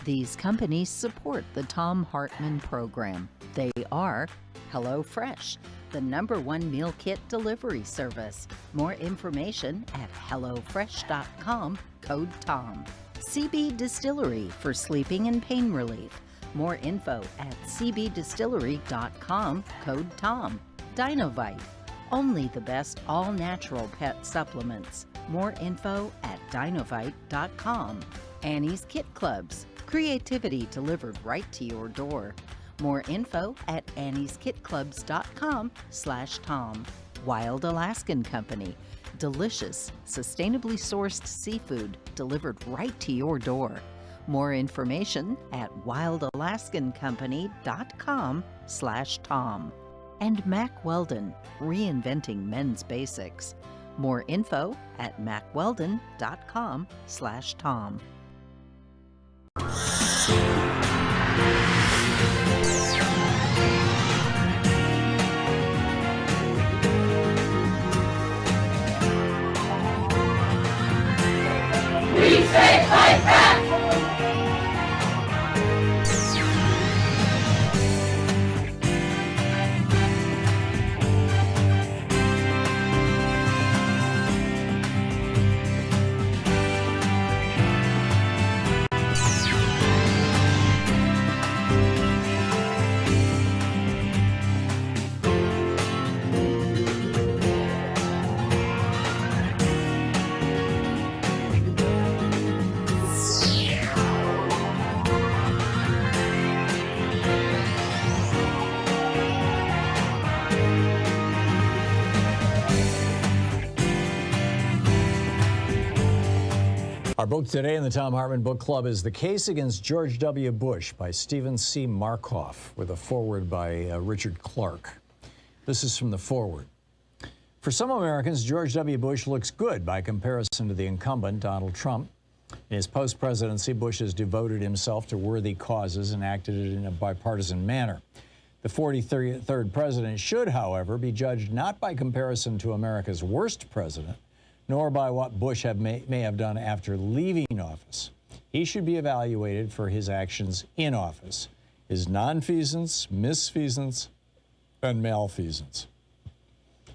These companies support the Thom Hartmann Program. They are HelloFresh, the #1 meal kit delivery service. More information at hellofresh.com, code TOM. CB Distillery for sleeping and pain relief. More info at cbdistillery.com, code TOM. Dinovite, only the best all-natural pet supplements. More info at dinovite.com. Annie's Kit Clubs, creativity delivered right to your door. More info at annieskitclubs.com/Tom. Wild Alaskan Company, delicious, sustainably sourced seafood delivered right to your door. More information at wildalaskancompany.com/Tom. And Mack Weldon, reinventing men's basics. More info at mackweldon.com/Tom. We say fight back! Our book today in the Thom Hartmann Book Club is The Case Against George W. Bush by Stephen C. Markoff, with a foreword by Richard Clark. This is from the foreword. For some Americans, George W. Bush looks good by comparison to the incumbent, Donald Trump. In his post-presidency, Bush has devoted himself to worthy causes and acted in a bipartisan manner. The 43rd president should, however, be judged not by comparison to America's worst president, nor by what Bush may have done after leaving office. He should be evaluated for his actions in office, his nonfeasance, misfeasance, and malfeasance.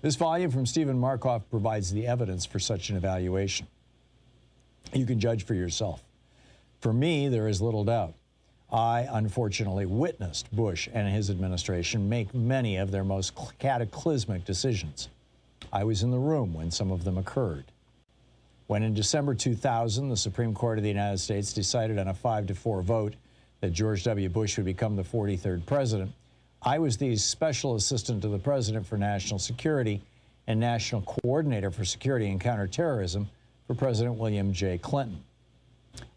This volume from Stephen Markoff provides the evidence for such an evaluation. You can judge for yourself. For me, there is little doubt. I, unfortunately, witnessed Bush and his administration make many of their most cataclysmic decisions. I was in the room when some of them occurred. When in December 2000, the Supreme Court of the United States decided on a 5-4 vote that George W. Bush would become the 43rd president, I was the Special Assistant to the President for National Security and National Coordinator for Security and Counterterrorism for President William J. Clinton.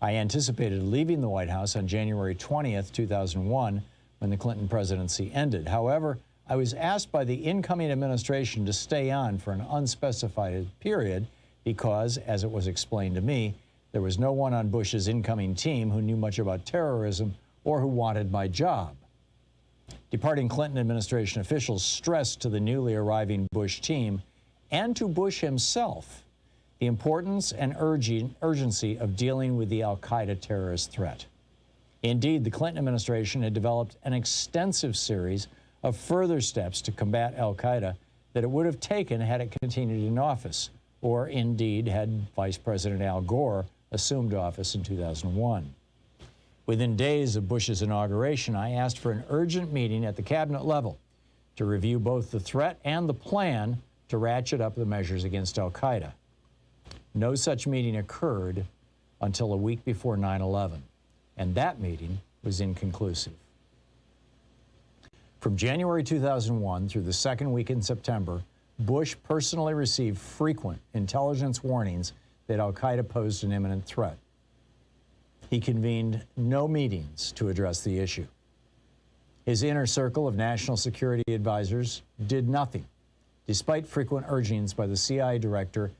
I anticipated leaving the White House on January 20th, 2001, when the Clinton presidency ended. However, I was asked by the incoming administration to stay on for an unspecified period because, as it was explained to me, there was no one on Bush's incoming team who knew much about terrorism or who wanted my job. Departing Clinton administration officials stressed to the newly arriving Bush team and to Bush himself the importance and urgency of dealing with the al-Qaeda terrorist threat. Indeed, the Clinton administration had developed an extensive series of further steps to combat al-Qaeda that it would have taken had it continued in office, or indeed had Vice President Al Gore assumed office in 2001. Within days of Bush's inauguration, I asked for an urgent meeting at the cabinet level to review both the threat and the plan to ratchet up the measures against al-Qaeda. No such meeting occurred until a week before 9/11, and that meeting was inconclusive. From January 2001 through the second week in September, Bush personally received frequent intelligence warnings that al-Qaeda posed an imminent threat. He convened no meetings to address the issue. His inner circle of national security advisors did nothing, despite frequent urgings by the CIA director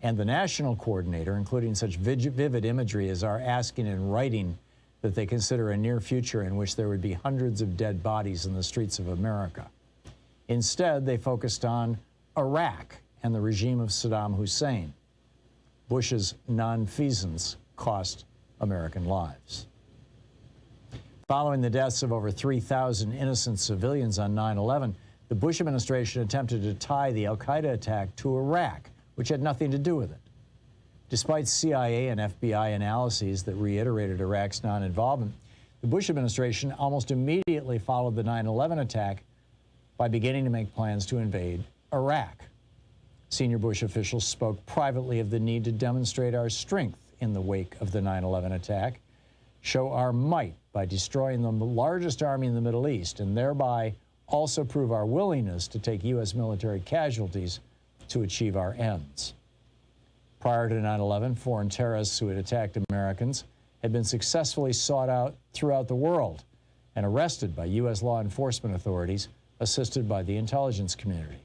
and the national coordinator, including such vivid imagery as our asking in writing that they consider a near future in which there would be hundreds of dead bodies in the streets of America. Instead, they focused on Iraq and the regime of Saddam Hussein. Bush's nonfeasance cost American lives. Following the deaths of over 3,000 innocent civilians on 9/11, the Bush administration attempted to tie the al-Qaeda attack to Iraq, which had nothing to do with it. Despite CIA and FBI analyses that reiterated Iraq's non-involvement, the Bush administration almost immediately followed the 9/11 attack by beginning to make plans to invade Iraq. Senior Bush officials spoke privately of the need to demonstrate our strength in the wake of the 9/11 attack, show our might by destroying the largest army in the Middle East, and thereby also prove our willingness to take U.S. military casualties to achieve our ends. Prior to 9/11, foreign terrorists who had attacked Americans had been successfully sought out throughout the world and arrested by U.S. law enforcement authorities, assisted by the intelligence community.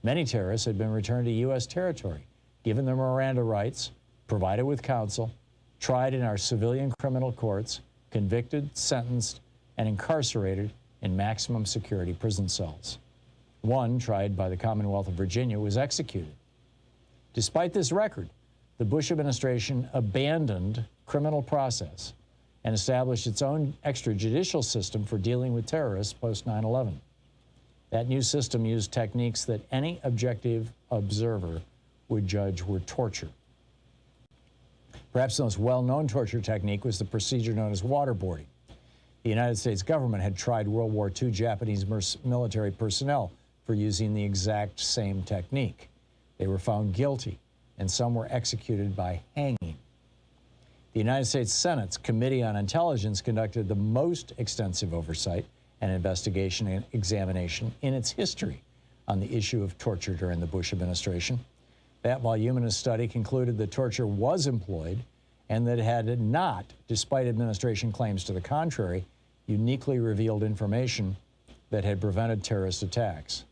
Many terrorists had been returned to U.S. territory, given their Miranda rights, provided with counsel, tried in our civilian criminal courts, convicted, sentenced, and incarcerated in maximum security prison cells. One, tried by the Commonwealth of Virginia, was executed. Despite this record, the Bush administration abandoned criminal process and established its own extrajudicial system for dealing with terrorists post 9/11. That new system used techniques that any objective observer would judge were torture. Perhaps the most well-known torture technique was the procedure known as waterboarding. The United States government had tried World War II Japanese military personnel for using the exact same technique. They were found guilty, and some were executed by hanging. The United States Senate's Committee on Intelligence conducted the most extensive oversight and investigation and examination in its history on the issue of torture during the Bush administration. That voluminous study concluded that torture was employed and that it had not, despite administration claims to the contrary, uniquely revealed information that had prevented terrorist attacks.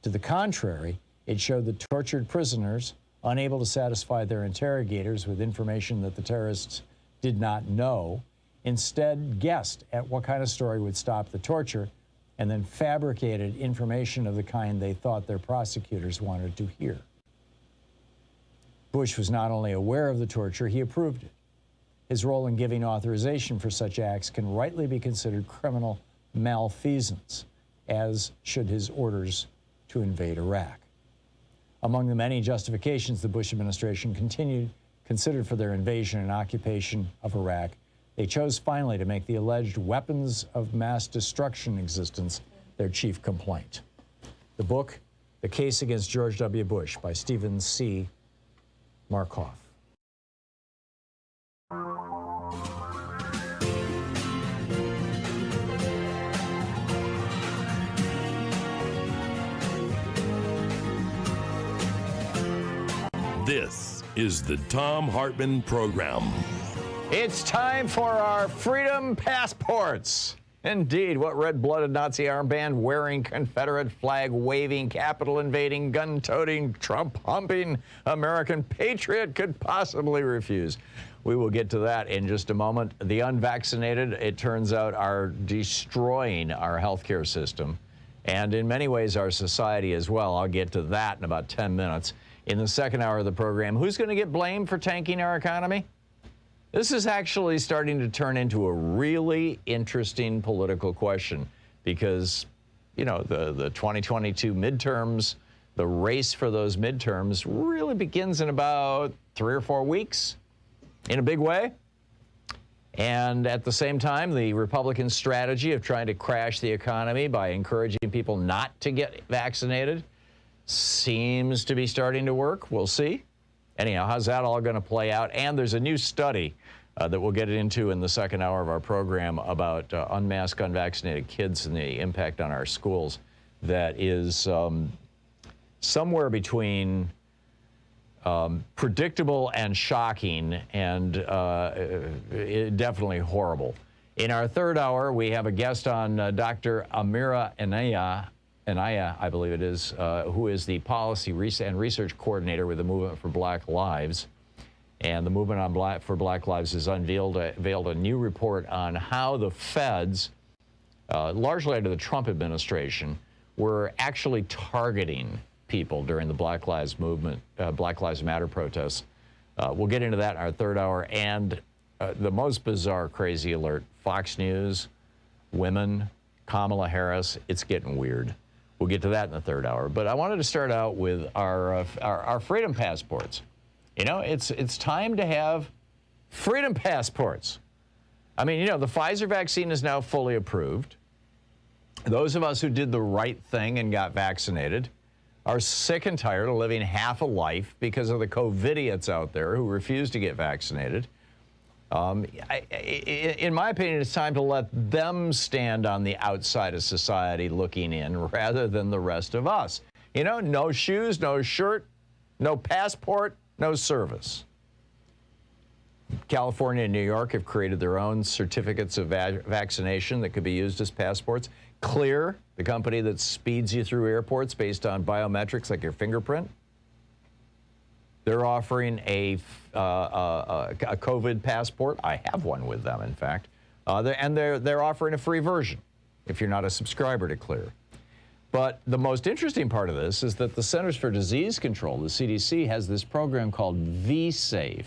To the contrary, it showed that tortured prisoners, unable to satisfy their interrogators with information that the terrorists did not know, instead guessed at what kind of story would stop the torture and then fabricated information of the kind they thought their prosecutors wanted to hear. Bush was not only aware of the torture, he approved it. His role in giving authorization for such acts can rightly be considered criminal malfeasance, as should his orders to invade Iraq. Among the many justifications the Bush administration considered for their invasion and occupation of Iraq, they chose finally to make the alleged weapons of mass destruction existence their chief complaint. The book, The Case Against George W. Bush by Stephen C. Markoff. This is the Thom Hartmann Program. It's time for our freedom passports. Indeed, what red-blooded Nazi armband-wearing, Confederate-flag-waving, Capitol-invading, gun-toting, Trump-humping American patriot could possibly refuse? We will get to that in just a moment. The unvaccinated, it turns out, are destroying our healthcare system, and in many ways our society as well. I'll get to that in about 10 minutes. In the second hour of the program, who's going to get blamed for tanking our economy? This is actually starting to turn into a really interesting political question because, you know, the 2022 midterms, the race for those midterms really begins in about 3 or 4 weeks in a big way. And at the same time, the Republican strategy of trying to crash the economy by encouraging people not to get vaccinated seems to be starting to work. We'll see. Anyhow, how's that all going to play out? And there's a new study that we'll get into in the second hour of our program about unmasked, unvaccinated kids and the impact on our schools that is somewhere between predictable and shocking and definitely horrible. In our third hour, we have a guest on Dr. Amara Enyia, I believe it is, who is the policy and research coordinator with the Movement for Black Lives. And the Movement for Black Lives has unveiled a new report on how the feds, largely under the Trump administration, were actually targeting people during the Black Lives Movement, Black Lives Matter protests. We'll get into that in our third hour. And the most bizarre, crazy alert, Fox News women, Kamala Harris. It's getting weird. We'll get to that in the third hour. But I wanted to start out with our freedom passports. You know, it's time to have freedom passports. I mean, you know, the Pfizer vaccine is now fully approved. Those of us who did the right thing and got vaccinated are sick and tired of living half a life because of the COVIDiots out there who refuse to get vaccinated. In my opinion, it's time to let them stand on the outside of society looking in rather than the rest of us. You know, no shoes, no shirt, no passport, no service. California and New York have created their own certificates of vaccination that could be used as passports. Clear, the company that speeds you through airports based on biometrics like your fingerprint, they're offering a COVID passport. I have one with them, in fact. They're offering a free version if you're not a subscriber to Clear. But the most interesting part of this is that the Centers for Disease Control, the CDC, has this program called vSafe.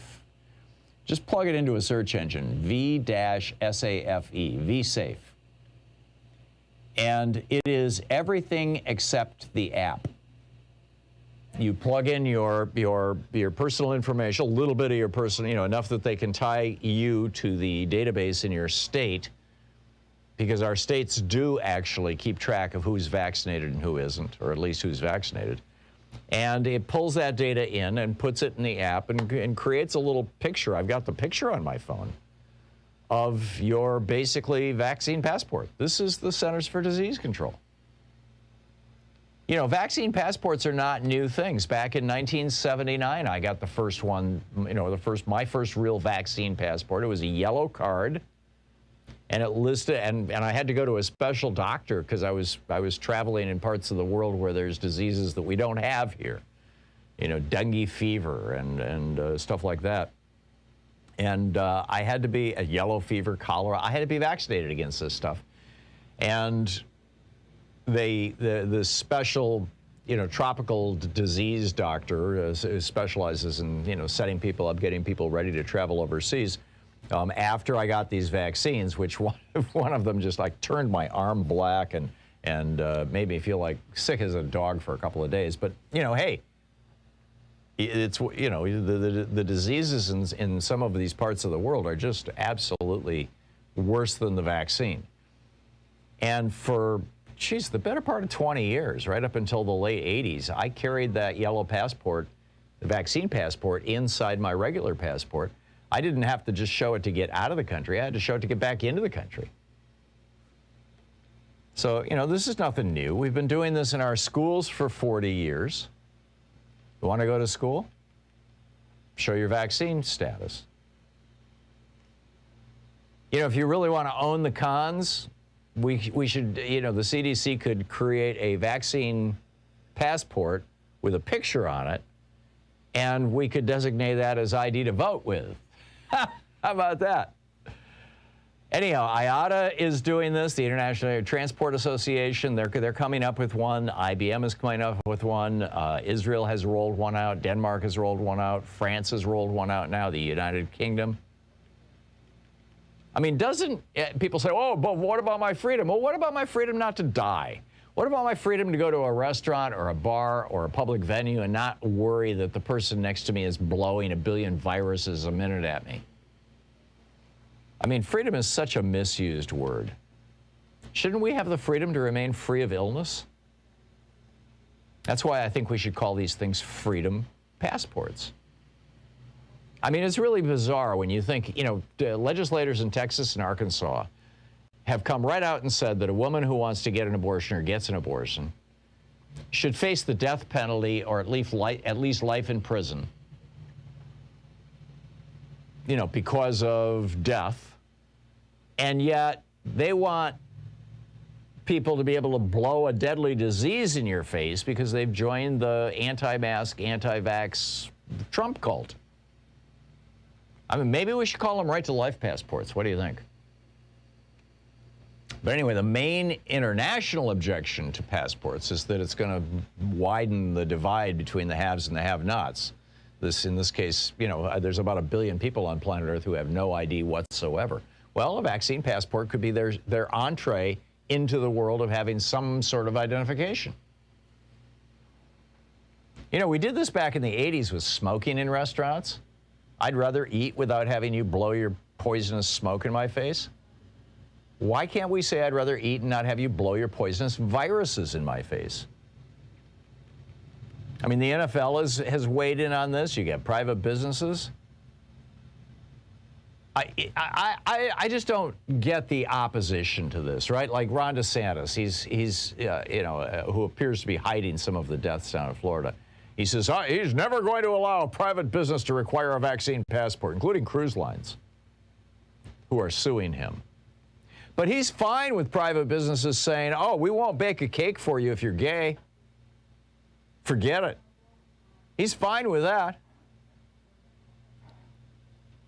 Just plug it into a search engine, V-SAFE, vSafe. And it is everything except the app. You plug in your personal information, a little bit of your personal, you know, enough that they can tie you to the database in your state, because our states do actually keep track of who's vaccinated and who isn't, or at least who's vaccinated. And it pulls that data in and puts it in the app and creates a little picture. I've got the picture on my phone of your basically vaccine passport. This is the Centers for Disease Control. You know, vaccine passports are not new things. Back in 1979, I got the first one, you know, my first real vaccine passport. It was a yellow card, and it listed, and I had to go to a special doctor because I was traveling in parts of the world where there's diseases that we don't have here. You know, dengue fever and stuff like that. And I had to be a yellow fever, cholera. I had to be vaccinated against this stuff. And the special, you know, tropical disease doctor who specializes in, you know, setting people up, getting people ready to travel overseas. After I got these vaccines, which one of them just like turned my arm black and made me feel like sick as a dog for a couple of days. But, you know, hey, it's, you know, the diseases in some of these parts of the world are just absolutely worse than the vaccine. And for, geez, the better part of 20 years, right up until the late 80s, I carried that yellow passport, the vaccine passport, inside my regular passport. I didn't have to just show it to get out of the country. I had to show it to get back into the country. So, you know, this is nothing new. We've been doing this in our schools for 40 years. You want to go to school? Show your vaccine status. You know, if you really want to own the cons, we should, you know, the CDC could create a vaccine passport with a picture on it, and we could designate that as ID to vote with. How about that? Anyhow, IATA is doing this, the International Air Transport Association. They're coming up with one. IBM is coming up with one. Israel has rolled one out. Denmark has rolled one out. France has rolled one out now. The United Kingdom. I mean, people say, oh, but what about my freedom? Well, what about my freedom not to die? What about my freedom to go to a restaurant or a bar or a public venue and not worry that the person next to me is blowing 1 billion viruses a minute at me? I mean, freedom is such a misused word. Shouldn't we have the freedom to remain free of illness? That's why I think we should call these things freedom passports. I mean, it's really bizarre when you think, you know, legislators in Texas and Arkansas have come right out and said that a woman who wants to get an abortion or gets an abortion should face the death penalty or at least life in prison, you know, because of death. And yet they want people to be able to blow a deadly disease in your face because they've joined the anti-mask, anti-vax Trump cult. I mean, maybe we should call them right-to-life passports. What do you think? But anyway, the main international objection to passports is that it's going to widen the divide between the haves and the have-nots. In this case, you know, there's about 1 billion people on planet Earth who have no ID whatsoever. Well, a vaccine passport could be their entree into the world of having some sort of identification. You know, we did this back in the 80s with smoking in restaurants. I'd rather eat without having you blow your poisonous smoke in my face. Why can't we say I'd rather eat and not have you blow your poisonous viruses in my face? I mean, the NFL has weighed in on this. You get private businesses. I just don't get the opposition to this, right? Like Ron DeSantis, he's who appears to be hiding some of the deaths down in Florida. He says he's never going to allow a private business to require a vaccine passport, including cruise lines, who are suing him. But he's fine with private businesses saying, oh, we won't bake a cake for you if you're gay. Forget it. He's fine with that.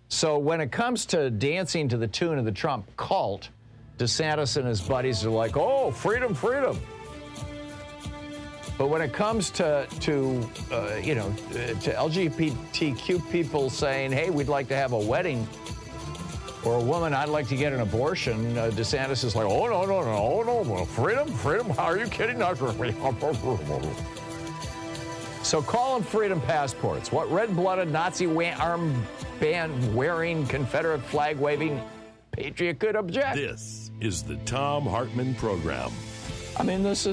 So when it comes to dancing to the tune of the Trump cult, DeSantis and his buddies are like, oh, freedom, freedom. But when it comes to LGBTQ people saying, hey, we'd like to have a wedding, or a woman, I'd like to get an abortion, DeSantis is like, oh, no, freedom, how are you kidding? So call them freedom passports. What red-blooded Nazi armband-wearing, Confederate-flag-waving patriot could object? This is the Thom Hartmann Program. I mean, it's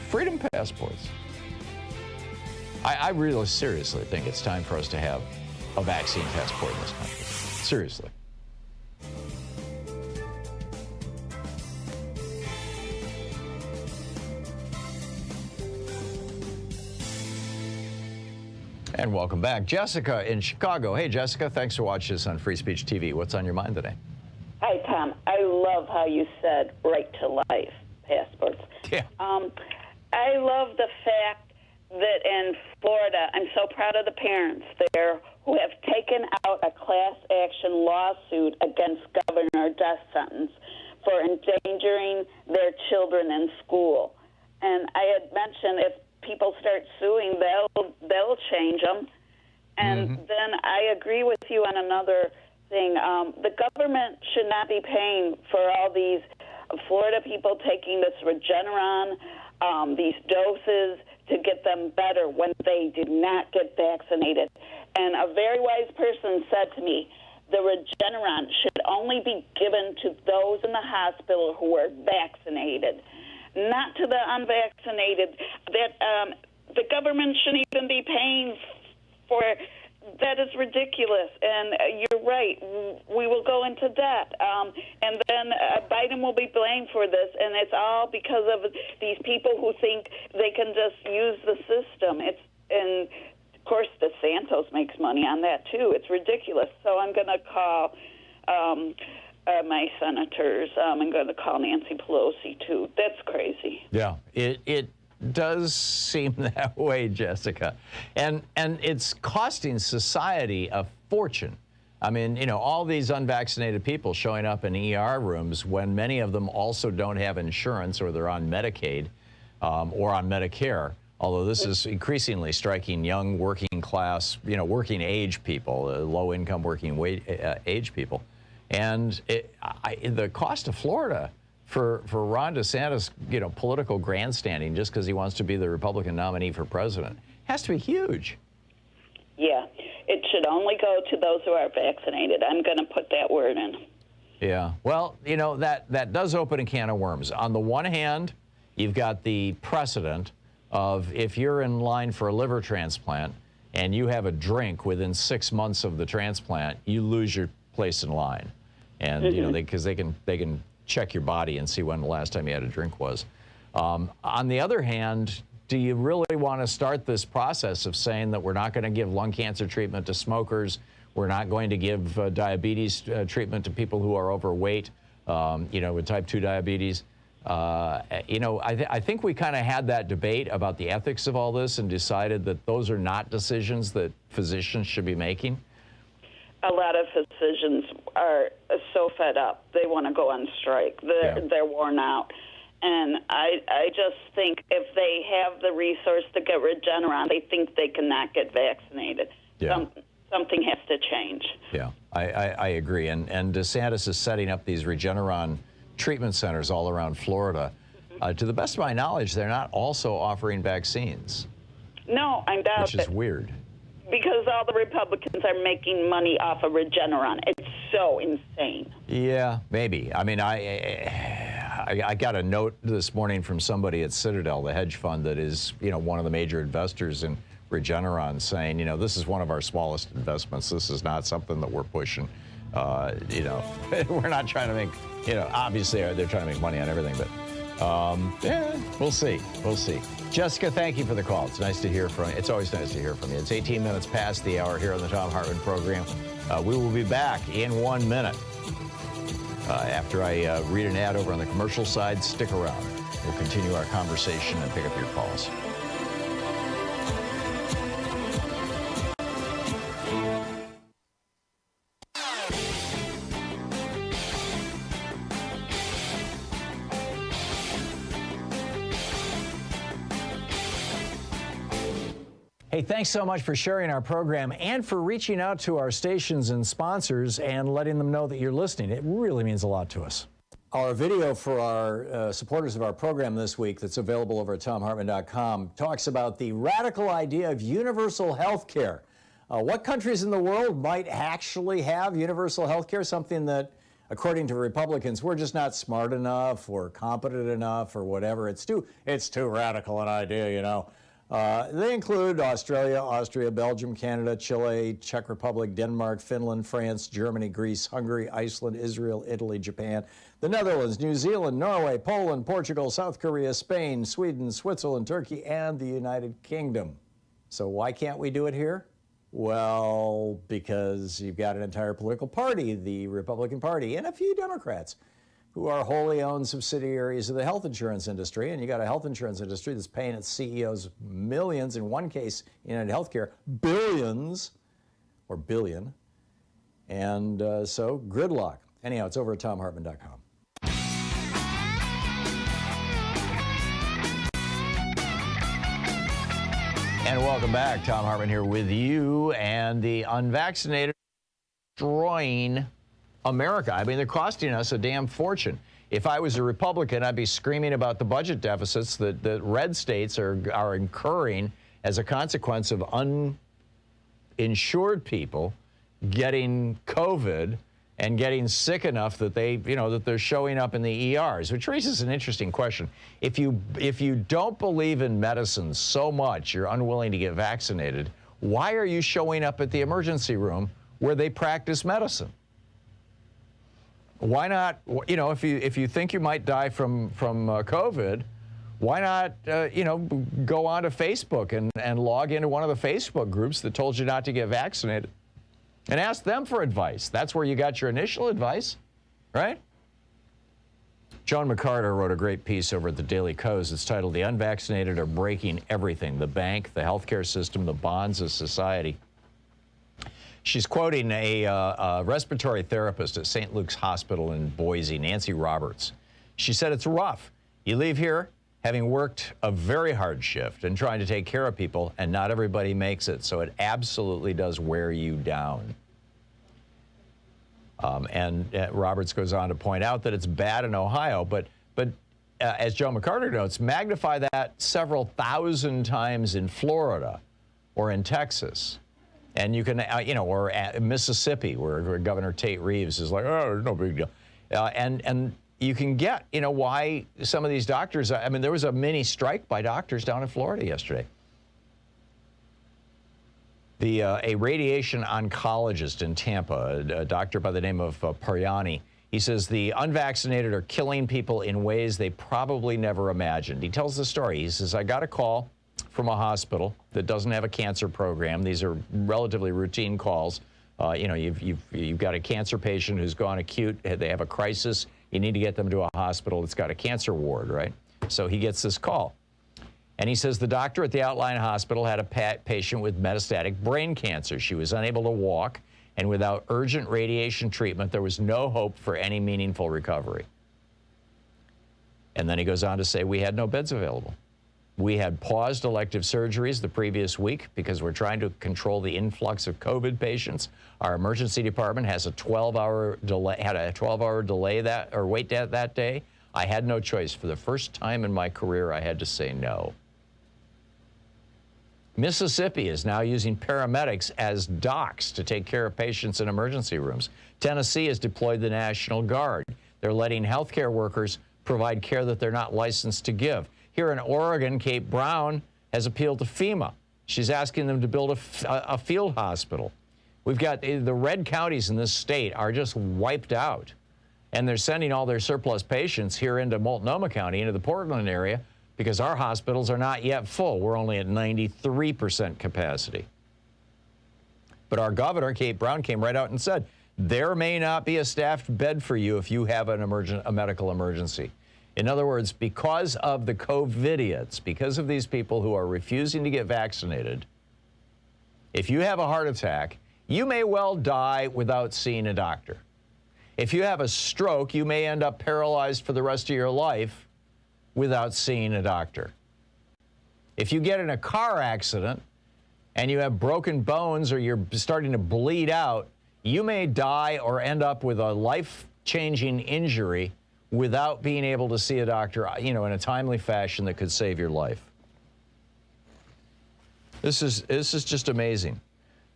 freedom passports. I really seriously think it's time for us to have a vaccine passport in this country. Seriously. And welcome back. Jessica in Chicago. Hey, Jessica, thanks for watching us on Free Speech TV. What's on your mind today? Hi, Tom. I love how you said right to life passports. Yeah. I love the fact that in Florida, I'm so proud of the parents there who have taken out a class action lawsuit against Governor death sentence for endangering their children in school. And I had mentioned if people start suing, they'll change them. And then I agree with you on another thing. The government should not be paying for all these Florida people taking this Regeneron, these doses to get them better when they did not get vaccinated. And a very wise person said to me, the Regeneron should only be given to those in the hospital who are vaccinated, not to the unvaccinated. That the government shouldn't even be paying for. That is ridiculous. And you're right. We will go into debt. And then Biden will be blamed for this. And it's all because of these people who think they can just use the system. And of course, DeSantis makes money on that, too. It's ridiculous. So I'm going to call my senators. I'm going to call Nancy Pelosi, too. That's crazy. Yeah, it does seem that way, Jessica. And it's costing society a fortune. I mean, you know, all these unvaccinated people showing up in ER rooms when many of them also don't have insurance or they're on Medicaid or on Medicare, although this is increasingly striking young working class, working age people, low-income working age people. And the cost of Florida for Ron DeSantis, political grandstanding just because he wants to be the Republican nominee for president has to be huge. Yeah, it should only go to those who are vaccinated. I'm going to put that word in. Yeah, well, that does open a can of worms. On the one hand, you've got the precedent of if you're in line for a liver transplant and you have a drink within 6 months of the transplant, you lose your place in line. And, because they can check your body and see when the last time you had a drink was. On the other hand, do you really want to start this process of saying that we're not going to give lung cancer treatment to smokers, we're not going to give diabetes treatment to people who are overweight, with type 2 diabetes? I think we kind of had that debate about the ethics of all this and decided that those are not decisions that physicians should be making. A lot of physicians are so fed up. They want to go on strike. They're worn out. And I just think if they have the resource to get Regeneron, they think they cannot get vaccinated. Yeah. something has to change. Yeah, I agree. And DeSantis is setting up these Regeneron treatment centers all around Florida. To the best of my knowledge, they're not also offering vaccines. No, I doubt it. Which is weird. Because all the Republicans are making money off of Regeneron. It's so insane. Yeah, maybe. I mean, I got a note this morning from somebody at Citadel, the hedge fund that is, one of the major investors in Regeneron, saying, this is one of our smallest investments. This is not something that we're pushing. We're not trying to make, obviously they're trying to make money on everything, but yeah, we'll see. We'll see. Jessica, thank you for the call. It's nice to hear from you. It's always nice to hear from you. It's 18 minutes past the hour here on the Thom Hartmann Program. We will be back in 1 minute. After I read an ad over on the commercial side, stick around. We'll continue our conversation and pick up your calls. Hey, thanks so much for sharing our program and for reaching out to our stations and sponsors and letting them know that you're listening. It really means a lot to us. Our video for our supporters of our program this week that's available over at thomhartmann.com talks about the radical idea of universal health care. What countries in the world might actually have universal health care, something that, according to Republicans, we're just not smart enough or competent enough or whatever. It's too radical an idea, They include Australia, Austria, Belgium, Canada, Chile, Czech Republic, Denmark, Finland, France, Germany, Greece, Hungary, Iceland, Israel, Italy, Japan, the Netherlands, New Zealand, Norway, Poland, Portugal, South Korea, Spain, Sweden, Switzerland, Turkey, and the United Kingdom. So why can't we do it here? Well, because you've got an entire political party, the Republican Party, and a few Democrats who are wholly owned subsidiaries of the health insurance industry. And you got a health insurance industry that's paying its CEOs millions, in one case, United Healthcare, billions, or billion. And so, gridlock. Anyhow, it's over at thomhartmann.com. And welcome back. Thom Hartmann here with you. And the unvaccinated destroying America. I mean, they're costing us a damn fortune. If I was a Republican, I'd be screaming about the budget deficits that red states are incurring as a consequence of uninsured people getting COVID and getting sick enough that that they're showing up in the ERs, which raises an interesting question. If you don't believe in medicine so much, you're unwilling to get vaccinated, why are you showing up at the emergency room where they practice medicine? Why not, if you think you might die from COVID, why not, go onto Facebook and log into one of the Facebook groups that told you not to get vaccinated and ask them for advice? That's where you got your initial advice, right? Joan McCarter wrote a great piece over at the Daily Kos. It's titled, "The Unvaccinated Are Breaking Everything, the Bank, the Healthcare System, the Bonds of Society." She's quoting a respiratory therapist at St. Luke's Hospital in Boise, Nancy Roberts. She said, "It's rough. You leave here having worked a very hard shift and trying to take care of people, and not everybody makes it. So it absolutely does wear you down." And Roberts goes on to point out that it's bad in Ohio, but as Joe McCarter notes, magnify that several thousand times in Florida or in Texas. And you can, or at Mississippi, where Governor Tate Reeves is like, "Oh, no big deal." And you can get, why some of these doctors, I mean, there was a mini strike by doctors down in Florida yesterday. A radiation oncologist in Tampa, a doctor by the name of Pariani, he says the unvaccinated are killing people in ways they probably never imagined. He tells the story. He says, "I got a call from a hospital that doesn't have a cancer program." These are relatively routine calls. You've got a cancer patient who's gone acute. They have a crisis. You need to get them to a hospital that's got a cancer ward, right? So he gets this call. And he says the doctor at the outlying hospital had a patient with metastatic brain cancer. She was unable to walk, and without urgent radiation treatment, there was no hope for any meaningful recovery. And then he goes on to say, "We had no beds available." We had paused elective surgeries the previous week because we're trying to control the influx of COVID patients. Our emergency department has a 12-hour delay, had a 12-hour delay wait that day. I had no choice. For the first time in my career, I had to say no. Mississippi is now using paramedics as docs to take care of patients in emergency rooms. Tennessee has deployed the National Guard. They're letting healthcare workers provide care that they're not licensed to give. Here in Oregon, Kate Brown has appealed to FEMA. She's asking them to build a field hospital. We've got the red counties in this state are just wiped out. And they're sending all their surplus patients here into Multnomah County, into the Portland area, because our hospitals are not yet full. We're only at 93% capacity. But our governor, Kate Brown, came right out and said, there may not be a staffed bed for you if you have a medical emergency. In other words, because of the COVIDiots, because of these people who are refusing to get vaccinated, if you have a heart attack, you may well die without seeing a doctor. If you have a stroke, you may end up paralyzed for the rest of your life without seeing a doctor. If you get in a car accident and you have broken bones or you're starting to bleed out, you may die or end up with a life-changing injury without being able to see a doctor, in a timely fashion that could save your life. This is just amazing.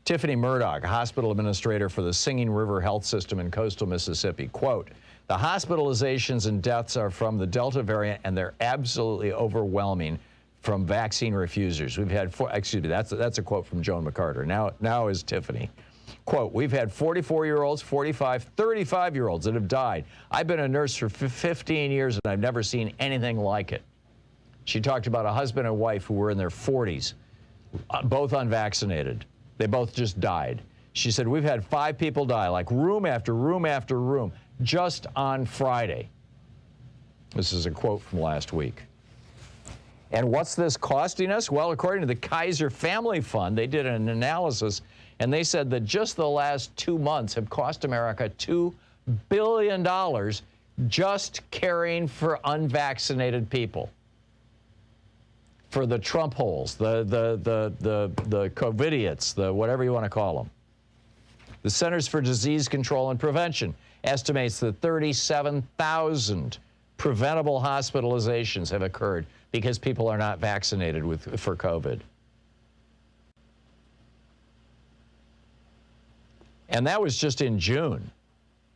Tiffany Murdoch, a hospital administrator for the Singing River Health System in coastal Mississippi, quote, the hospitalizations and deaths are from the Delta variant, and they're absolutely overwhelming from vaccine refusers. We've had that's a quote from Joan McCarter. Now is Tiffany. Quote, we've had 44-year-olds, 45, 35-year-olds that have died. I've been a nurse for 15 years, and I've never seen anything like it. She talked about a husband and wife who were in their 40s, both unvaccinated. They both just died. She said, we've had 5 people die, like room after room after room, just on Friday. This is a quote from last week. And what's this costing us? Well, according to the Kaiser Family Fund, they did an analysis, and they said that just the last 2 months have cost America $2 billion just caring for unvaccinated people. For the Trump holes, the COVIDiots, the whatever you want to call them. The Centers for Disease Control and Prevention estimates that 37,000 preventable hospitalizations have occurred because people are not vaccinated for COVID. And that was just in June.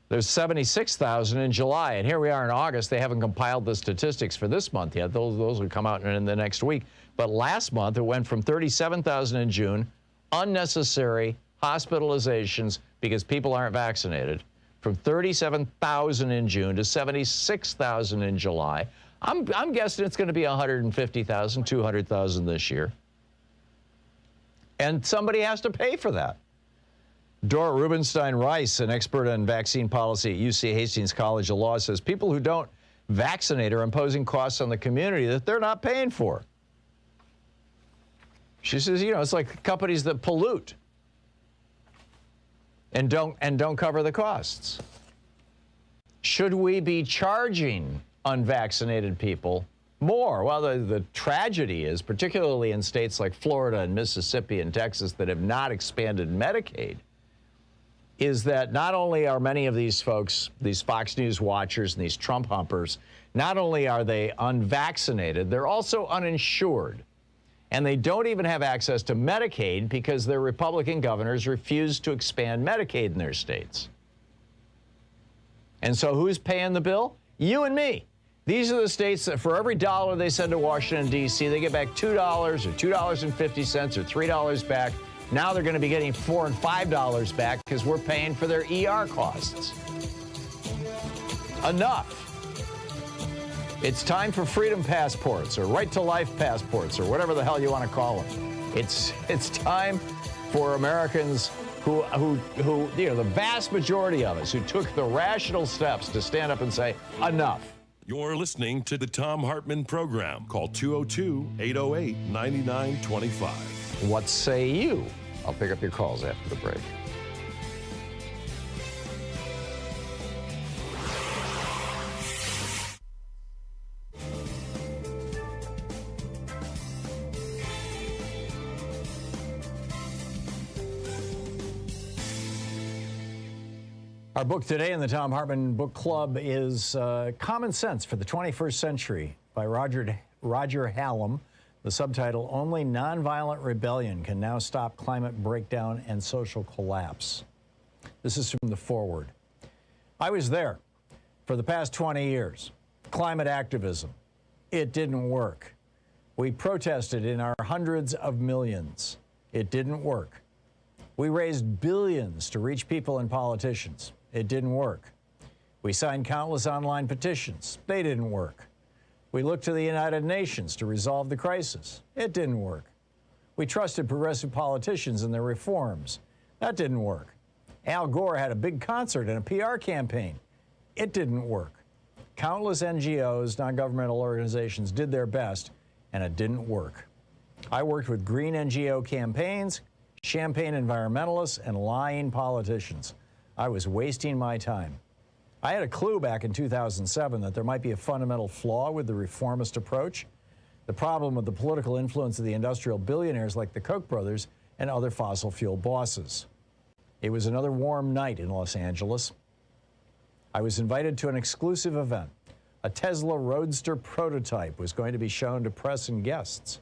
There's 76,000 in July, and here we are in August. They haven't compiled the statistics for this month yet. Those will come out in the next week. But last month, it went from 37,000 in June, unnecessary hospitalizations because people aren't vaccinated, from 37,000 in June to 76,000 in July. I'm guessing it's going to be 150,000, 200,000 this year. And somebody has to pay for that. Dora Rubenstein-Rice, an expert on vaccine policy at UC Hastings College of Law, says people who don't vaccinate are imposing costs on the community that they're not paying for. She says, it's like companies that pollute and don't cover the costs. Should we be charging unvaccinated people more? Well, the tragedy is, particularly in states like Florida and Mississippi and Texas that have not expanded Medicaid, is that not only are many of these folks, these Fox News watchers and these Trump humpers, not only are they unvaccinated, they're also uninsured. And they don't even have access to Medicaid because their Republican governors refuse to expand Medicaid in their states. And so who's paying the bill? You and me. These are the states that for every dollar they send to Washington, D.C., they get back $2 or $2.50 or $3 back. Now they're going to be getting $4 and $5 back because we're paying for their ER costs. Enough. It's time for freedom passports or right-to-life passports or whatever the hell you want to call them. It's time for Americans who the vast majority of us who took the rational steps to stand up and say, enough. You're listening to the Thom Hartmann Program. Call 202-808-9925. What say you? I'll pick up your calls after the break. Our book today in the Thom Hartmann Book Club is Common Sense for the 21st Century by Roger Hallam. The subtitle, Only Nonviolent Rebellion Can Now Stop Climate Breakdown and Social Collapse. This is from the foreword. I was there for the past 20 years. Climate activism. It didn't work. We protested in our hundreds of millions. It didn't work. We raised billions to reach people and politicians. It didn't work. We signed countless online petitions. They didn't work. We looked to the United Nations to resolve the crisis. It didn't work. We trusted progressive politicians and their reforms. That didn't work. Al Gore had a big concert and a PR campaign. It didn't work. Countless NGOs, non-governmental organizations, did their best, and it didn't work. I worked with green NGO campaigns, champagne environmentalists, and lying politicians. I was wasting my time. I had a clue back in 2007 that there might be a fundamental flaw with the reformist approach. The problem with the political influence of the industrial billionaires like the Koch brothers and other fossil fuel bosses. It was another warm night in Los Angeles. I was invited to an exclusive event. A Tesla Roadster prototype was going to be shown to press and guests.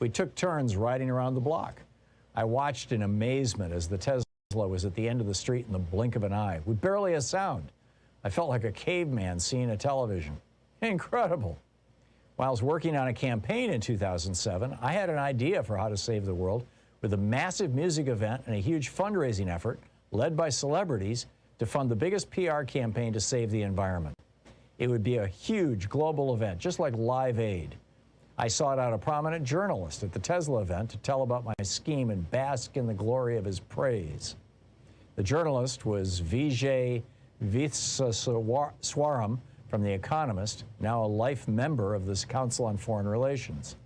We took turns riding around the block. I watched in amazement as the Tesla was at the end of the street in the blink of an eye, with barely a sound. I felt like a caveman seeing a television. Incredible. While I was working on a campaign in 2007, I had an idea for how to save the world with a massive music event and a huge fundraising effort led by celebrities to fund the biggest PR campaign to save the environment. It would be a huge global event, just like Live Aid. I sought out a prominent journalist at the Tesla event to tell about my scheme and bask in the glory of his praise. The journalist was Vijay Vithswaram from The Economist, now a life member of this Council on Foreign Relations.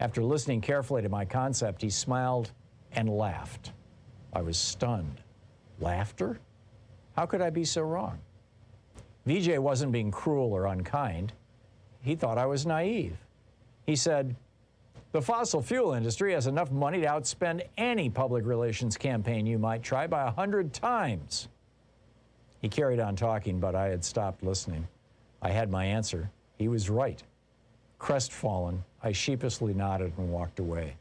After listening carefully to my concept, he smiled and laughed. I was stunned. Laughter? How could I be so wrong? Vijay wasn't being cruel or unkind. He thought I was naive. He said, the fossil fuel industry has enough money to outspend any public relations campaign you might try by 100 times. He carried on talking, but I had stopped listening. I had my answer. He was right. Crestfallen, I sheepishly nodded and walked away.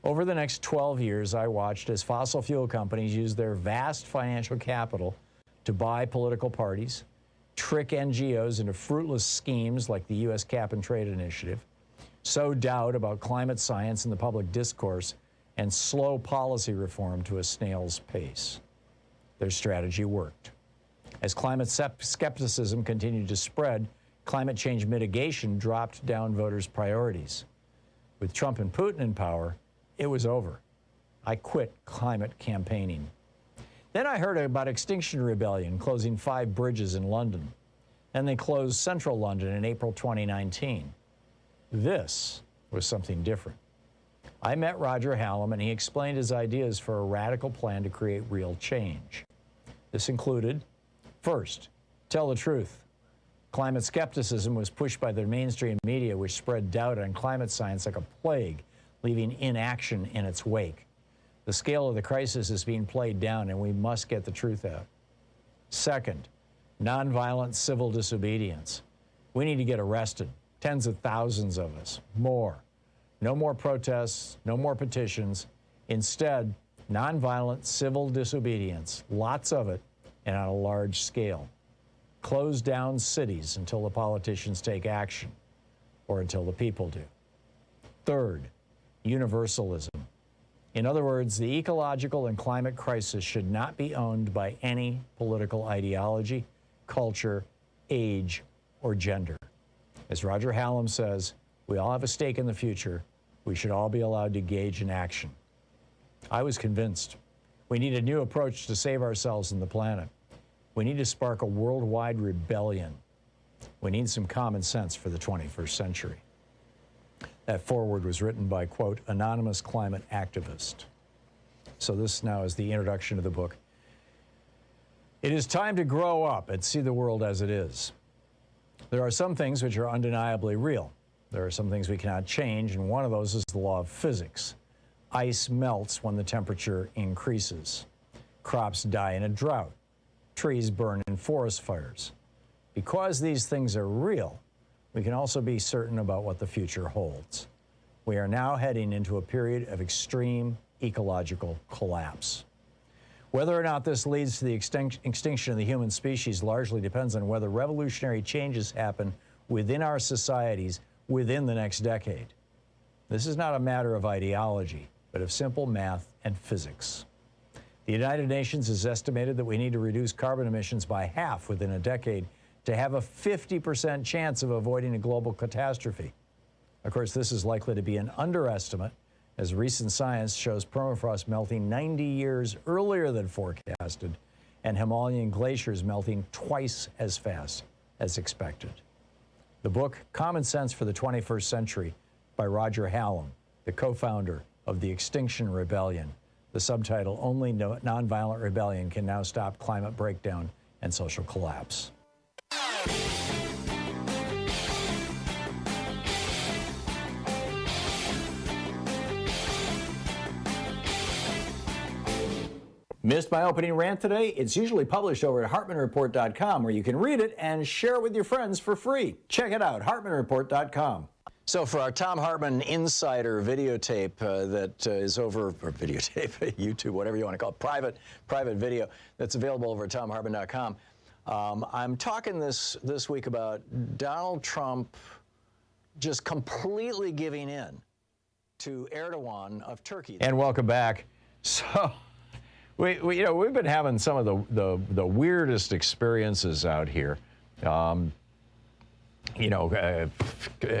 Over the next 12 years, I watched as fossil fuel companies used their vast financial capital to buy political parties, trick NGOs into fruitless schemes like the U.S. Cap-and-Trade Initiative, sow doubt about climate science in the public discourse, and slow policy reform to a snail's pace. Their strategy worked. As climate skepticism continued to spread, climate change mitigation dropped down voters' priorities. With Trump and Putin in power, it was over. I quit climate campaigning. Then I heard about Extinction Rebellion closing 5 bridges in London. Then they closed central London in April 2019. This was something different. I met Roger Hallam and he explained his ideas for a radical plan to create real change. This included, first, tell the truth. Climate skepticism was pushed by the mainstream media, which spread doubt on climate science like a plague, leaving inaction in its wake. The scale of the crisis is being played down, and we must get the truth out. Second, nonviolent civil disobedience. We need to get arrested, tens of thousands of us, more. No more protests, no more petitions. Instead, nonviolent civil disobedience, lots of it, and on a large scale. Close down cities until the politicians take action, or until the people do. Third, universalism. In other words, the ecological and climate crisis should not be owned by any political ideology, culture, age, or gender. As Roger Hallam says, we all have a stake in the future. We should all be allowed to engage in action. I was convinced. We need a new approach to save ourselves and the planet. We need to spark a worldwide rebellion. We need some common sense for the 21st century. That foreword was written by, quote, anonymous climate activist. So this now is the introduction to the book. It is time to grow up and see the world as it is. There are some things which are undeniably real. There are some things we cannot change, and one of those is the law of physics. Ice melts when the temperature increases. Crops die in a drought. trees burn in forest fires. Because these things are real, we can also be certain about what the future holds. We are now heading into a period of extreme ecological collapse. Whether or not this leads to the extinction of the human species largely depends on whether revolutionary changes happen within our societies within the next decade. This is not a matter of ideology, but of simple math and physics. The United Nations has estimated that we need to reduce carbon emissions by half within a decade to have a 50% chance of avoiding a global catastrophe. Of course, this is likely to be an underestimate, as recent science shows permafrost melting 90 years earlier than forecasted and Himalayan glaciers melting twice as fast as expected. The book, Common Sense for the 21st Century, by Roger Hallam, the co-founder of the Extinction Rebellion. The subtitle, Only Nonviolent Rebellion Can Now Stop Climate Breakdown and Social Collapse. Missed my opening rant today? It's usually published over at HartmannReport.com, where you can read it and share it with your friends for free. Check it out, HartmannReport.com. So for our Thom Hartmann Insider videotape that is over, or videotape, YouTube, whatever you want to call it, private video that's available over at ThomHartmann.com, I'm talking this week about Donald Trump just completely giving in to Erdogan of Turkey. And welcome back. So we've been having some of the weirdest experiences out here.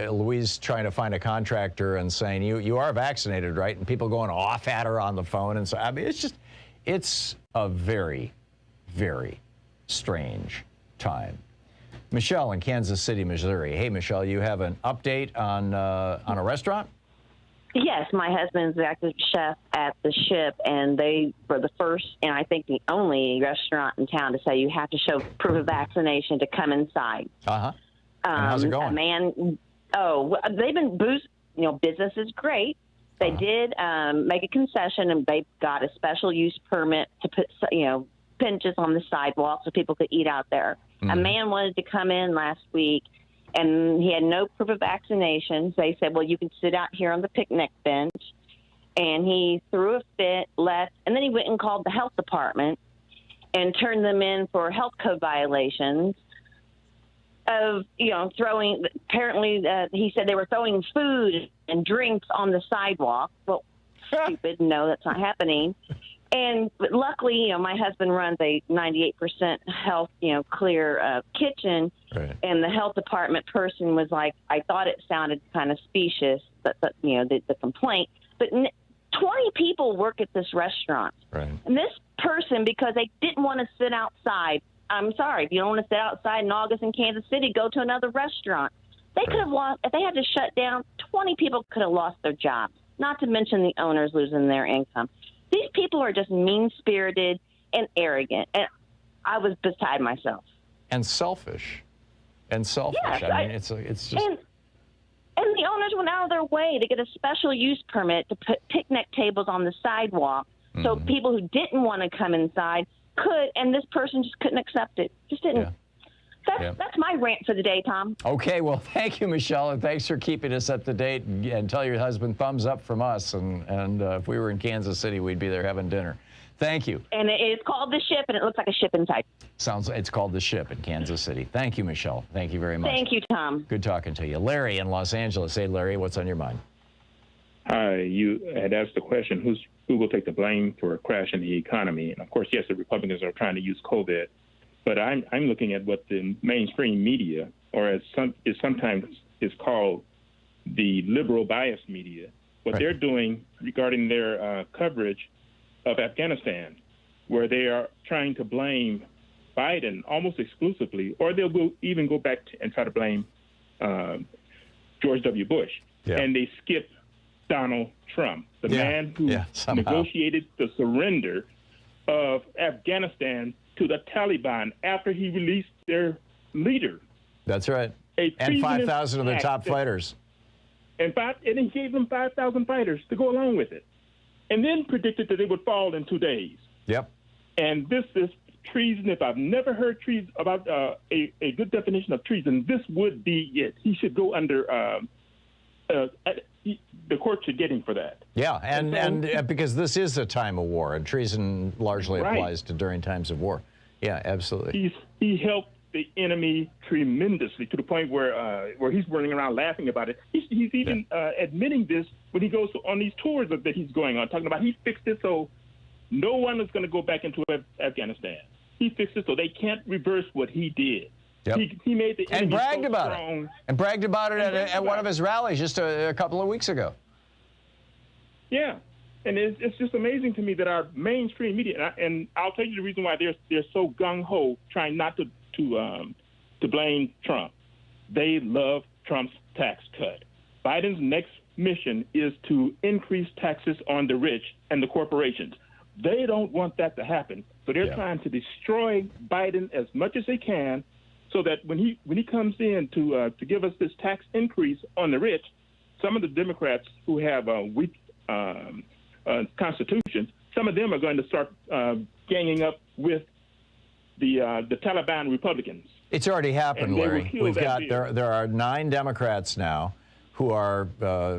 Louise trying to find a contractor and saying, you are vaccinated, right? And people going off at her on the phone. And so, I mean, it's a very, very strange time. Michelle in Kansas City, Missouri. Hey, Michelle, you have an update on a restaurant? Yes, my husband's the active chef at the Ship, and they were the first and I think the only restaurant in town to say you have to show proof of vaccination to come inside. Uh-huh. And how's it going? They've been business is great. They did make a concession, and they got a special use permit to put, benches on the sidewalk so people could eat out there. A man wanted to come in last week, and he had no proof of vaccination. So they said, well, you can sit out here on the picnic bench. And he threw a fit, left, and then he went and called the health department and turned them in for health code violations of, throwing, apparently he said they were throwing food and drinks on the sidewalk. Well, stupid, no, that's not happening. But luckily, my husband runs a 98% health, clear kitchen. Right. And the health department person was like, I thought it sounded kind of specious, but the complaint. But 20 people work at this restaurant. Right. And this person, because they didn't want to sit outside, I'm sorry, if you don't want to sit outside in August in Kansas City, go to another restaurant. They could have lost, if they had to shut down, 20 people could have lost their jobs, not to mention the owners losing their income. These people are just mean-spirited and arrogant, and I was beside myself. And selfish. Yes, I mean, it's just... And the owners went out of their way to get a special use permit to put picnic tables on the sidewalk so people who didn't want to come inside could, and this person just couldn't accept it. Just didn't. Yeah. That's my rant for the day, Tom. Okay, well, thank you, Michelle, and thanks for keeping us up to date. And tell your husband thumbs up from us. And if we were in Kansas City, we'd be there having dinner. Thank you. And it's called the Ship, and it looks like a ship inside. It's called the Ship in Kansas City. Thank you, Michelle. Thank you very much. Thank you, Tom. Good talking to you. Larry in Los Angeles. Hey, Larry, what's on your mind? Hi, you had asked the question, who will take the blame for a crash in the economy? And of course, yes, the Republicans are trying to use COVID, but I'm looking at what the mainstream media, or as sometimes is called the liberal bias media, what they're doing regarding their coverage of Afghanistan, where they are trying to blame Biden almost exclusively, or they'll even go back and try to blame George W. Bush. Yeah. And they skip Donald Trump, the man who negotiated the surrender of Afghanistan to the Taliban after he released their leader. That's right. And 5,000 of their top fighters. And he gave them 5,000 fighters to go along with it. And then predicted that they would fall in 2 days. Yep. And this is treason, if I've never heard treason about a good definition of treason, this would be it. He should go under. The court should get him for that. Yeah, and because this is a time of war, and treason largely applies to during times of war. Yeah, absolutely. He helped the enemy tremendously to the point where he's running around laughing about it. He's even admitting this when he goes on these tours that he's going on, talking about he fixed it so no one is going to go back into Afghanistan. He fixed it so they can't reverse what he did. Yep. He made the enemy bragged so about strong. it. And bragged about it at one of his rallies just a couple of weeks ago. Yeah. And it's just amazing to me that our mainstream media, and I'll tell you the reason why they're so gung-ho trying not to blame Trump. They love Trump's tax cut. Biden's next mission is to increase taxes on the rich and the corporations. They don't want that to happen. So they're trying to destroy Biden as much as they can so that when he comes in to give us this tax increase on the rich, some of the Democrats who have weak constitutions, some of them are going to start ganging up with the Taliban Republicans. It's already happened, Larry. We've got there are 9 Democrats now who are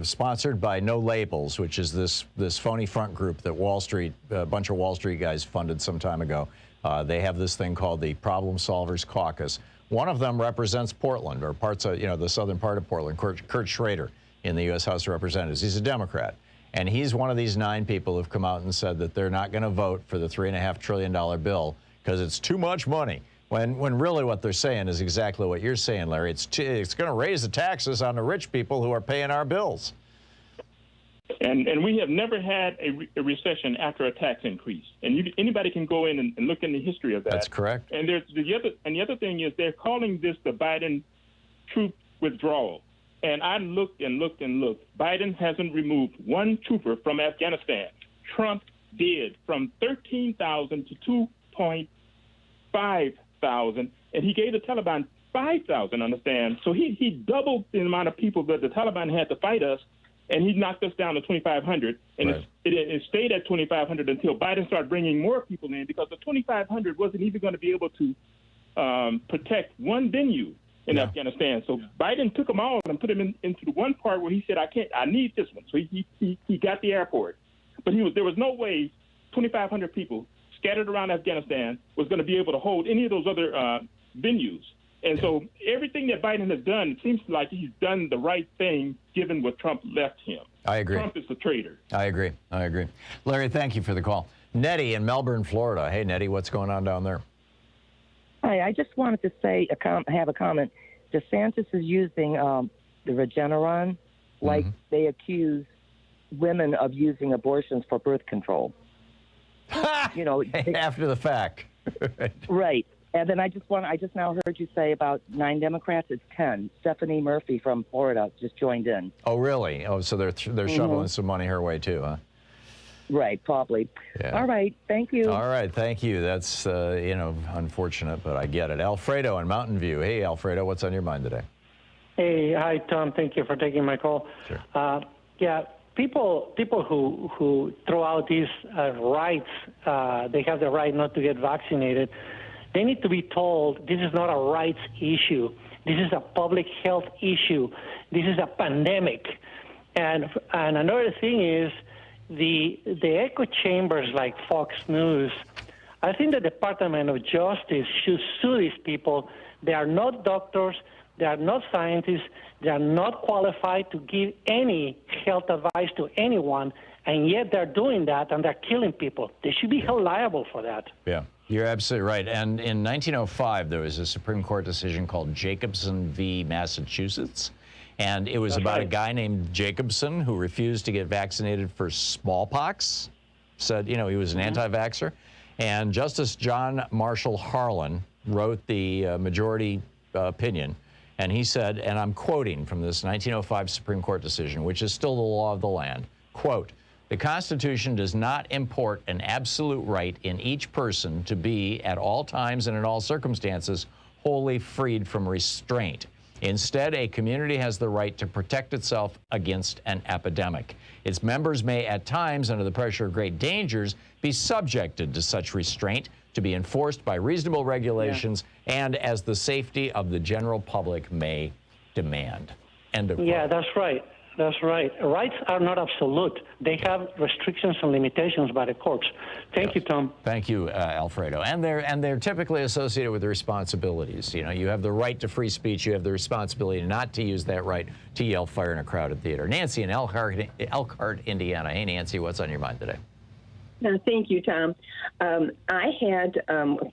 sponsored by No Labels, which is this phony front group that a bunch of Wall Street guys funded some time ago. They have this thing called the Problem Solvers Caucus. One of them represents Portland, or parts of the southern part of Portland. Kurt Schrader in the U.S. House of Representatives. He's a Democrat, and he's one of these 9 people who've come out and said that they're not going to vote for the $3.5 trillion bill because it's too much money. When really what they're saying is exactly what you're saying, Larry. It's going to raise the taxes on the rich people who are paying our bills. And we have never had a recession after a tax increase. And anybody can go in and look in the history of that. That's correct. And the other thing is they're calling this the Biden troop withdrawal. And I looked and looked and looked. Biden hasn't removed one trooper from Afghanistan. Trump did, from 13,000 to 2,500, and he gave the Taliban 5,000, understand? So he doubled the amount of people that the Taliban had to fight us, and he knocked us down to 2,500, and right. it stayed at 2,500 until Biden started bringing more people in, because the 2,500 wasn't even going to be able to protect one venue in Afghanistan. So Biden took them all and put them into the one part where he said, I need this one. So he got the airport. But there was no way 2,500 people scattered around Afghanistan was going to be able to hold any of those other venues. And so everything that Biden has done, it seems like he's done the right thing given what Trump left him. I agree. Trump is a traitor. I agree. Larry, thank you for the call. Nettie in Melbourne, Florida. Hey, Nettie, what's going on down there? Hi, I just wanted to say, have a comment. DeSantis is using the Regeneron like they accuse women of using abortions for birth control. After the fact. Right. And then I just now heard you say about 9 Democrats. It's 10. Stephanie Murphy from Florida just joined in. Oh, really? Oh, so they're shoveling some money her way too, huh? Right, probably. Yeah. All right, thank you. All right, thank you. That's, unfortunate, but I get it. Alfredo in Mountain View. Hey, Alfredo, what's on your mind today? Hey, hi, Tom. Thank you for taking my call. Sure. People who throw out these rights, they have the right not to get vaccinated. They need to be told this is not a rights issue. This is a public health issue. This is a pandemic. And another thing is the echo chambers like Fox News. I think the Department of Justice should sue these people. They are not doctors. They are not scientists. They are not qualified to give any health advice to anyone, and yet they're doing that, and they're killing people. They should be held liable for that. Yeah, you're absolutely right. And in 1905, there was a Supreme Court decision called Jacobson v. Massachusetts, and it was about a guy named Jacobson who refused to get vaccinated for smallpox, said, he was an anti-vaxxer, and Justice John Marshall Harlan wrote the majority opinion. And he said, and I'm quoting from this 1905 Supreme Court decision, which is still the law of the land, quote, "The Constitution does not import an absolute right in each person to be, at all times and in all circumstances, wholly freed from restraint. Instead, a community has the right to protect itself against an epidemic. Its members may at times, under the pressure of great dangers, be subjected to such restraint to be enforced by reasonable regulations and as the safety of the general public may demand. End of quote. Yeah, that's right. That's right. Rights are not absolute. They have restrictions and limitations by the courts. Thank you, Tom. Thank you, Alfredo. And they're typically associated with responsibilities. You know, you have the right to free speech. You have the responsibility not to use that right to yell fire in a crowded theater. Nancy in Elkhart, Indiana. Hey, Nancy, what's on your mind today? Thank you, Tom. I had,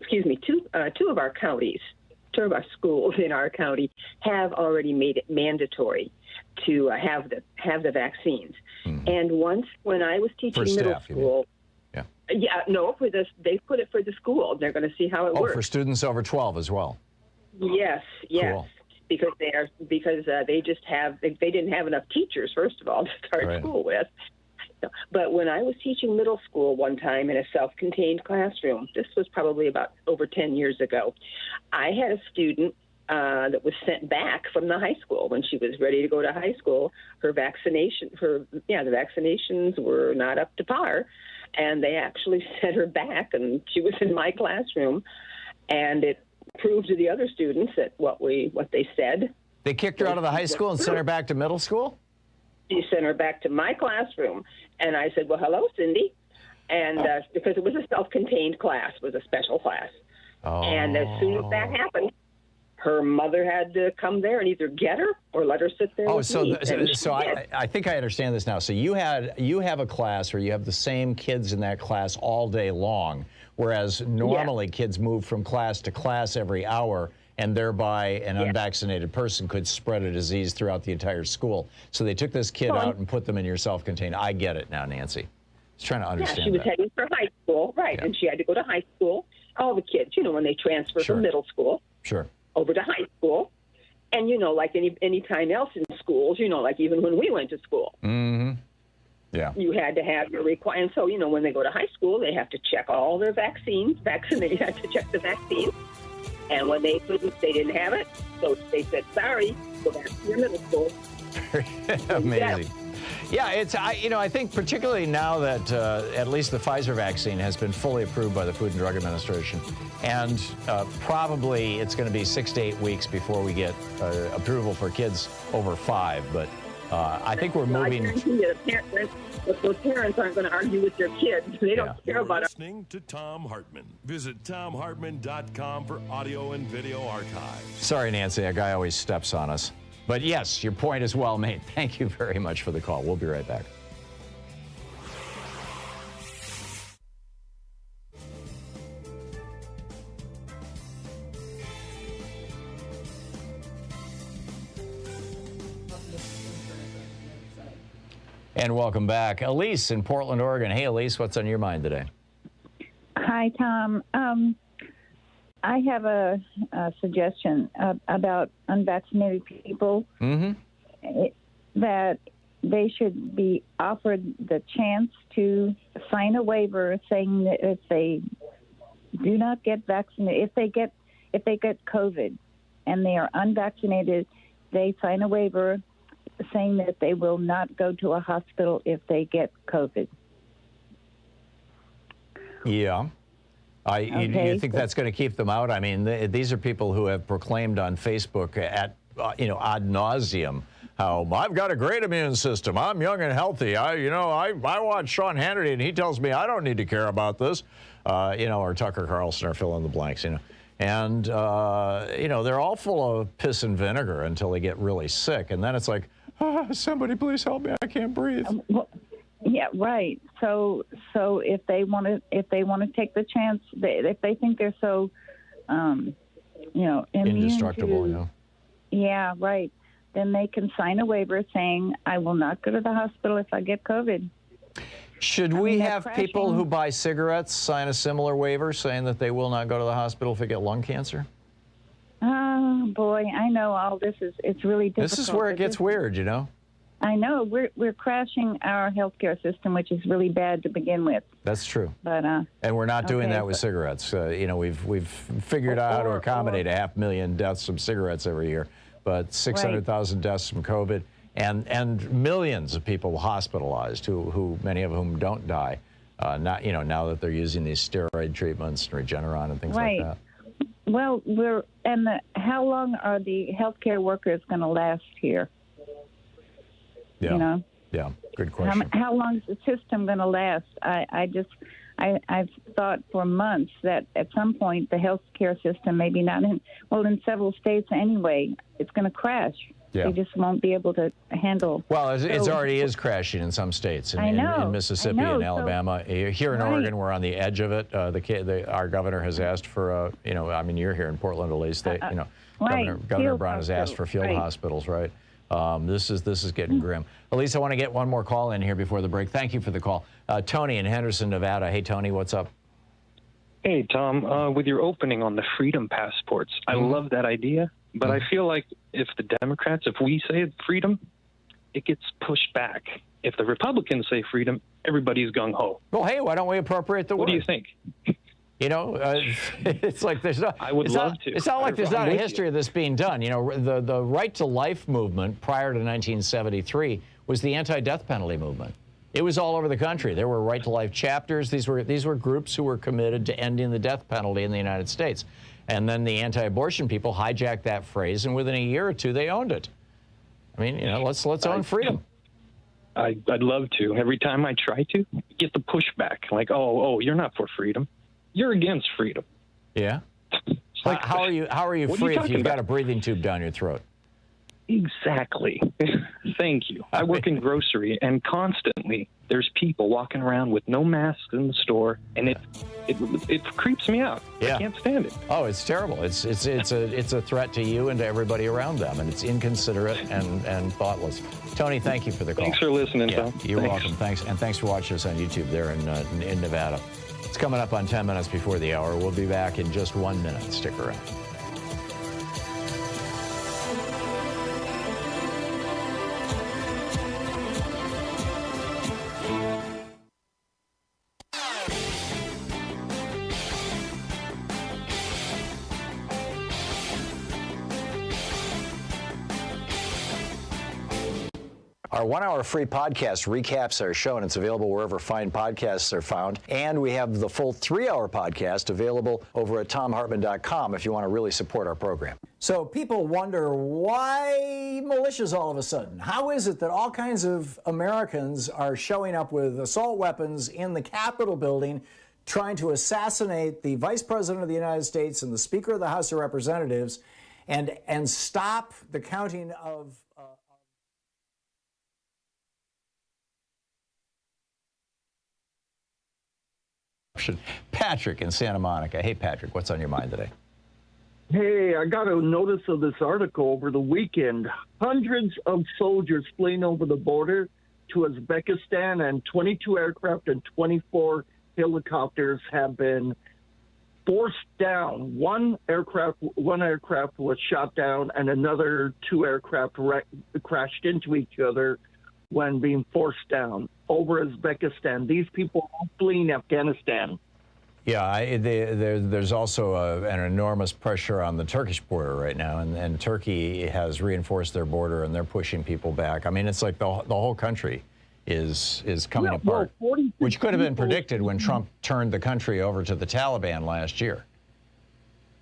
two of our counties, two of our schools in our county have already made it mandatory to have the vaccines. Mm-hmm. And once, when I was teaching middle school, they put it for the school. They're going to see how it works. Oh, for students over 12 as well. Yes, cool. Because they didn't have enough teachers, first of all, to start school with. But when I was teaching middle school one time in a self-contained classroom, this was probably about over 10 years ago, I had a student that was sent back from the high school when she was ready to go to high school. The vaccinations were not up to par, and they actually sent her back, and she was in my classroom, and it proved to the other students that what they said. They kicked her out of the high school and sent her back to middle school? She sent her back to my classroom, and I said, well, hello, Cindy, and because it was a self-contained class, it was a special class. Oh. And as soon as that happened, her mother had to come there and either get her or let her sit there with me. So I think I understand this now. So you have a class where you have the same kids in that class all day long, whereas normally kids move from class to class every hour, and thereby an unvaccinated person could spread a disease throughout the entire school. So they took this kid out and put them in your self-contained. I get it now, Nancy. I was trying to understand that. Yeah, she was heading for high school, and she had to go to high school. All the kids, when they transfer from middle school over to high school. And, like any time else in schools, like even when we went to school. Mm-hmm. Yeah. You had to have your and so, when they go to high school, they have to check all their vaccines. They have to check the vaccines. And when they didn't have it, so they said, sorry, go back to your middle school. Amazing. Yeah, I think particularly now that at least the Pfizer vaccine has been fully approved by the Food and Drug Administration, and probably it's going to be 6 to 8 weeks before we get approval for kids over 5. But I think we're moving. I guarantee you, the parents aren't going to argue with their kids. They don't care about it. Listening to Thom Hartmann. Visit ThomHartmann.com for audio and video archives. Sorry, Nancy, a guy always steps on us. But yes, your point is well made. Thank you very much for the call. We'll be right back. And welcome back. Elise in Portland, Oregon. Hey, Elise, what's on your mind today? Hi, Tom. I have a suggestion about unvaccinated people, that they should be offered the chance to sign a waiver saying that if they do not get vaccinated, if they get COVID and they are unvaccinated, they sign a waiver saying that they will not go to a hospital if they get COVID. Yeah. You think that's going to keep them out? I mean, these are people who have proclaimed on Facebook at, ad nauseum how I've got a great immune system. I'm young and healthy. I watch Sean Hannity and he tells me I don't need to care about this, or Tucker Carlson or fill in the blanks, And, they're all full of piss and vinegar until they get really sick. And then it's like, somebody please help me. I can't breathe. Yeah, right. So if they want to take the chance, if they think they're so, immune indestructible, yeah, right. Then they can sign a waiver saying, I will not go to the hospital if I get COVID. Should we have people who buy cigarettes sign a similar waiver saying that they will not go to the hospital if they get lung cancer? Oh, boy, I know all this it's really difficult. This is where it gets weird, I know. We're crashing our healthcare system, which is really bad to begin with. That's true. But and we're not doing that with cigarettes. We've figured out how to accommodate 500,000 deaths from cigarettes every year, but 600,000 deaths from COVID, and millions of people hospitalized, who many of whom don't die. Now that they're using these steroid treatments, Regeneron and things like that. Well, how long are the healthcare workers going to last here? Yeah. You know? Yeah, good question. How long is the system going to last? I've thought for months that at some point the healthcare system, maybe not in several states anyway, it's going to crash. Yeah. They just won't be able to handle. Well, it already is crashing in some states. In Mississippi and Alabama. Here in Oregon, we're on the edge of it. Our governor has asked for, you're here in Portland at least. Governor Brown has asked for field hospitals, right? This is getting grim. Elise, I want to get one more call in here before the break. Thank you for the call. Tony in Henderson, Nevada. Hey, Tony, what's up? Hey, Tom, with your opening on the freedom passports, I love that idea, but I feel like if we say freedom, it gets pushed back. If the Republicans say freedom, everybody's gung-ho. Well, hey, why don't we appropriate the word? What do you think? It's like there's not. I would love to. It's not like there's not a history of this being done. The right to life movement prior to 1973 was the anti-death penalty movement. It was all over the country. There were right to life chapters. These were groups who were committed to ending the death penalty in the United States. And then the anti-abortion people hijacked that phrase, and within a year or two, they owned it. I mean, let's own freedom. I'd love to. Every time I try to, get the pushback. Like, oh, you're not for freedom. You're against freedom. Yeah. Like, how are you free if you've got a breathing tube down your throat? Exactly. Thank you. I work in grocery, and constantly there's people walking around with no masks in the store, and it creeps me out. Yeah. I can't stand it. Oh, it's terrible. It's a threat to you and to everybody around them, and it's inconsiderate and thoughtless. Tony, thank you for the call. Thanks for listening, Tom. You're welcome. Thanks, and thanks for watching us on YouTube there in Nevada. It's coming up on 10 minutes before the hour. We'll be back in just 1 minute. Stick around. Our 1 hour free podcast recaps our show, and it's available wherever fine podcasts are found. And we have the full 3 hour podcast available over at thomhartmann.com if you want to really support our program. So people wonder, why militias all of a sudden? How is it that all kinds of Americans are showing up with assault weapons in the Capitol building, trying to assassinate the Vice President of the United States and the Speaker of the House of Representatives, and stop the counting of Patrick in Santa Monica. Hey, Patrick, what's on your mind today? Hey, I got a notice of this article over the weekend. Hundreds of soldiers fleeing over the border to Uzbekistan, and 22 aircraft and 24 helicopters have been forced down. One aircraft was shot down, and another 2 aircraft crashed into each other when being forced down over Uzbekistan. These people are fleeing Afghanistan. Yeah, there's also an enormous pressure on the Turkish border right now, and Turkey has reinforced their border, and they're pushing people back. I mean, it's like the whole country is coming apart, which could have been predicted when Trump turned the country over to the Taliban last year.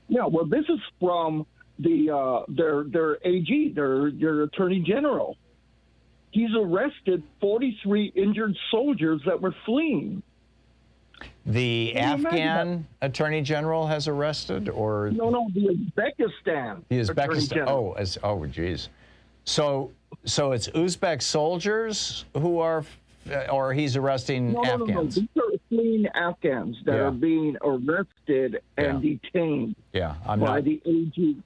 Yeah, well, this is from their AG, their Attorney General. He's arrested 43 injured soldiers that were fleeing. The Afghan Attorney General has arrested, or no, the Uzbekistan. The Uzbekistan. Oh, geez. So it's Uzbek soldiers who are, or he's arresting Afghans. No. These are fleeing Afghans that are being arrested and detained. Yeah, by the AG.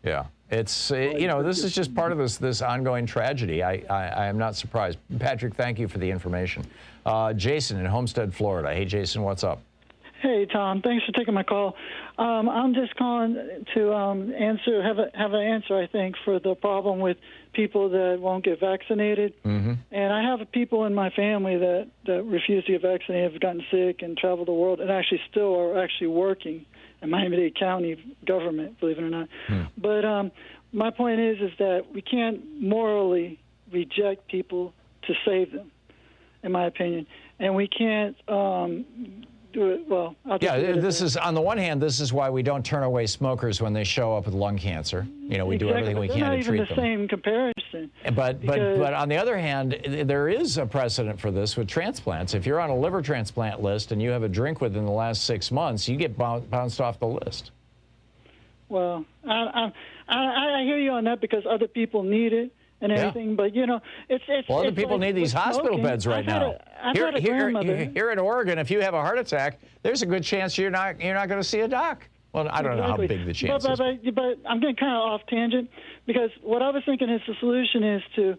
Yeah. It's, this is just part of this ongoing tragedy. I am not surprised. Patrick, thank you for the information. Jason in Homestead, Florida. Hey, Jason, what's up? Hey, Tom. Thanks for taking my call. I'm just calling to have an answer, I think, for the problem with people that won't get vaccinated. Mm-hmm. And I have people in my family that refuse to get vaccinated, have gotten sick and traveled the world, and actually still are working in Miami-Dade County government, believe it or not. But my point is that we can't morally reject people to save them, in my opinion. and we can't do it. Well, this is, on the one hand, this is why we don't turn away smokers when they show up with lung cancer. We do everything we can to treat them. Not even the same comparison. But on the other hand, there is a precedent for this with transplants. If you're on a liver transplant list and you have a drink within the last 6 months, you get bounced off the list. Well, I hear you on that because other people need it and everything, but it's well, other it's people like need these hospital smoking. beds right now. Here in Oregon, if you have a heart attack, there's a good chance you're not going to see a doc. Well, I don't know how big the chance is. But I'm getting kind of off tangent because what I was thinking is the solution is to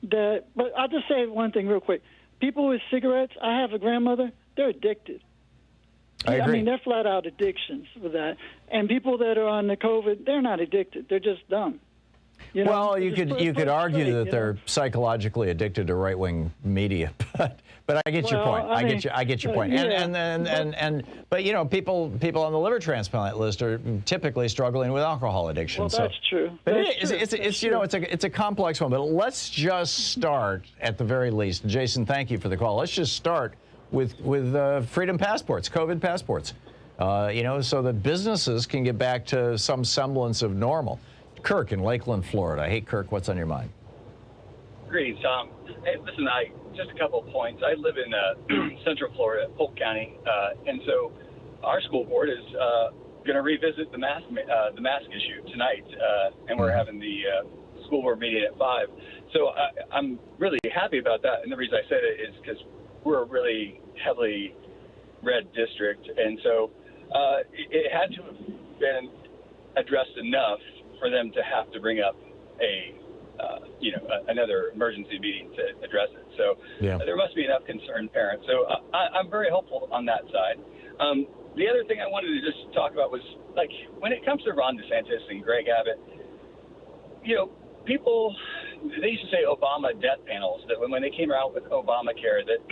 that. But I'll just say one thing real quick. People with cigarettes, I have a grandmother, they're addicted. I agree. mean, they're flat out addictions with that. And people that are on the COVID, they're not addicted. They're just dumb. Well, you could argue that they're psychologically addicted to right-wing media, but I get your point. I get your point. But people on the liver transplant list are typically struggling with alcohol addiction. Well, that's true. But it's a complex one. But let's just start at the very least. Jason, thank you for the call. Let's just start with freedom passports, COVID passports. So that businesses can get back to some semblance of normal. Kirk in Lakeland, Florida. Hey, Kirk, what's on your mind? Greetings, Tom. Hey, listen, just a couple of points. I live in Central Florida, Polk County, and so our school board is going to revisit the mask issue tonight, and we're having the school board meeting at 5. So I'm really happy about that, and the reason I said it is because we're a really heavily red district, and so it had to have been addressed enough for them to have to bring up another emergency meeting to address it. So there must be enough concerned parents. So I'm very hopeful on that side. The other thing I wanted to just talk about was, like, when it comes to Ron DeSantis and Greg Abbott, people, they used to say Obama death panels, that when they came out with Obamacare, that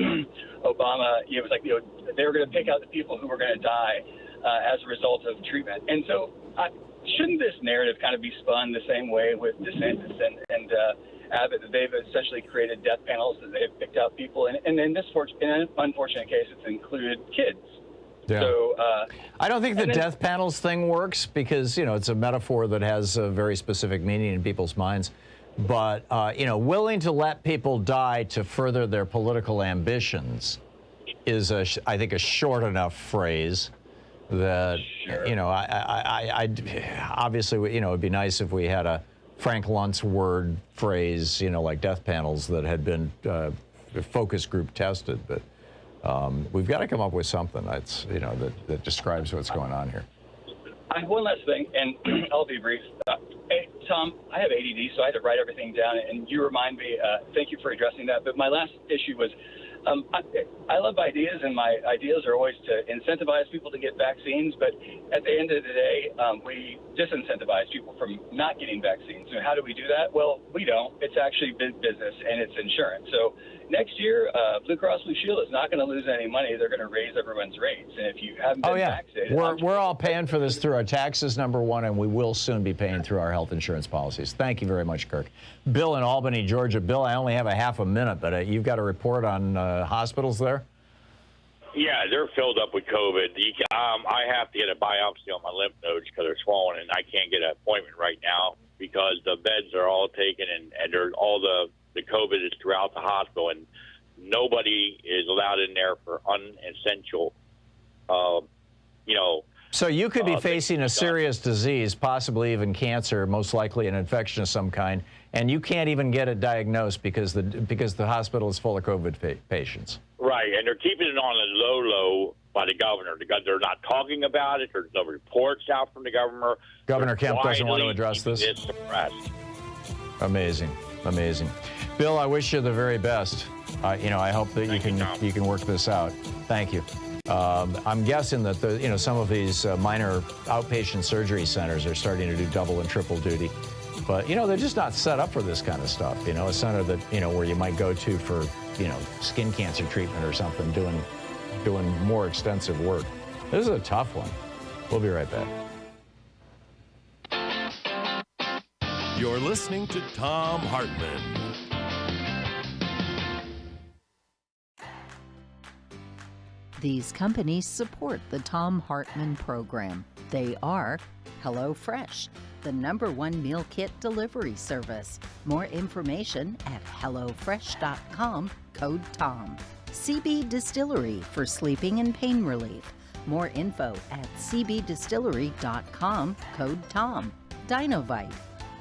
Obama, it was like, they were going to pick out the people who were going to die as a result of treatment. And so shouldn't this narrative kind of be spun the same way with DeSantis and Abbott, that they've essentially created death panels, that they've picked out people, and in this unfortunate case, it's included kids. Yeah. So I don't think the death panels thing works because, it's a metaphor that has a very specific meaning in people's minds. But, willing to let people die to further their political ambitions is, I think, a short enough phrase that, I obviously, it would be nice if we had a Frank Luntz word phrase, like death panels that had been focus group tested. But we've got to come up with something that's, that describes what's going on here. I have one last thing, and I'll be brief. Hey, Tom, I have ADD, so I had to write everything down, and you remind me, thank you for addressing that. But my last issue was, I love ideas, and my ideas are always to incentivize people to get vaccines. But at the end of the day, we disincentivize people from not getting vaccines. So how do we do that? Well, we don't. It's actually big business, and it's insurance. So next year, Blue Cross Blue Shield is not going to lose any money. They're going to raise everyone's rates. And if you haven't been vaccinated, we're all paying for this through our taxes, number one, and we will soon be paying through our health insurance policies. Thank you very much, Kirk. Bill in Albany, Georgia. Bill, I only have a half a minute, but you've got a report on hospitals there? Yeah, they're filled up with COVID. I have to get a biopsy on my lymph nodes because they're swollen, and I can't get an appointment right now because the beds are all taken, and all the COVID is throughout the hospital, and nobody is allowed in there for unessential, So you could be facing a serious disease, possibly even cancer, most likely an infection of some kind, and you can't even get it diagnosed because the hospital is full of COVID patients. Right, and they're keeping it on a low by the governor. They're not talking about it. There's no reports out from the governor. Governor Kemp doesn't want to address this. It's suppressed. Amazing. Bill, I wish you the very best. I hope that you can work this out. Thank you. I'm guessing that some of these minor outpatient surgery centers are starting to do double and triple duty, but they're just not set up for this kind of stuff. A center that where you might go to for skin cancer treatment or something, doing more extensive work. This is a tough one. We'll be right back. You're listening to Thom Hartmann. These companies support the Thom Hartmann Program. They are HelloFresh, the #1 meal kit delivery service. More information at hellofresh.com, code TOM. CB Distillery for sleeping and pain relief. More info at cbdistillery.com, code TOM. Dinovite,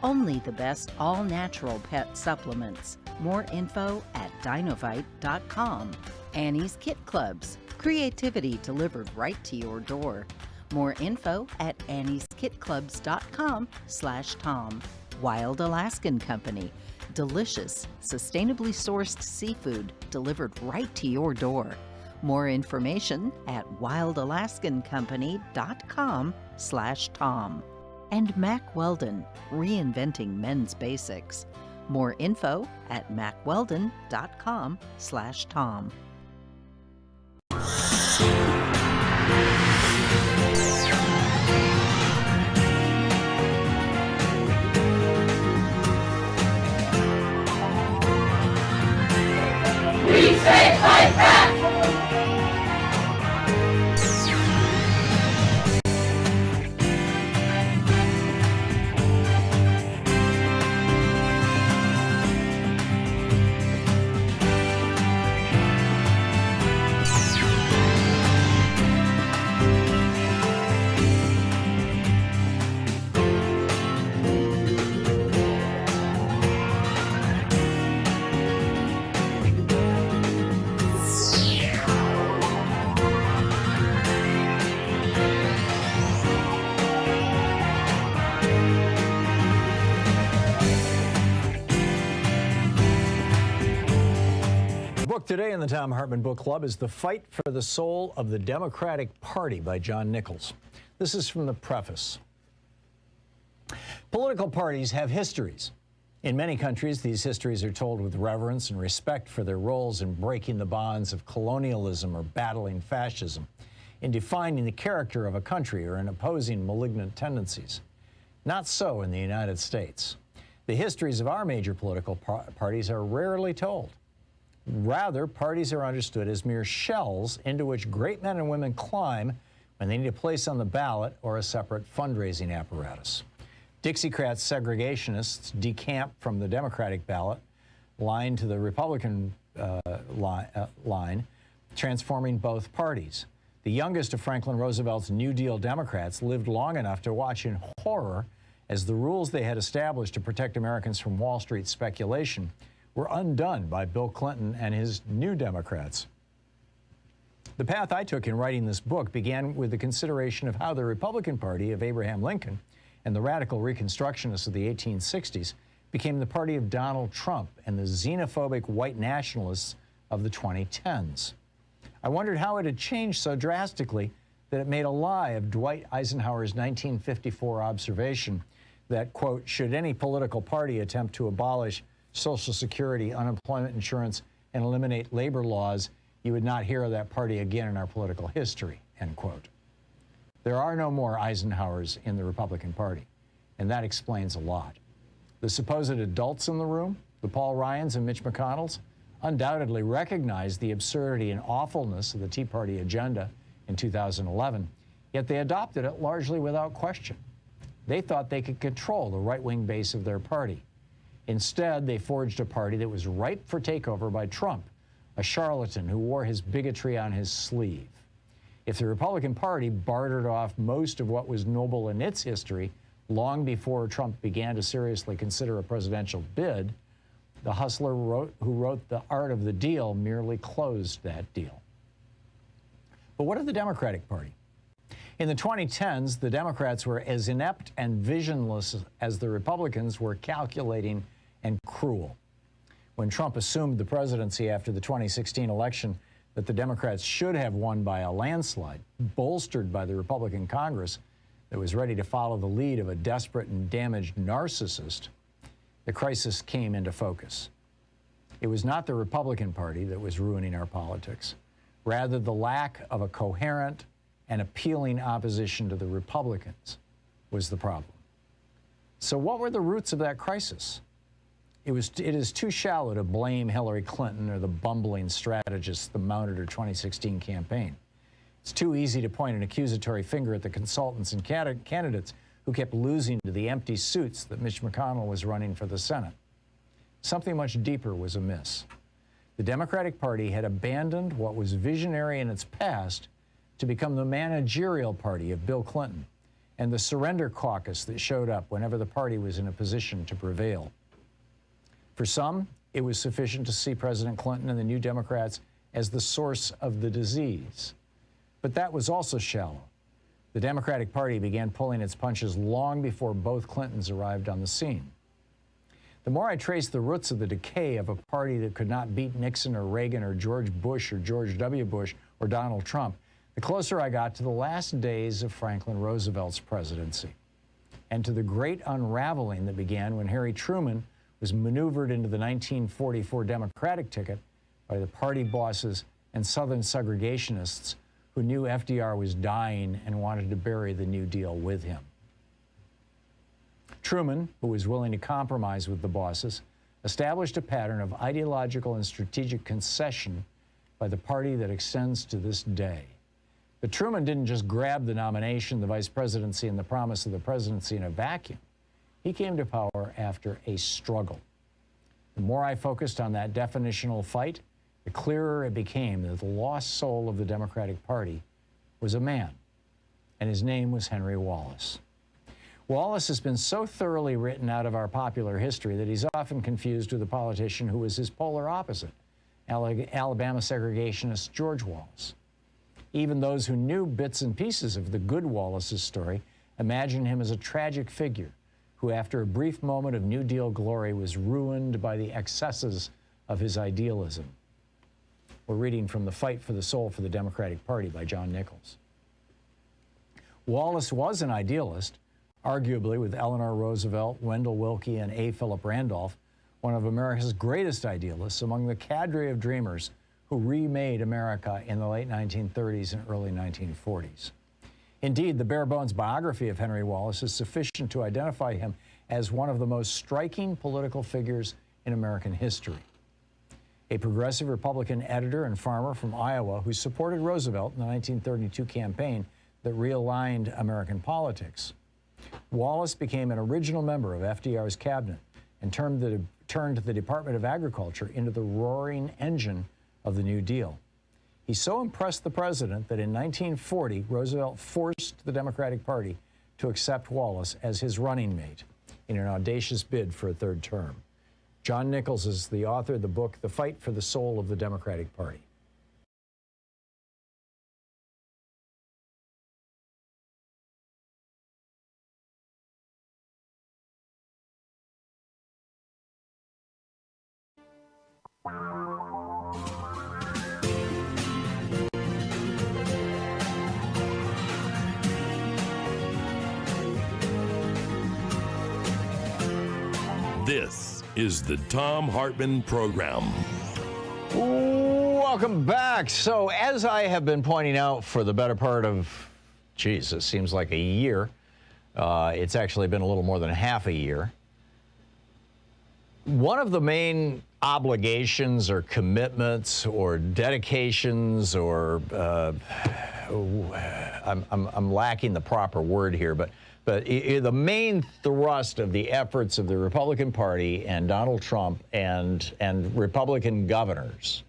only the best all-natural pet supplements. More info at dinovite.com. Annie's Kit Clubs, creativity delivered right to your door. More info at annieskitclubs.com/Tom. Wild Alaskan Company, delicious, sustainably sourced seafood delivered right to your door. More information at wildalaskancompany.com/Tom. And Mack Weldon, reinventing men's basics. More info at mackweldon.com/Tom. We say fight back! Today in the Thom Hartmann Book Club is The Fight for the Soul of the Democratic Party by John Nichols. This is from the preface. Political parties have histories. In many countries, these histories are told with reverence and respect for their roles in breaking the bonds of colonialism or battling fascism, in defining the character of a country or in opposing malignant tendencies. Not so in the United States. The histories of our major political parties are rarely told. Rather, parties are understood as mere shells into which great men and women climb when they need a place on the ballot or a separate fundraising apparatus. Dixiecrat segregationists decamp from the Democratic ballot line to the Republican line, transforming both parties. The youngest of Franklin Roosevelt's New Deal Democrats lived long enough to watch in horror as the rules they had established to protect Americans from Wall Street speculation were undone by Bill Clinton and his New Democrats. The path I took in writing this book began with the consideration of how the Republican Party of Abraham Lincoln and the radical Reconstructionists of the 1860s became the party of Donald Trump and the xenophobic white nationalists of the 2010s. I wondered how it had changed so drastically that it made a lie of Dwight Eisenhower's 1954 observation that, quote, should any political party attempt to abolish Social Security, unemployment insurance, and eliminate labor laws, you would not hear of that party again in our political history, end quote. There are no more Eisenhowers in the Republican Party, and that explains a lot. The supposed adults in the room, the Paul Ryans and Mitch McConnells, undoubtedly recognized the absurdity and awfulness of the Tea Party agenda in 2011, yet they adopted it largely without question. They thought they could control the right-wing base of their party. Instead, they forged a party that was ripe for takeover by Trump, a charlatan who wore his bigotry on his sleeve. If the Republican Party bartered off most of what was noble in its history long before Trump began to seriously consider a presidential bid, the hustler who wrote The Art of the Deal merely closed that deal. But what of the Democratic Party? In the 2010s, the Democrats were as inept and visionless as the Republicans were calculating and cruel. When Trump assumed the presidency after the 2016 election that the Democrats should have won by a landslide, bolstered by the Republican Congress that was ready to follow the lead of a desperate and damaged narcissist, the crisis came into focus. It was not the Republican Party that was ruining our politics. Rather, the lack of a coherent and appealing opposition to the Republicans was the problem. So what were the roots of that crisis? It is too shallow to blame Hillary Clinton or the bumbling strategists that mounted her 2016 campaign. It's too easy to point an accusatory finger at the consultants and candidates who kept losing to the empty suits that Mitch McConnell was running for the Senate. Something much deeper was amiss. The Democratic Party had abandoned what was visionary in its past to become the managerial party of Bill Clinton and the surrender caucus that showed up whenever the party was in a position to prevail. For some, it was sufficient to see President Clinton and the New Democrats as the source of the disease. But that was also shallow. The Democratic Party began pulling its punches long before both Clintons arrived on the scene. The more I traced the roots of the decay of a party that could not beat Nixon or Reagan or George Bush or George W. Bush or Donald Trump, the closer I got to the last days of Franklin Roosevelt's presidency and to the great unraveling that began when Harry Truman was maneuvered into the 1944 Democratic ticket by the party bosses and Southern segregationists who knew FDR was dying and wanted to bury the New Deal with him. Truman, who was willing to compromise with the bosses, established a pattern of ideological and strategic concession by the party that extends to this day. But Truman didn't just grab the nomination, the vice presidency, and the promise of the presidency in a vacuum. He came to power after a struggle. The more I focused on that definitional fight, the clearer it became that the lost soul of the Democratic Party was a man, and his name was Henry Wallace. Wallace has been so thoroughly written out of our popular history that he's often confused with a politician who was his polar opposite, Alabama segregationist George Wallace. Even those who knew bits and pieces of the good Wallace's story imagine him as a tragic figure who, after a brief moment of New Deal glory, was ruined by the excesses of his idealism. We're reading from The Fight for the Soul for the Democratic Party by John Nichols. Wallace was an idealist, arguably with Eleanor Roosevelt, Wendell Willkie, and A. Philip Randolph, one of America's greatest idealists among the cadre of dreamers who remade America in the late 1930s and early 1940s. Indeed, the bare-bones biography of Henry Wallace is sufficient to identify him as one of the most striking political figures in American history. A progressive Republican editor and farmer from Iowa who supported Roosevelt in the 1932 campaign that realigned American politics, Wallace became an original member of FDR's cabinet and turned the Department of Agriculture into the roaring engine of the New Deal. He so impressed the president that in 1940, Roosevelt forced the Democratic Party to accept Wallace as his running mate in an audacious bid for a third term. John Nichols is the author of the book, The Fight for the Soul of the Democratic Party. This is the Thom Hartmann Program. Welcome back. So, as I have been pointing out for the better part of, it seems like a year. It's actually been a little more than half a year. One of the main obligations or commitments or dedications or I'm lacking the proper word here, but the main thrust of the efforts of the Republican Party and Donald Trump and Republican governors,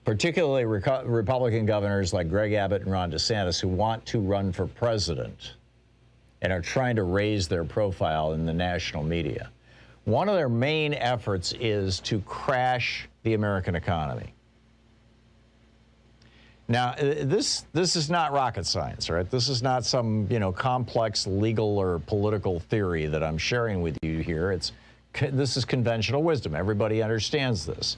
particularly Republican governors like Greg Abbott and Ron DeSantis, who want to run for president and are trying to raise their profile in the national media. One of their main efforts is to crash the American economy. Now, this is not rocket science, right? This is not some, complex legal or political theory that I'm sharing with you here. This is conventional wisdom. Everybody understands this.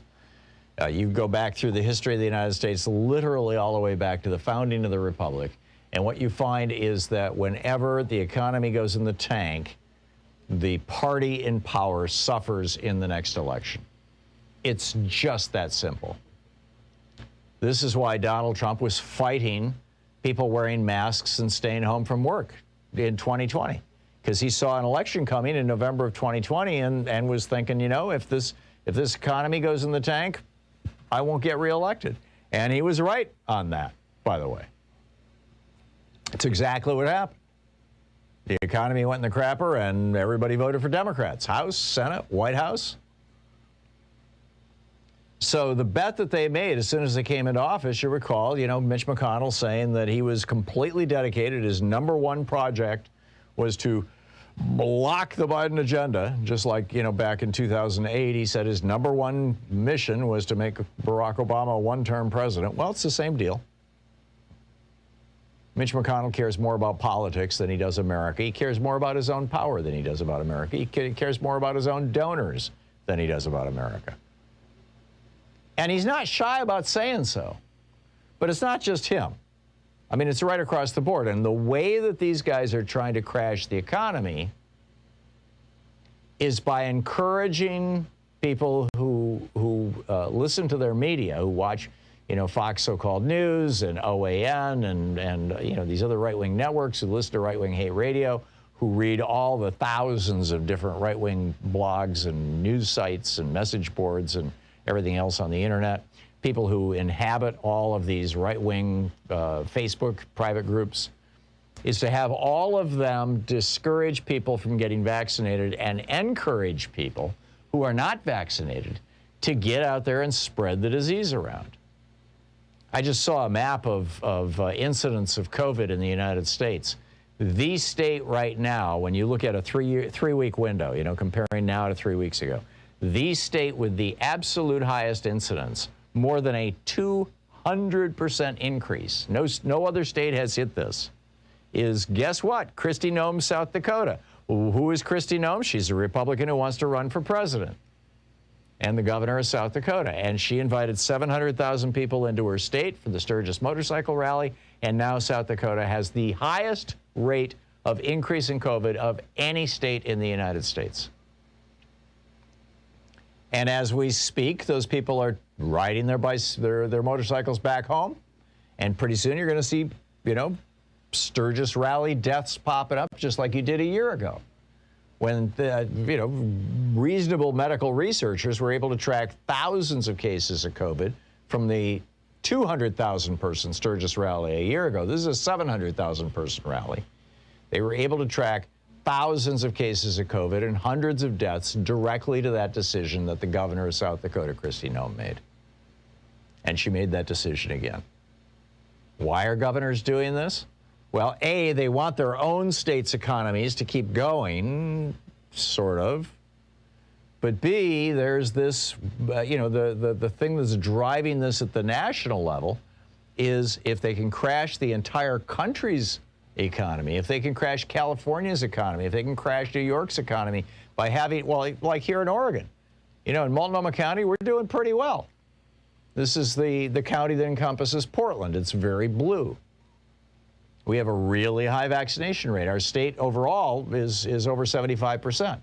You go back through the history of the United States, literally all the way back to the founding of the Republic, and what you find is that whenever the economy goes in the tank, the party in power suffers in the next election. It's just that simple. This is why Donald Trump was fighting people wearing masks and staying home from work in 2020, because he saw an election coming in November of 2020 and was thinking, if this economy goes in the tank, I won't get reelected. And he was right on that, by the way. It's exactly what happened. The economy went in the crapper, and everybody voted for Democrats. House, Senate, White House. So the bet that they made as soon as they came into office, you recall, Mitch McConnell saying that he was completely dedicated. His number one project was to block the Biden agenda, just like, back in 2008, he said his number one mission was to make Barack Obama a one-term president. Well, it's the same deal. Mitch McConnell cares more about politics than he does America. He cares more about his own power than he does about America. He cares more about his own donors than he does about America. And he's not shy about saying so. But it's not just him. I mean, it's right across the board. And the way that these guys are trying to crash the economy is by encouraging people who listen to their media, who watch, Fox so-called News and OAN and these other right-wing networks, who listen to right-wing hate radio, who read all the thousands of different right-wing blogs and news sites and message boards and everything else on the internet, people who inhabit all of these right-wing Facebook private groups, is to have all of them discourage people from getting vaccinated and encourage people who are not vaccinated to get out there and spread the disease around. I just saw a map of incidents of COVID in the United States. The state right now, when you look at a three-week window, comparing now to 3 weeks ago, the state with the absolute highest incidence, more than a 200% increase, no other state has hit this, is, guess what? Kristi Noem, South Dakota. Who is Kristi Noem? She's a Republican who wants to run for president and the governor of South Dakota. And she invited 700,000 people into her state for the Sturgis motorcycle rally. And now South Dakota has the highest rate of increase in COVID of any state in the United States. And as we speak, those people are riding their motorcycles back home. And pretty soon you're going to see, Sturgis rally deaths popping up just like you did a year ago, when reasonable medical researchers were able to track thousands of cases of COVID from the 200,000 person Sturgis rally a year ago. This is a 700,000 person rally. They were able to track thousands of cases of COVID and hundreds of deaths directly to that decision that the governor of South Dakota, Kristi Noem, made. And she made that decision again. Why are governors doing this? Well, A, they want their own state's economies to keep going, sort of. But B, there's this, the thing that's driving this at the national level is if they can crash the entire country's economy, if they can crash California's economy, if they can crash New York's economy by having, like here in Oregon, in Multnomah County, we're doing pretty well. This is the county that encompasses Portland. It's very blue. We have a really high vaccination rate. Our state overall is over 75%.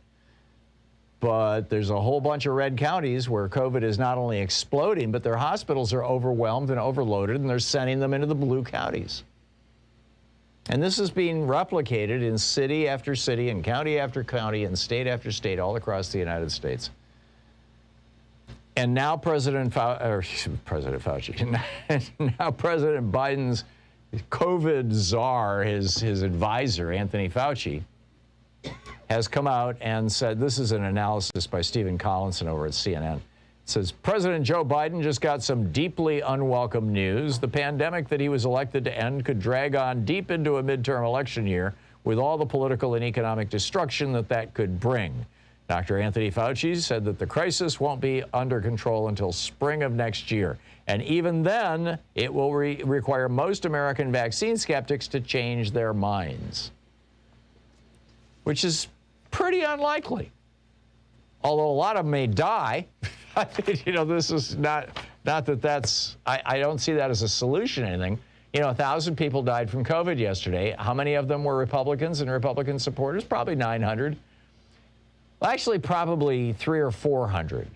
But there's a whole bunch of red counties where COVID is not only exploding, but their hospitals are overwhelmed and overloaded, and they're sending them into the blue counties. And this is being replicated in city after city and county after county and state after state all across the United States. And now President Fauci, now President Biden's COVID czar, his advisor, Anthony Fauci, has come out and said, this is an analysis by Stephen Collinson over at CNN. It says, President Joe Biden just got some deeply unwelcome news. The pandemic that he was elected to end could drag on deep into a midterm election year with all the political and economic destruction that could bring. Dr. Anthony Fauci said that the crisis won't be under control until spring of next year. And even then, it will require most American vaccine skeptics to change their minds, which is pretty unlikely. Although a lot of them may die. I think, this is not that that's, I don't see that as a solution to anything. 1,000 people died from COVID yesterday. How many of them were Republicans and Republican supporters? Probably 900. Well, actually, probably 300 or 400.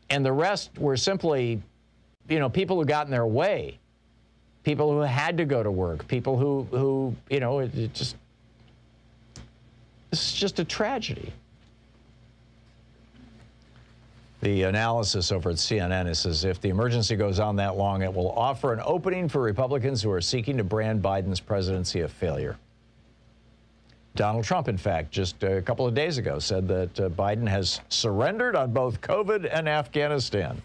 And the rest were simply, people who got in their way, people who had to go to work, people who this is just a tragedy. The analysis over at CNN is as if the emergency goes on that long, it will offer an opening for Republicans who are seeking to brand Biden's presidency a failure. Donald Trump, in fact, just a couple of days ago said that Biden has surrendered on both COVID and Afghanistan.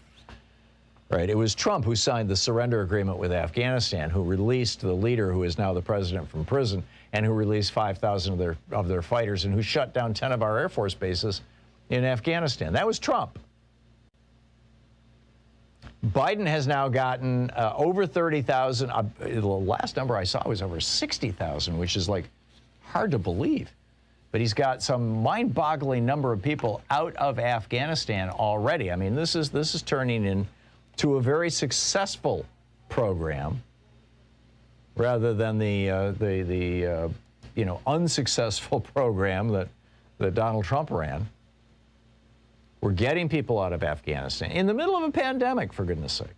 Right. It was Trump who signed the surrender agreement with Afghanistan, who released the leader who is now the president from prison, and who released 5,000 of their fighters, and who shut down 10 of our Air Force bases in Afghanistan. That was Trump. Biden has now gotten over 30,000. The last number I saw was over 60,000, which is like hard to believe. But he's got some mind-boggling number of people out of Afghanistan already. I mean, this is turning into a very successful program, rather than the unsuccessful program that Donald Trump ran. We're getting people out of Afghanistan in the middle of a pandemic, for goodness sake.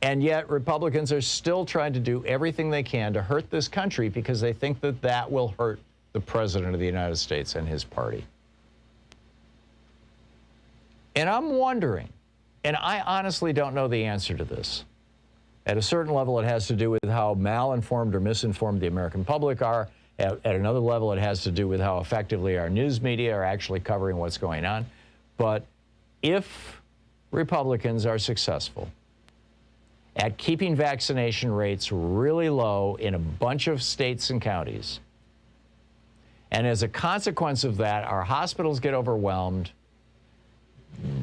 And yet Republicans are still trying to do everything they can to hurt this country because they think that that will hurt the President of the United States and his party. And I'm wondering, and I honestly don't know the answer to this. At a certain level, it has to do with how malinformed or misinformed the American public are. At another level, it has to do with how effectively our news media are actually covering what's going on. But if Republicans are successful at keeping vaccination rates really low in a bunch of states and counties, and as a consequence of that, our hospitals get overwhelmed,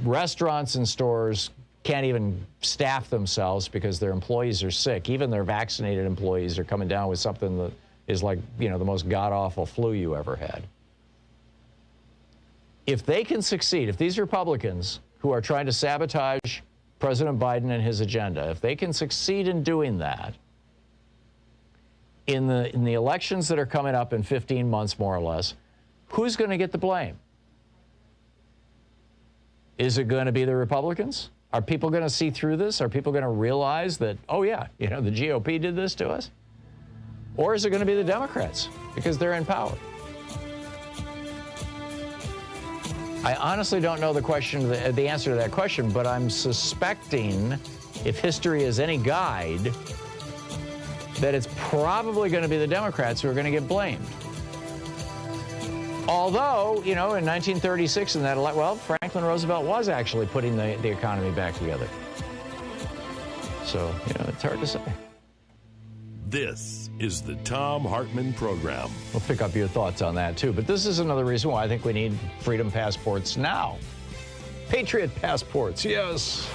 restaurants and stores can't even staff themselves because their employees are sick. Even their vaccinated employees are coming down with something that is like, the most god-awful flu you ever had. If they can succeed, if these Republicans who are trying to sabotage President Biden and his agenda, if they can succeed in doing that, in the elections that are coming up in 15 months, more or less, who's going to get the blame? Is it going to be the Republicans? Are people going to see through this? Are people going to realize that, oh yeah, the GOP did this to us? Or is it going to be the Democrats because they're in power? I honestly don't know the answer to that question, but I'm suspecting, if history is any guide, that it's probably going to be the Democrats who are going to get blamed. Although, in 1936 in that Franklin Roosevelt was actually putting the economy back together. So, it's hard to say. This is the Thom Hartmann Program. We'll pick up your thoughts on that, too. But this is another reason why I think we need freedom passports now. Patriot passports, yes.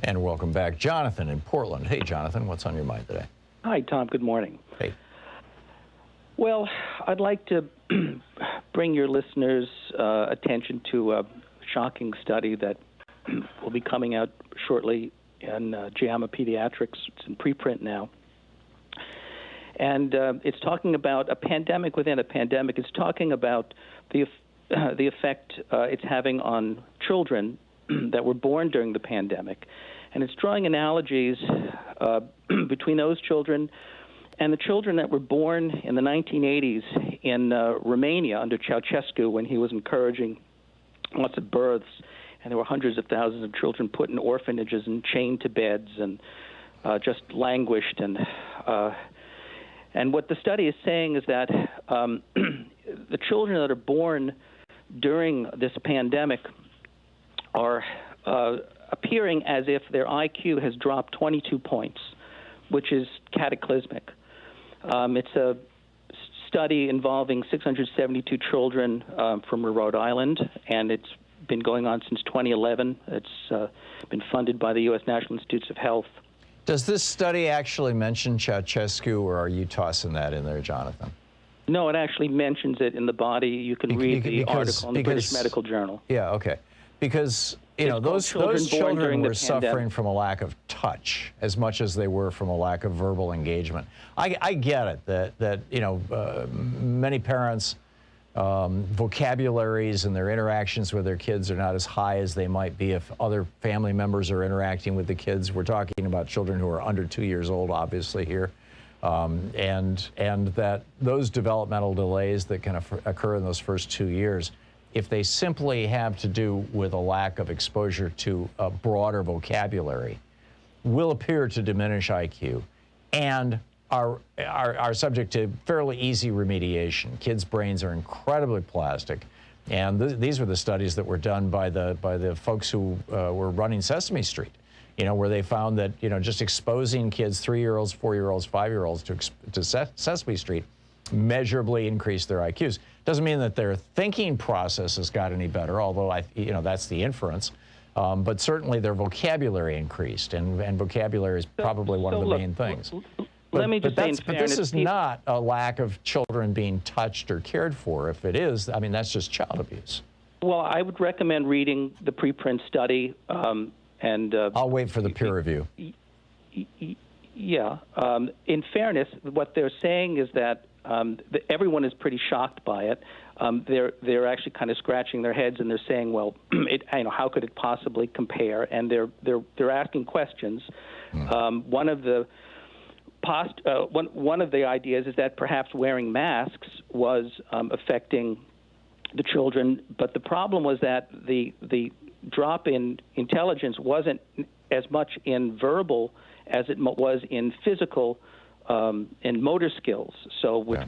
And welcome back, Jonathan in Portland. Hey, Jonathan, what's on your mind today? Hi, Tom. Good morning. Hey. Well, I'd like to bring your listeners' attention to a shocking study that will be coming out shortly in JAMA Pediatrics. It's in preprint now. And it's talking about a pandemic within a pandemic. It's talking about the effect it's having on children that were born during the pandemic. And it's drawing analogies between those children and the children that were born in the 1980s in Romania under Ceausescu, when he was encouraging lots of births, and there were hundreds of thousands of children put in orphanages and chained to beds and just languished. And what the study is saying is that the children that are born during this pandemic are appearing as if their IQ has dropped 22 points, which is cataclysmic. It's a study involving 672 children from Rhode Island, and it's been going on since 2011. It's been funded by the U.S. National Institutes of Health. Does this study actually mention Ceausescu, or are you tossing that in there, Jonathan? No, it actually mentions it in the body. You can read the article in the British Medical Journal. Yeah, okay. Because, those children were suffering from a lack of touch as much as they were from a lack of verbal engagement. I get it that many parents vocabularies and their interactions with their kids are not as high as they might be if other family members are interacting with the kids. We're talking about children who are under 2 years old, obviously, here. And that those developmental delays that can occur in those first 2 years, if they simply have to do with a lack of exposure to a broader vocabulary, will appear to diminish IQ and are subject to fairly easy remediation. Kids' brains are incredibly plastic. And these were the studies that were done by the folks who were running Sesame Street, you know, where they found that, you know, just exposing kids, 3-year-olds, 4-year-olds, 5-year-olds to Sesame Street measurably increased their IQs. Doesn't mean that their thinking process has got any better, although, you know, that's the inference. But certainly their vocabulary increased, and vocabulary is probably one of the main things. Let me just say, in but this is not a lack of children being touched or cared for. If it is, I mean, that's just child abuse. Well, I would recommend reading the preprint study. I'll wait for the peer review. Yeah. In fairness, what they're saying is that everyone is pretty shocked by it. They're actually kind of scratching their heads, and they're saying, "Well, how could it possibly compare?" And they're asking questions. One of the ideas is that perhaps wearing masks was affecting the children, but the problem was that the drop in intelligence wasn't as much in verbal as it was in physical and motor skills,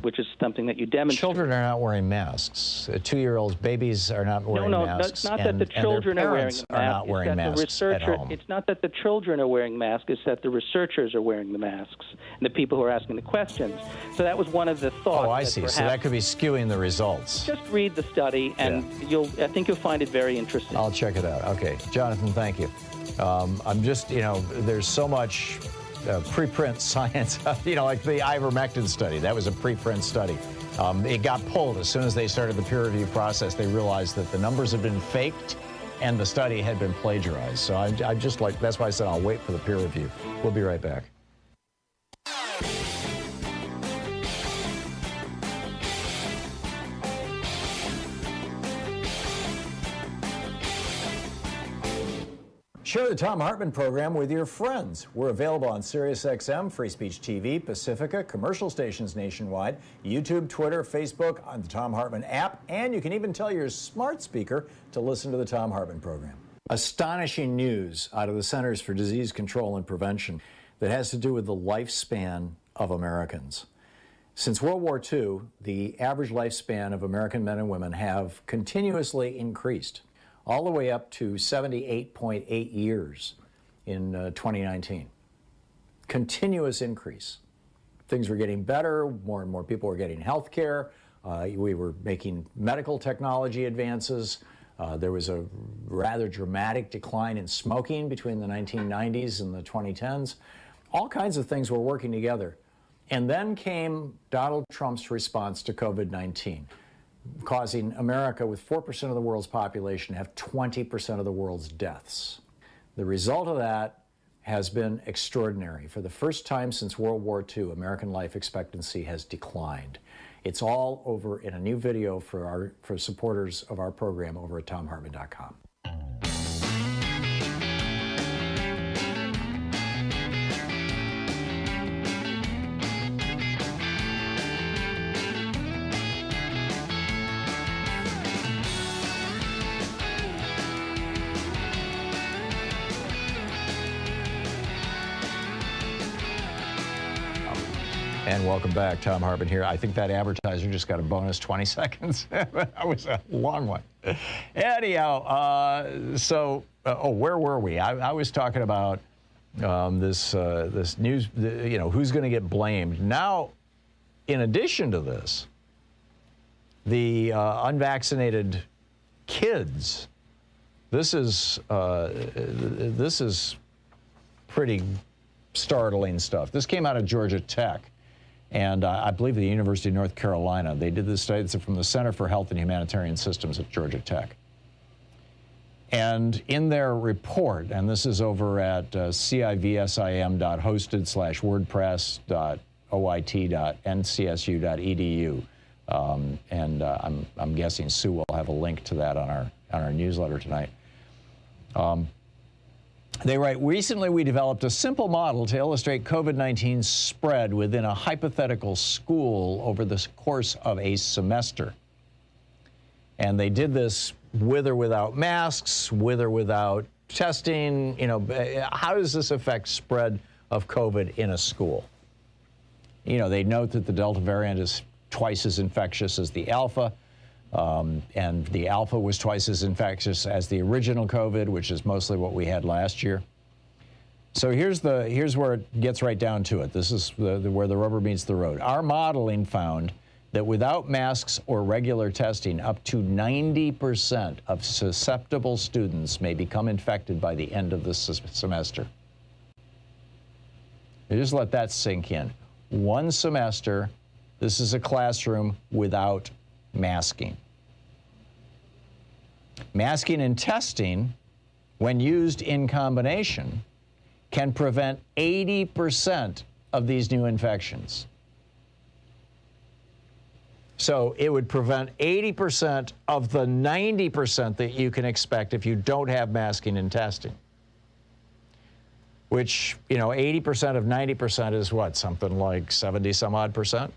which is something that you demonstrate. Children are not wearing masks. 2-year-olds, babies are not wearing masks. No, it's not that the children are wearing masks. At home. It's not that the children are wearing masks. It's that the researchers are wearing the masks and the people who are asking the questions. So that was one of the thoughts. Oh, I see. So that could be skewing the results. Just read the study, and I think you'll find it very interesting. I'll check it out. Okay, Jonathan, thank you. I'm just, you know, there's so much preprint science, you know, like the ivermectin study. That was a preprint study. It got pulled as soon as they started the peer review process. They realized that the numbers had been faked and the study had been plagiarized. So I just like, that's why I said I'll wait for the peer review. We'll be right back. Share the Thom Hartmann Program with your friends. We're available on SiriusXM, Free Speech TV, Pacifica, commercial stations nationwide, YouTube, Twitter, Facebook, on the Thom Hartmann app, and you can even tell your smart speaker to listen to the Thom Hartmann Program. Astonishing news out of the Centers for Disease Control and Prevention that has to do with the lifespan of Americans. Since World War II, the average lifespan of American men and women have continuously increased, all the way up to 78.8 years in 2019. Continuous increase. Things were getting better, more and more people were getting health care, we were making medical technology advances, there was a rather dramatic decline in smoking between the 1990s and the 2010s. All kinds of things were working together. And then came Donald Trump's response to COVID-19. Causing America, with 4% of the world's population, to have 20% of the world's deaths. The result of that has been extraordinary. For the first time since World War II, American life expectancy has declined. It's all over in a new video for supporters of our program over at thomhartmann.com. And welcome back. Thom Hartmann here. I think that advertiser just got a bonus 20 seconds. That was a long one. Anyhow, where were we? I was talking about this news, you know, who's going to get blamed. Now, in addition to this, the unvaccinated kids, this is pretty startling stuff. This came out of Georgia Tech. And I believe the University of North Carolina. They did this study. It's from the Center for Health and Humanitarian Systems at Georgia Tech. And in their report, and this is over at civsim.hosted/wordpress.oit.ncsu.edu, I'm guessing Sue will have a link to that on our newsletter tonight. They write, recently we developed a simple model to illustrate COVID-19's spread within a hypothetical school over the course of a semester. And they did this with or without masks, with or without testing. You know, how does this affect spread of COVID in a school? You know, they note that the Delta variant is twice as infectious as the Alpha. And the Alpha was twice as infectious as the original COVID, which is mostly what we had last year. So here's where it gets right down to it. This is where the rubber meets the road. Our modeling found that without masks or regular testing, up to 90% of susceptible students may become infected by the end of this semester. You just let that sink in. One semester, this is a classroom without masking. Masking and testing, when used in combination, can prevent 80% of these new infections. So it would prevent 80% of the 90% that you can expect if you don't have masking and testing. Which, you know, 80% of 90% is what? Something like 70 some odd percent?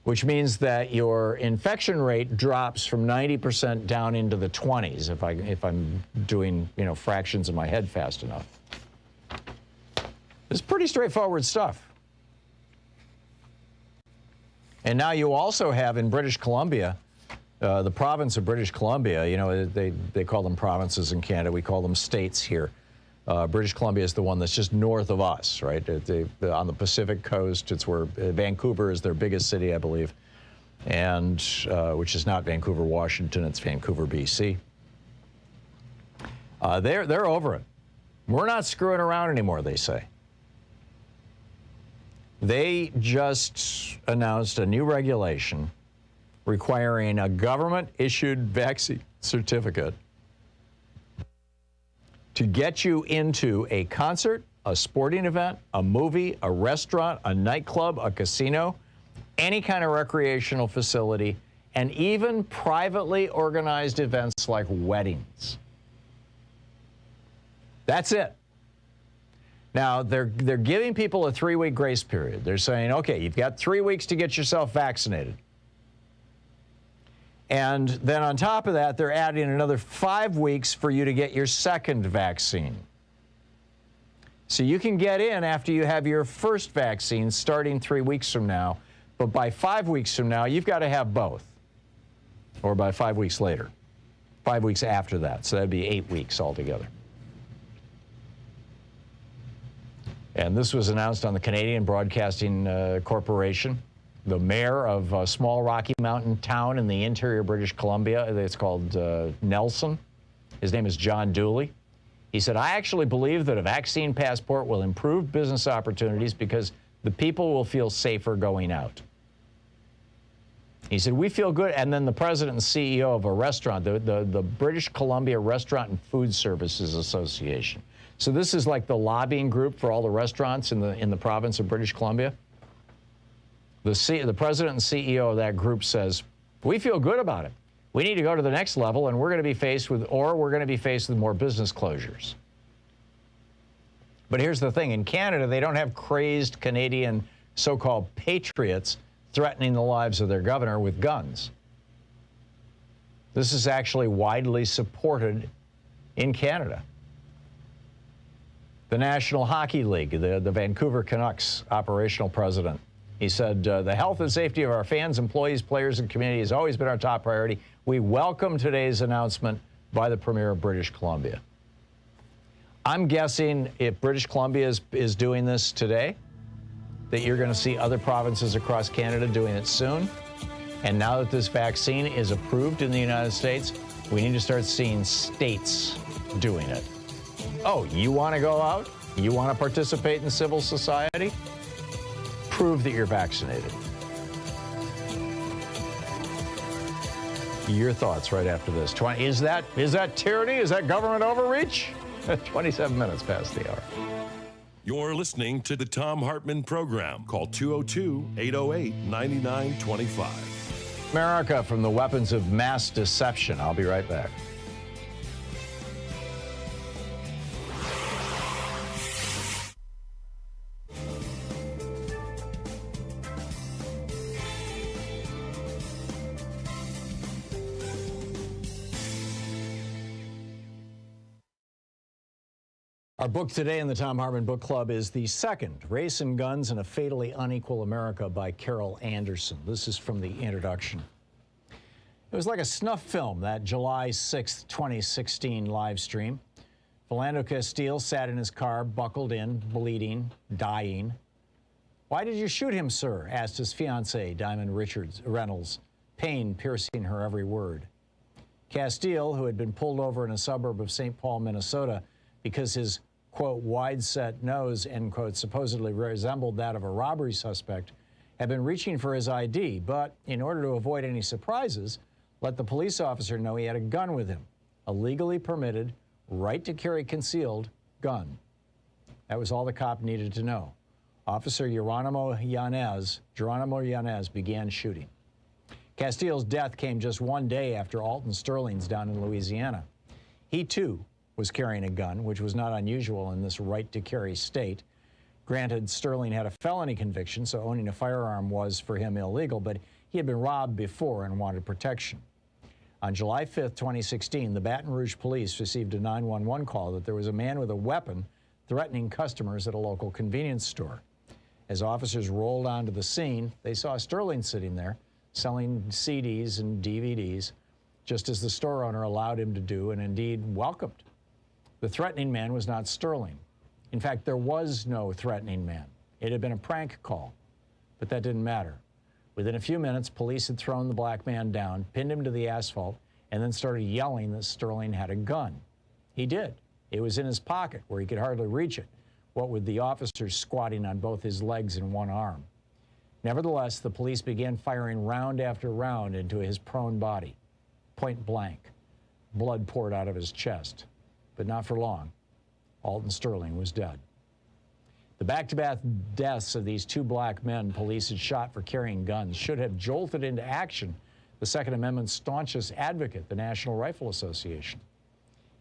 Which means that your infection rate drops from 90% down into the 20s if I'm doing, you know, fractions in my head fast enough. It's pretty straightforward stuff. And now you also have in British Columbia, the province of British Columbia, you know, they call them provinces in Canada, we call them states here. British Columbia is the one that's just north of us, right? On the Pacific coast, it's where Vancouver is their biggest city, I believe, and which is not Vancouver, Washington, it's Vancouver, BC. They're over it. We're not screwing around anymore, they say. They just announced a new regulation requiring a government-issued vaccine certificate to get you into a concert, a sporting event, a movie, a restaurant, a nightclub, a casino, any kind of recreational facility, and even privately organized events like weddings. That's it. Now, they're giving people a 3-week grace period. They're saying, okay, you've got 3 weeks to get yourself vaccinated. And then on top of that, they're adding another 5 weeks for you to get your second vaccine. So you can get in after you have your first vaccine starting 3 weeks from now, but by 5 weeks from now, you've got to have both. Or by 5 weeks later. 5 weeks after that, so that'd be 8 weeks altogether. And this was announced on the Canadian Broadcasting Corporation. The mayor of a small Rocky Mountain town in the interior British Columbia, it's called Nelson. His name is John Dooley. He said, I actually believe that a vaccine passport will improve business opportunities because the people will feel safer going out. He said, we feel good. And then the president and CEO of a restaurant, the British Columbia Restaurant and Food Services Association. So this is like the lobbying group for all the restaurants in the province of British Columbia. The president and CEO of that group says, we feel good about it. We need to go to the next level, and we're going to be faced with more business closures. But here's the thing. In Canada, they don't have crazed Canadian so-called patriots threatening the lives of their governor with guns. This is actually widely supported in Canada. The National Hockey League, the Vancouver Canucks operational president, he said, the health and safety of our fans, employees, players, and community has always been our top priority. We welcome today's announcement by the Premier of British Columbia. I'm guessing if British Columbia is doing this today, that you're going to see other provinces across Canada doing it soon. And now that this vaccine is approved in the United States, we need to start seeing states doing it. Oh, you want to go out? You want to participate in civil society? Prove that you're vaccinated. Your thoughts right after this. Is that tyranny? Is that government overreach? 27 minutes past the hour. You're listening to the Thom Hartmann Program. Call 202-808-9925. America from the weapons of mass deception. I'll be right back. Our book today in the Thom Hartmann Book Club is the second, Race and Guns in a Fatally Unequal America by Carol Anderson. This is from the introduction. It was like a snuff film, that July 6th, 2016 live stream. Philando Castile sat in his car, buckled in, bleeding, dying. "Why did you shoot him, sir?" asked his fiancée, Diamond Reynolds, pain piercing her every word. Castile, who had been pulled over in a suburb of St. Paul, Minnesota, because his, quote, wide-set nose, end quote, supposedly resembled that of a robbery suspect, had been reaching for his ID, but in order to avoid any surprises, let the police officer know he had a gun with him, a legally permitted, right-to-carry concealed gun. That was all the cop needed to know. Officer Geronimo Yanez began shooting. Castile's death came just one day after Alton Sterling's down in Louisiana. He, too, was carrying a gun, which was not unusual in this right-to-carry state. Granted, Sterling had a felony conviction, so owning a firearm was, for him, illegal, but he had been robbed before and wanted protection. On July 5th, 2016, the Baton Rouge police received a 911 call that there was a man with a weapon threatening customers at a local convenience store. As officers rolled onto the scene, they saw Sterling sitting there, selling CDs and DVDs, just as the store owner allowed him to do and indeed welcomed. The threatening man was not Sterling. In fact, there was no threatening man. It had been a prank call, but that didn't matter. Within a few minutes, police had thrown the black man down, pinned him to the asphalt, and then started yelling that Sterling had a gun. He did. It was in his pocket where he could hardly reach it, what with the officers squatting on both his legs and one arm. Nevertheless, the police began firing round after round into his prone body, point blank. Blood poured out of his chest. But not for long. Alton Sterling was dead. The back-to-back deaths of these two black men police had shot for carrying guns should have jolted into action the Second Amendment's staunchest advocate, the National Rifle Association.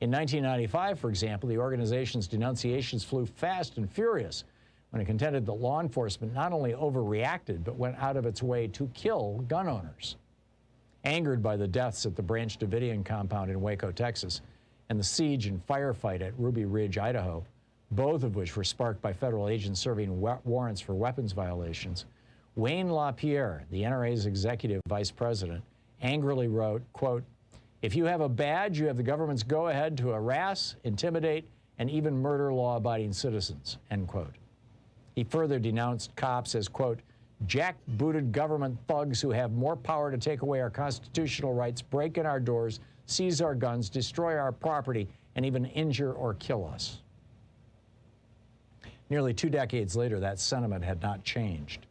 In 1995, for example, the organization's denunciations flew fast and furious when it contended that law enforcement not only overreacted, but went out of its way to kill gun owners. Angered by the deaths at the Branch Davidian compound in Waco, Texas, and the siege and firefight at Ruby Ridge, Idaho, both of which were sparked by federal agents serving warrants for weapons violations, Wayne LaPierre, the NRA's executive vice president, angrily wrote, quote, "If you have a badge, you have the government's go-ahead to harass, intimidate, and even murder law-abiding citizens," end quote. He further denounced cops as, quote, "jackbooted government thugs who have more power to take away our constitutional rights, break in our doors, seize our guns, destroy our property, and even injure or kill us." Nearly 2 decades later, that sentiment had not changed.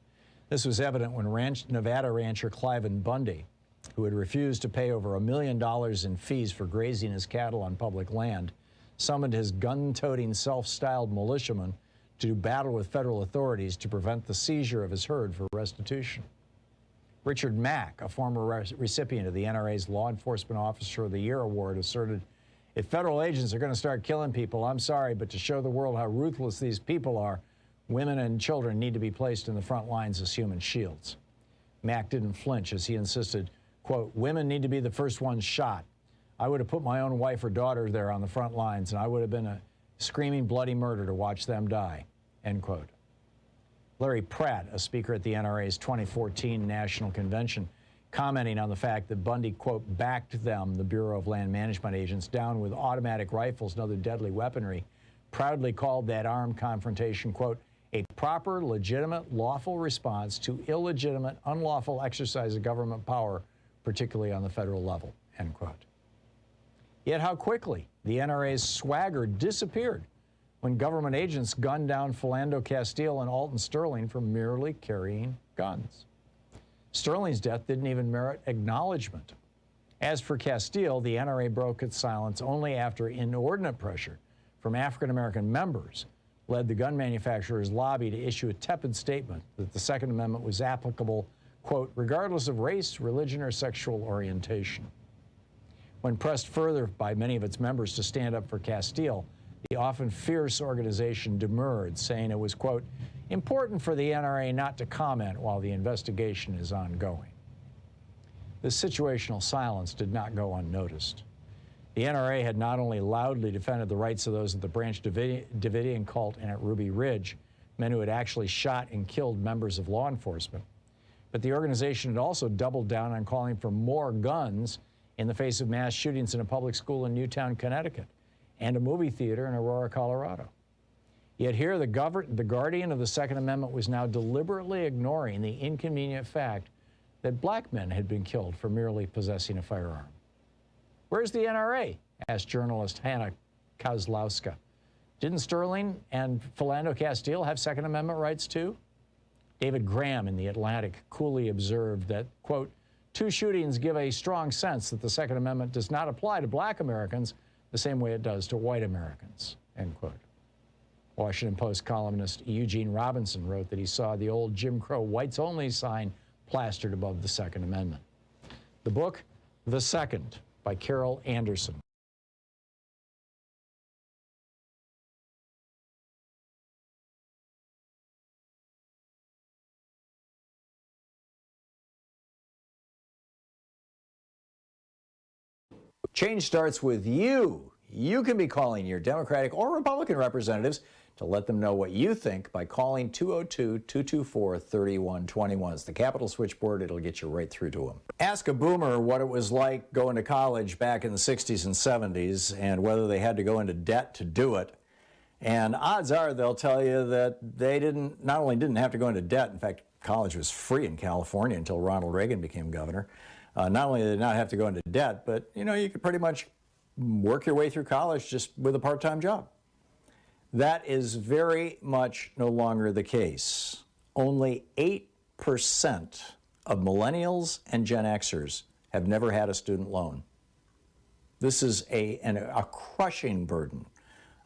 This was evident when Nevada rancher Cliven Bundy, who had refused to pay over $1 million in fees for grazing his cattle on public land, summoned his gun-toting, self-styled militiamen to do battle with federal authorities to prevent the seizure of his herd for restitution. Richard Mack, a former recipient of the NRA's Law Enforcement Officer of the Year award, asserted, "If federal agents are going to start killing people, I'm sorry, but to show the world how ruthless these people are, women and children need to be placed in the front lines as human shields." Mack didn't flinch as he insisted, quote, "Women need to be the first ones shot. I would have put my own wife or daughter there on the front lines, and I would have been a screaming bloody murder to watch them die," end quote. Larry Pratt, a speaker at the NRA's 2014 National Convention, commenting on the fact that Bundy, quote, "backed them," the Bureau of Land Management agents, down with automatic rifles and other deadly weaponry, proudly called that armed confrontation, quote, "a proper, legitimate, lawful response to illegitimate, unlawful exercise of government power, particularly on the federal level," end quote. Yet how quickly the NRA's swagger disappeared when government agents gunned down Philando Castile and Alton Sterling for merely carrying guns. Sterling's death didn't even merit acknowledgement. As for Castile, the NRA broke its silence only after inordinate pressure from African-American members led the gun manufacturers' lobby to issue a tepid statement that the Second Amendment was applicable, quote, regardless of race, religion, or sexual orientation. When pressed further by many of its members to stand up for Castile, the often fierce organization demurred, saying it was, quote, important for the NRA not to comment while the investigation is ongoing. This situational silence did not go unnoticed. The NRA had not only loudly defended the rights of those of the Branch Davidian cult and at Ruby Ridge, men who had actually shot and killed members of law enforcement, but the organization had also doubled down on calling for more guns in the face of mass shootings in a public school in Newtown, Connecticut, and a movie theater in Aurora, Colorado. Yet here, the guardian of the Second Amendment was now deliberately ignoring the inconvenient fact that black men had been killed for merely possessing a firearm. Where's the NRA? Asked journalist Hannah Kozlowska. Didn't Sterling and Philando Castile have Second Amendment rights too? David Graham in The Atlantic coolly observed that, quote, two shootings give a strong sense that the Second Amendment does not apply to black Americans the same way it does to white Americans, end quote. Washington Post columnist Eugene Robinson wrote that he saw the old Jim Crow whites only sign plastered above the Second Amendment. The book, The Second, by Carol Anderson. Change starts with you. You can be calling your Democratic or Republican representatives to let them know what you think by calling 202-224-3121. It's the Capitol switchboard. It'll get you right through to them. Ask a boomer what it was like going to college back in the 60s and 70s and whether they had to go into debt to do it. And odds are they'll tell you that they not only didn't have to go into debt, in fact, college was free in California until Ronald Reagan became governor. Not only did they not have to go into debt, but, you know, you could pretty much work your way through college just with a part-time job. That is very much no longer the case. Only 8% of millennials and Gen Xers have never had a student loan. This is a crushing burden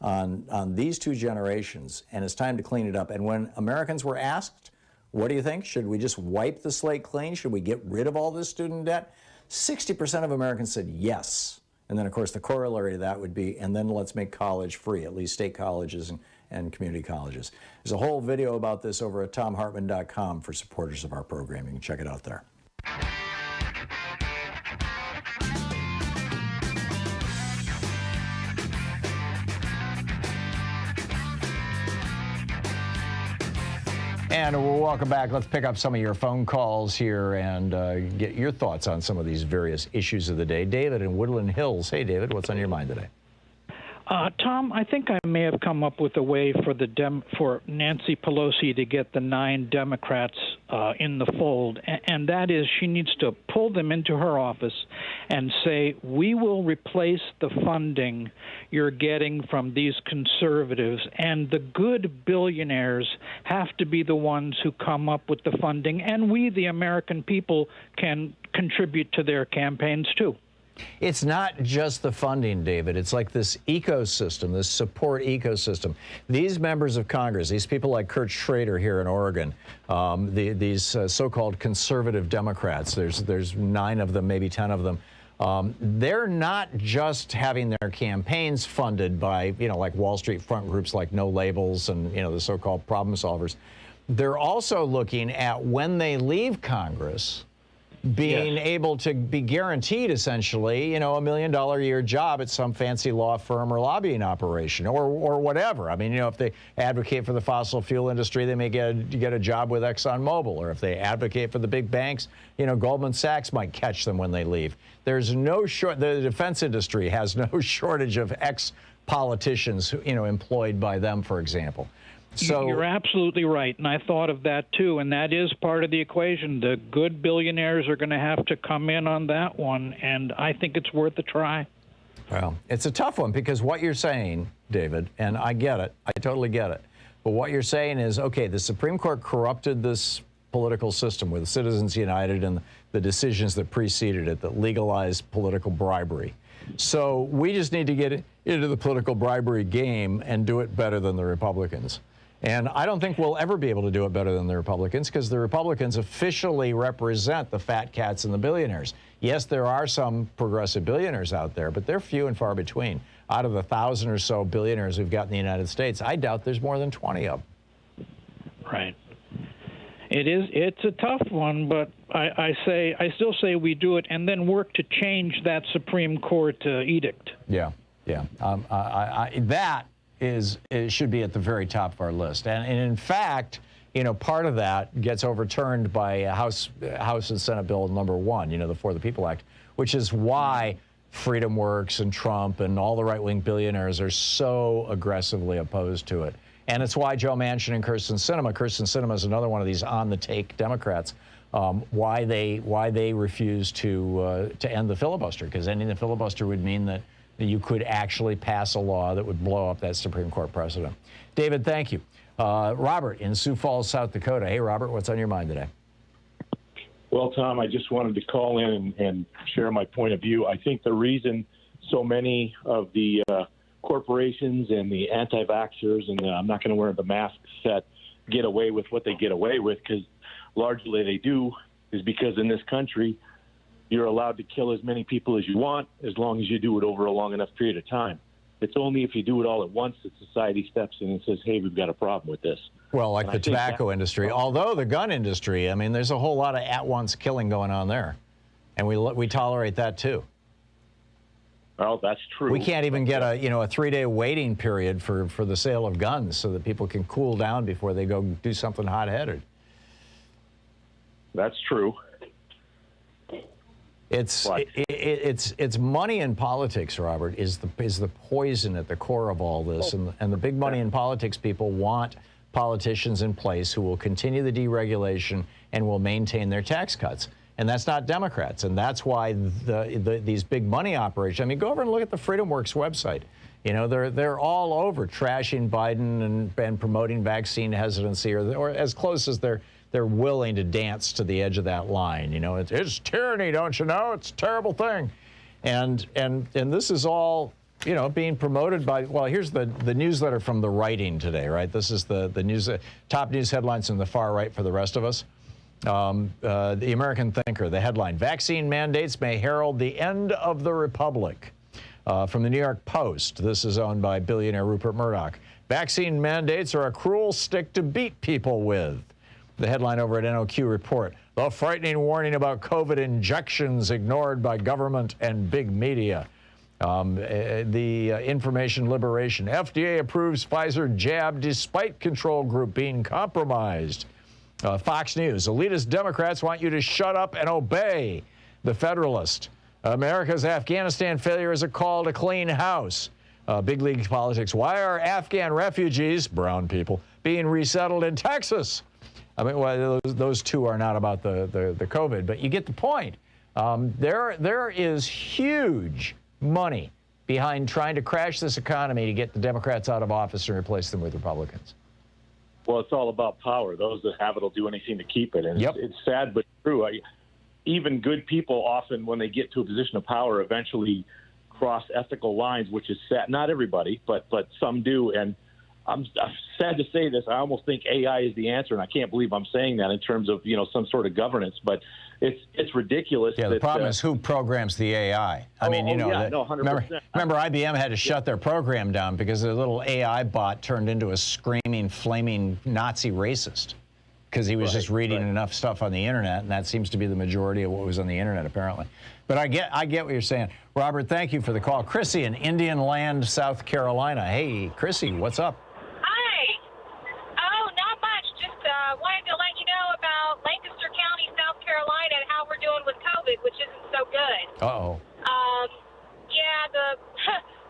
on these two generations, and it's time to clean it up. And when Americans were asked, what do you think? Should we just wipe the slate clean? Should we get rid of all this student debt? 60% of Americans said yes. And then, of course, the corollary to that would be, and then let's make college free, at least state colleges and community colleges. There's a whole video about this over at thomhartmann.com for supporters of our program. You can check it out there. And welcome back. Let's pick up some of your phone calls here and get your thoughts on some of these various issues of the day. David in Woodland Hills. Hey, David, what's on your mind today? Tom, I think I may have come up with a way for Nancy Pelosi to get the 9 Democrats in the fold, and that is she needs to pull them into her office and say, we will replace the funding you're getting from these conservatives, and the good billionaires have to be the ones who come up with the funding, and we, the American people, can contribute to their campaigns too. It's not just the funding, David. It's like this ecosystem, this support ecosystem. These members of Congress, these people like Kurt Schrader here in Oregon, these so-called conservative Democrats, there's 9 of them, maybe 10 of them. They're not just having their campaigns funded by, like Wall Street front groups like No Labels and, the so-called problem solvers. They're also looking at when they leave Congress, being able to be guaranteed, essentially, a $1 million a year job at some fancy law firm or lobbying operation or whatever. I mean, if they advocate for the fossil fuel industry, they may get a job with ExxonMobil. Or if they advocate for the big banks, Goldman Sachs might catch them when they leave. There's no the defense industry has no shortage of ex-politicians, employed by them, for example. So you're absolutely right, and I thought of that too, and that is part of the equation. The good billionaires are going to have to come in on that one, and I think it's worth a try. Well, it's a tough one because what you're saying, David, and I get it, I totally get it, but what you're saying is, okay, the Supreme Court corrupted this political system with Citizens United and the decisions that preceded it that legalized political bribery. So we just need to get into the political bribery game and do it better than the Republicans. And I don't think we'll ever be able to do it better than the Republicans, because the Republicans officially represent the fat cats and the billionaires. Yes, there are some progressive billionaires out there, but they're few and far between. Out of the 1,000 or so billionaires we've got in the United States, I doubt there's more than 20 of them. Right. It's a tough one, but I still say we do it and then work to change that Supreme Court edict. Yeah. That should be at the very top of our list. And in fact, part of that gets overturned by House and Senate Bill number 1, the For the People Act, which is why Freedom Works and Trump and all the right-wing billionaires are so aggressively opposed to it. And it's why Joe Manchin and Kyrsten Sinema is another one of these on-the-take Democrats, why they refuse to end the filibuster, because ending the filibuster would mean that you could actually pass a law that would blow up that Supreme Court precedent. David, thank you. Robert in Sioux Falls, South Dakota. Hey, Robert, what's on your mind today? Well, Tom, I just wanted to call in and share my point of view. I think the reason so many of the corporations and the anti-vaxxers and I'm not going to wear the mask set get away with what they get away with, because largely they do, is because in this country you're allowed to kill as many people as you want as long as you do it over a long enough period of time. It's only if you do it all at once that society steps in and says, hey, we've got a problem with this. Well, like the tobacco industry, although the gun industry, I mean, there's a whole lot of at-once killing going on there. And we tolerate that too. Well, that's true. We can't even get a 3-day waiting period for the sale of guns so that people can cool down before they go do something hot-headed. That's true. It's money in politics, Robert, is the poison at the core of all this, and the big money in politics people want politicians in place who will continue the deregulation and will maintain their tax cuts. And that's not Democrats, and that's why these big money operations. I mean, go over and look at the Freedom Works website. They're all over trashing Biden and promoting vaccine hesitancy, or as close as they're willing to dance to the edge of that line. It's tyranny, don't you know? It's a terrible thing, and this is all being promoted by. Well, here's the newsletter from The Writing today, right? This is the news, top news headlines from the far right for the rest of us. The American Thinker, the headline: vaccine mandates may herald the end of the republic. From the New York Post, this is owned by billionaire Rupert Murdoch. Vaccine mandates are a cruel stick to beat people with. The headline over at NOQ Report: the frightening warning about COVID injections ignored by government and big media. The Information Liberation: FDA approves Pfizer jab despite control group being compromised. Fox News: elitist Democrats want you to shut up and obey. The Federalist: America's Afghanistan failure is a call to clean house. Big league politics: why are Afghan refugees, brown people, being resettled in Texas? I mean, well, those two are not about the COVID, but you get the point. There is huge money behind trying to crash this economy to get the Democrats out of office and replace them with Republicans. Well, it's all about power. Those that have it will do anything to keep it. And it's sad but true. Even good people often, when they get to a position of power, eventually cross ethical lines, which is sad. Not everybody, but some do. And I'm sad to say this. I almost think AI is the answer, and I can't believe I'm saying that in terms of some sort of governance. But it's ridiculous. Yeah, the problem is who programs the AI. I mean, 100%. Remember IBM had to shut their program down because their little AI bot turned into a screaming, flaming Nazi racist because he was just reading enough stuff on the internet, and that seems to be the majority of what was on the internet, apparently. But I get what you're saying. Robert, thank you for the call. Chrissy in Indian Land, South Carolina. Hey, Chrissy, what's up? Wanted to let you know about Lancaster County, South Carolina, and how we're doing with COVID, which isn't so good. Uh-oh.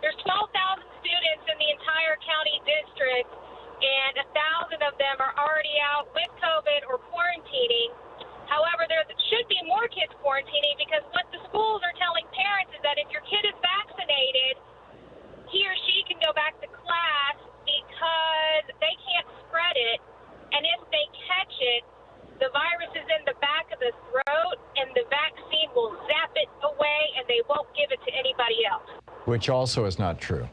There's 12,000 students in the entire county district, and 1,000 of them are already out with COVID or quarantining. However, there should be more kids quarantining, because what the schools are telling parents is that if your kid is vaccinated, he or she can go back to class, anybody else. Which also is not true.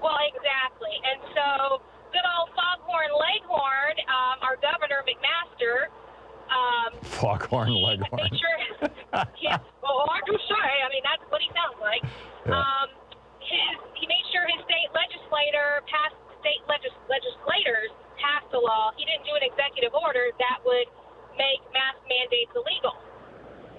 Well, exactly. And so good old Foghorn Leghorn, our governor, McMaster, Foghorn Leghorn. made sure well, hard to say. I mean, that's what he sounds like. Yeah. He made sure his state legislators passed a law. He didn't do an executive order that would make mask mandates illegal.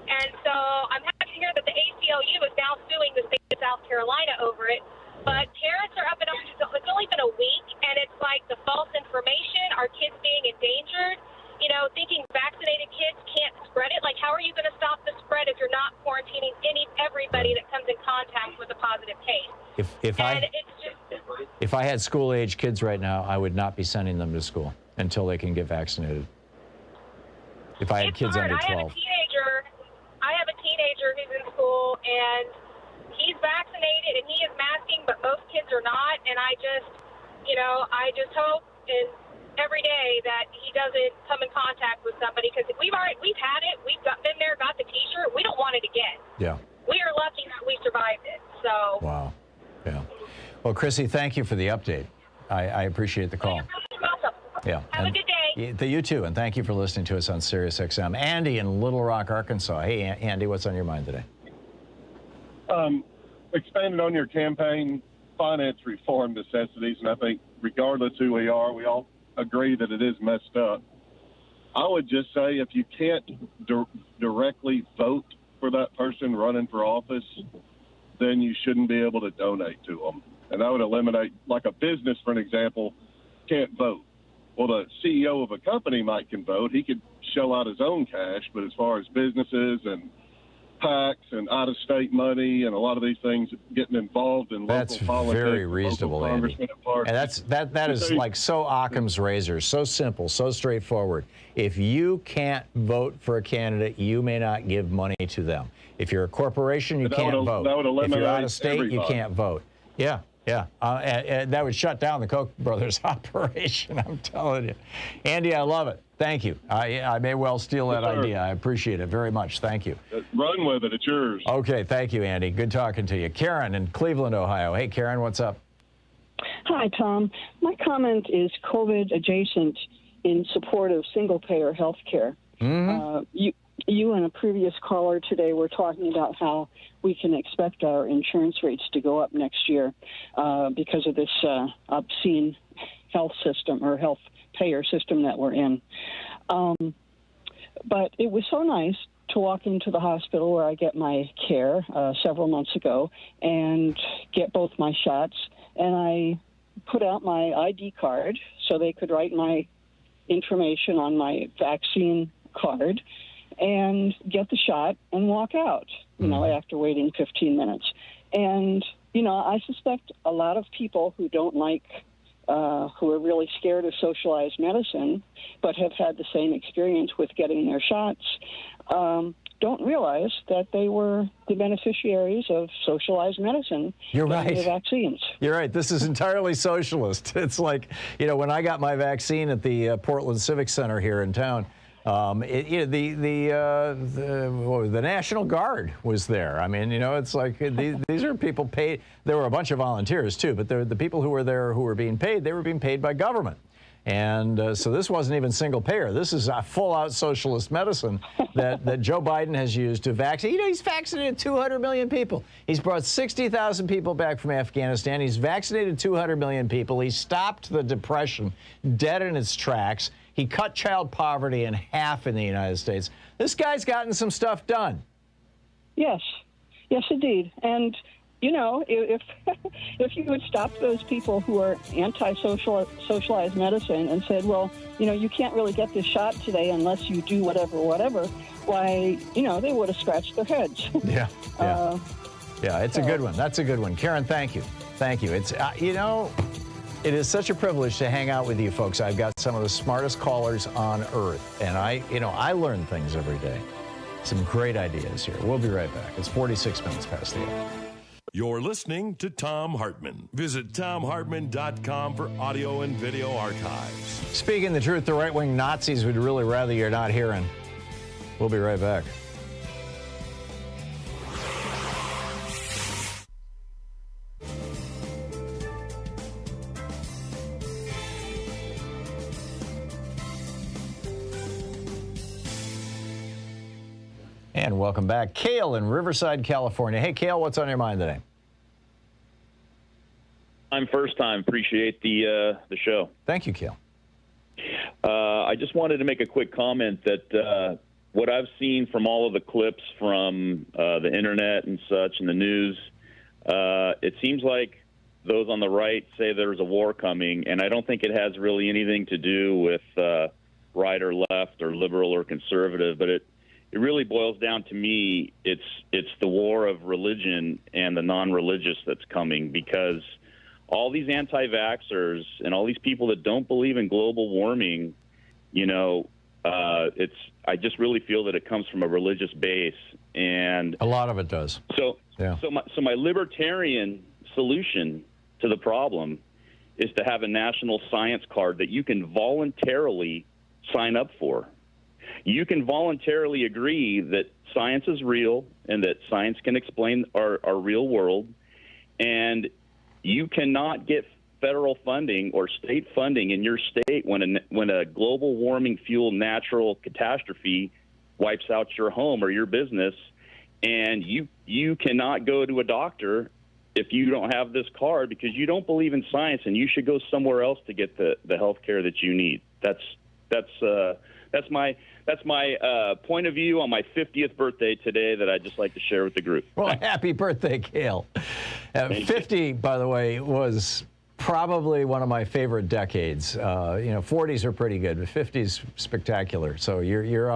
And so I'm happy to hear that the ACLU is now suing the state of South Carolina over it. But parents are up in arms. It's only been a week, and it's like the false information, our kids being endangered, you know, thinking vaccinated kids can't spread it. Like, how are you going to stop the spread if you're not quarantining everybody that comes in contact with a positive case? If I had school-age kids right now, I would not be sending them to school until they can get vaccinated. If I had kids under 12. I have a teenager who's in school, and he's vaccinated, and he is masking, but most kids are not. And I just hope every day that he doesn't come in contact with somebody, because we've had it, been there, got the T-shirt. We don't want it again. Yeah. We are lucky that we survived it. So. Wow. Yeah. Well, Chrissy, thank you for the update. I appreciate the call. You're welcome. Yeah. Have a good day. You too, and thank you for listening to us on Sirius XM. Andy in Little Rock, Arkansas. Hey, Andy, what's on your mind today? Expanding on your campaign finance reform necessities, and I think regardless who we are, we all agree that it is messed up. I would just say if you can't directly vote for that person running for office, then you shouldn't be able to donate to them. And I would eliminate, like a business, for an example, can't vote. Well, the CEO of a company can vote. He could shell out his own cash, but as far as businesses and PACs and out-of-state money and a lot of these things getting involved in local politics. That's very reasonable, Andy. And that is like so Occam's razor, so simple, so straightforward. If you can't vote for a candidate, you may not give money to them. If you're a corporation, you can't vote. If you're out of state, you can't vote. Yeah. Yeah, and that would shut down the Koch brothers operation, I'm telling you. Andy, I love it. Thank you. I may well steal that idea. I appreciate it very much. Thank you. Run with it. It's yours. Okay, thank you, Andy. Good talking to you. Karen in Cleveland, Ohio. Hey, Karen, what's up? Hi, Tom. My comment is COVID adjacent in support of single-payer health care. Mm-hmm. You and a previous caller today were talking about how we can expect our insurance rates to go up next year because of this obscene health system or health payer system that we're in. But it was so nice to walk into the hospital where I get my care several months ago and get both my shots. And I put out my ID card so they could write my information on my vaccine card and get the shot and walk out, after waiting 15 minutes. And, I suspect a lot of people who don't like, who are really scared of socialized medicine, but have had the same experience with getting their shots, don't realize that they were the beneficiaries of socialized medicine. You're right. The vaccines. You're right. This is entirely socialist. It's like, when I got my vaccine at the Portland Civic Center here in town, the National Guard was there. I mean, it's like these are people paid. There were a bunch of volunteers too, but the people who were there who were being paid, they were being paid by government. And so this wasn't even single payer. This is a full-out socialist medicine that Joe Biden has used to vaccinate. He's vaccinated 200 million people. He's brought 60,000 people back from Afghanistan. He's vaccinated 200 million people. He stopped the Depression dead in its tracks. He cut child poverty in half in the United States. This guy's gotten some stuff done. Yes, indeed. And, if you would stop those people who are anti-socialized medicine and said, well, you can't really get this shot today unless you do whatever, why, they would have scratched their heads. Yeah. Yeah, it's a good one. That's a good one. Karen, thank you. Thank you. It's, it is such a privilege to hang out with you folks. I've got some of the smartest callers on earth, and I learn things every day. Some great ideas here. We'll be right back. It's 46 minutes past the hour. You're listening to Thom Hartmann. Visit ThomHartmann.com for audio and video archives. Speaking the truth, the right-wing Nazis would really rather you're not hearing. We'll be right back. And welcome back. Cale in Riverside, California. Hey, Cale, what's on your mind today? I'm first time. Appreciate the show. Thank you, Cale. I just wanted to make a quick comment that what I've seen from all of the clips from the internet and such and the news, it seems like those on the right say there's a war coming, and I don't think it has really anything to do with right or left or liberal or conservative, but it really boils down to me, it's the war of religion and the non-religious that's coming, because all these anti-vaxxers and all these people that don't believe in global warming, you know, I just really feel that it comes from a religious base, and a lot of it does. So my libertarian solution to the problem is to have a national science card that you can voluntarily sign up for. You can voluntarily agree that science is real and that science can explain our real world, and you cannot get federal funding or state funding in your state when a global warming fueled natural catastrophe wipes out your home or your business, and you cannot go to a doctor if you don't have this card because you don't believe in science, and you should go somewhere else to get the health care that you need. That's my point of view on my 50th birthday today that I'd just like to share with the group. Well, happy birthday, Cale. 50, by the way, was probably one of my favorite decades. 40s are pretty good, but 50s spectacular. So you're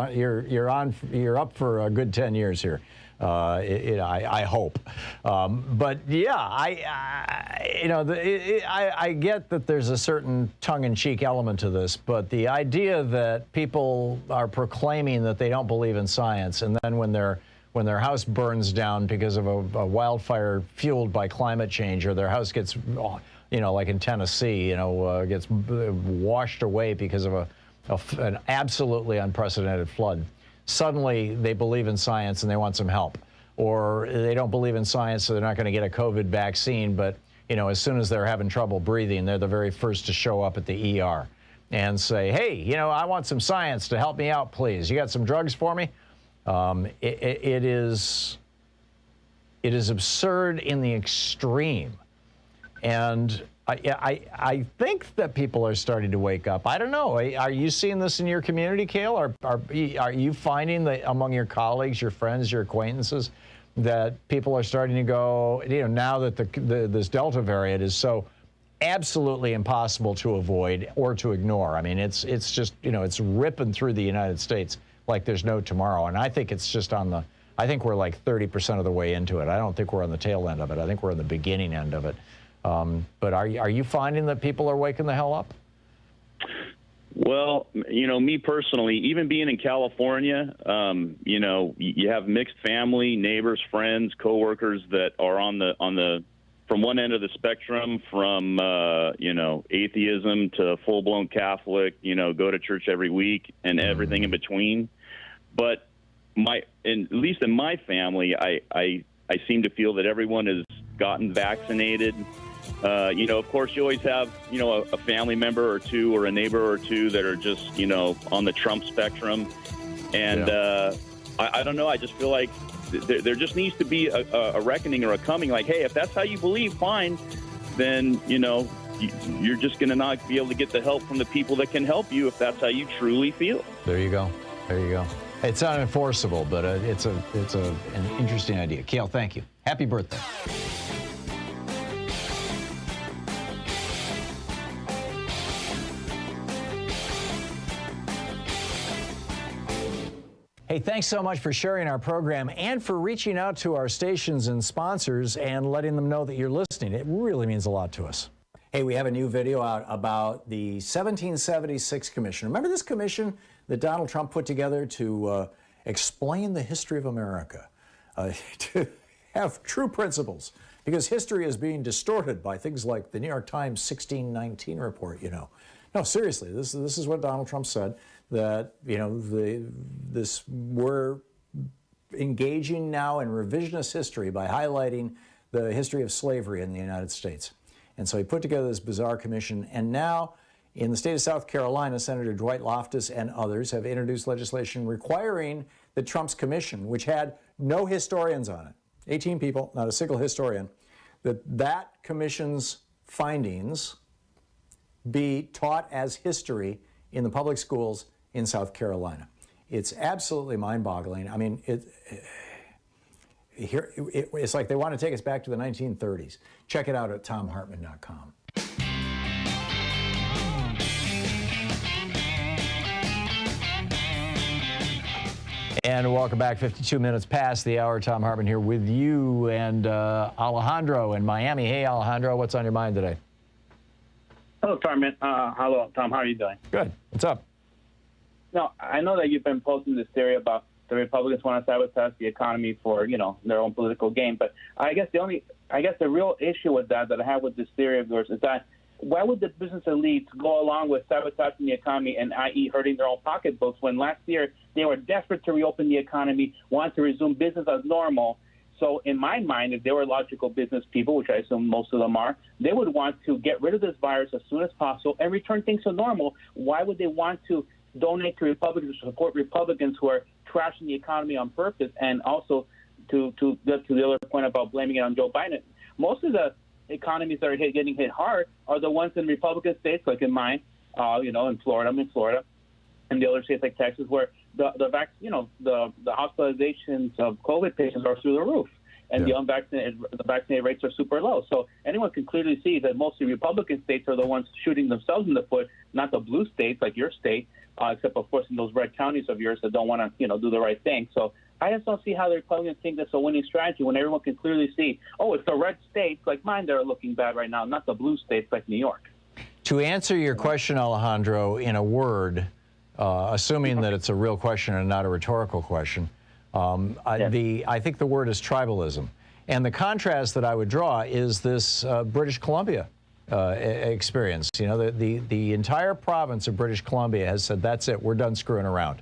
up for a good 10 years here. I hope. But yeah, I get that there's a certain tongue-in-cheek element to this, but the idea that people are proclaiming that they don't believe in science, and then when their house burns down because of a wildfire fueled by climate change, or their house gets, like in Tennessee, gets washed away because of an absolutely unprecedented flood. Suddenly they believe in science and they want some help. Or they don't believe in science, so they're not going to get a COVID vaccine, but as soon as they're having trouble breathing, they're the very first to show up at the ER and say, hey, I want some science to help me out, please. You got some drugs for me? It is absurd in the extreme. And I think that people are starting to wake up. I don't know. Are you seeing this in your community, Cale? Are you finding that among your colleagues, your friends, your acquaintances, that people are starting to go, now that this Delta variant is so absolutely impossible to avoid or to ignore? I mean, it's just, it's ripping through the United States like there's no tomorrow. And I think it's just I think we're like 30% of the way into it. I don't think we're on the tail end of it. I think we're on the beginning end of it. But are you finding that people are waking the hell up? Well, me personally, even being in California, you have mixed family, neighbors, friends, coworkers that are from one end of the spectrum, from atheism to full-blown Catholic, go to church every week and everything in between. But at least in my family, I seem to feel that everyone has gotten vaccinated. Of course, you always have, a family member or two or a neighbor or two that are just, on the Trump spectrum. And I don't know. I just feel like there just needs to be a reckoning or a coming. Like, hey, if that's how you believe, fine. Then, you're just going to not be able to get the help from the people that can help you if that's how you truly feel. There you go. There you go. It's not enforceable, but it's an interesting idea. Cale, thank you. Happy birthday. Hey, thanks so much for sharing our program and for reaching out to our stations and sponsors and letting them know that you're listening. It really means a lot to us. Hey, we have a new video out about the 1776 Commission. Remember this commission that Donald Trump put together to explain the history of America, to have true principles, because history is being distorted by things like the New York Times 1619 report, No, seriously, this is what Donald Trump said, that, we're engaging now in revisionist history by highlighting the history of slavery in the United States. And so he put together this bizarre commission, and now in the state of South Carolina, Senator Dwight Loftus and others have introduced legislation requiring that Trump's commission, which had no historians on it, 18 people, not a single historian, that commission's findings be taught as history in the public schools in South Carolina. It's absolutely mind-boggling. I mean, it's like they want to take us back to the 1930s. Check it out at thomhartmann.com. And welcome back. 52 minutes past the hour. Thom Hartmann here with you and Alejandro in Miami. Hey, Alejandro, what's on your mind today? Hello, Thom. Hello, Thom. How are you doing? Good. What's up? No, I know that you've been posting this theory about the Republicans want to sabotage the economy for, their own political gain. But I guess the real issue with that I have with this theory of yours is that why would the business elites go along with sabotaging the economy and, i.e., hurting their own pocketbooks when last year they were desperate to reopen the economy, wanted to resume business as normal? So in my mind, if they were logical business people, which I assume most of them are, they would want to get rid of this virus as soon as possible and return things to normal. Why would they want to donate to Republicans or support Republicans who are trashing the economy on purpose? And also to the other point about blaming it on Joe Biden, most of the economies that are getting hit hard are the ones in Republican states, like in mine, in Florida. I'm in Florida, and the other states like Texas, where the hospitalizations of COVID patients are through the roof, and the vaccinated rates are super low. So anyone can clearly see that mostly Republican states are the ones shooting themselves in the foot, not the blue states like your state, except of course in those red counties of yours that don't want to do the right thing. So I just don't see how the Republicans think that's a winning strategy when everyone can clearly see, it's the red states like mine that are looking bad right now, not the blue states like New York. To answer your question, Alejandro, in a word, assuming that it's a real question and not a rhetorical question, I think the word is tribalism. And the contrast that I would draw is this British Columbia experience. The entire province of British Columbia has said, that's it, we're done screwing around.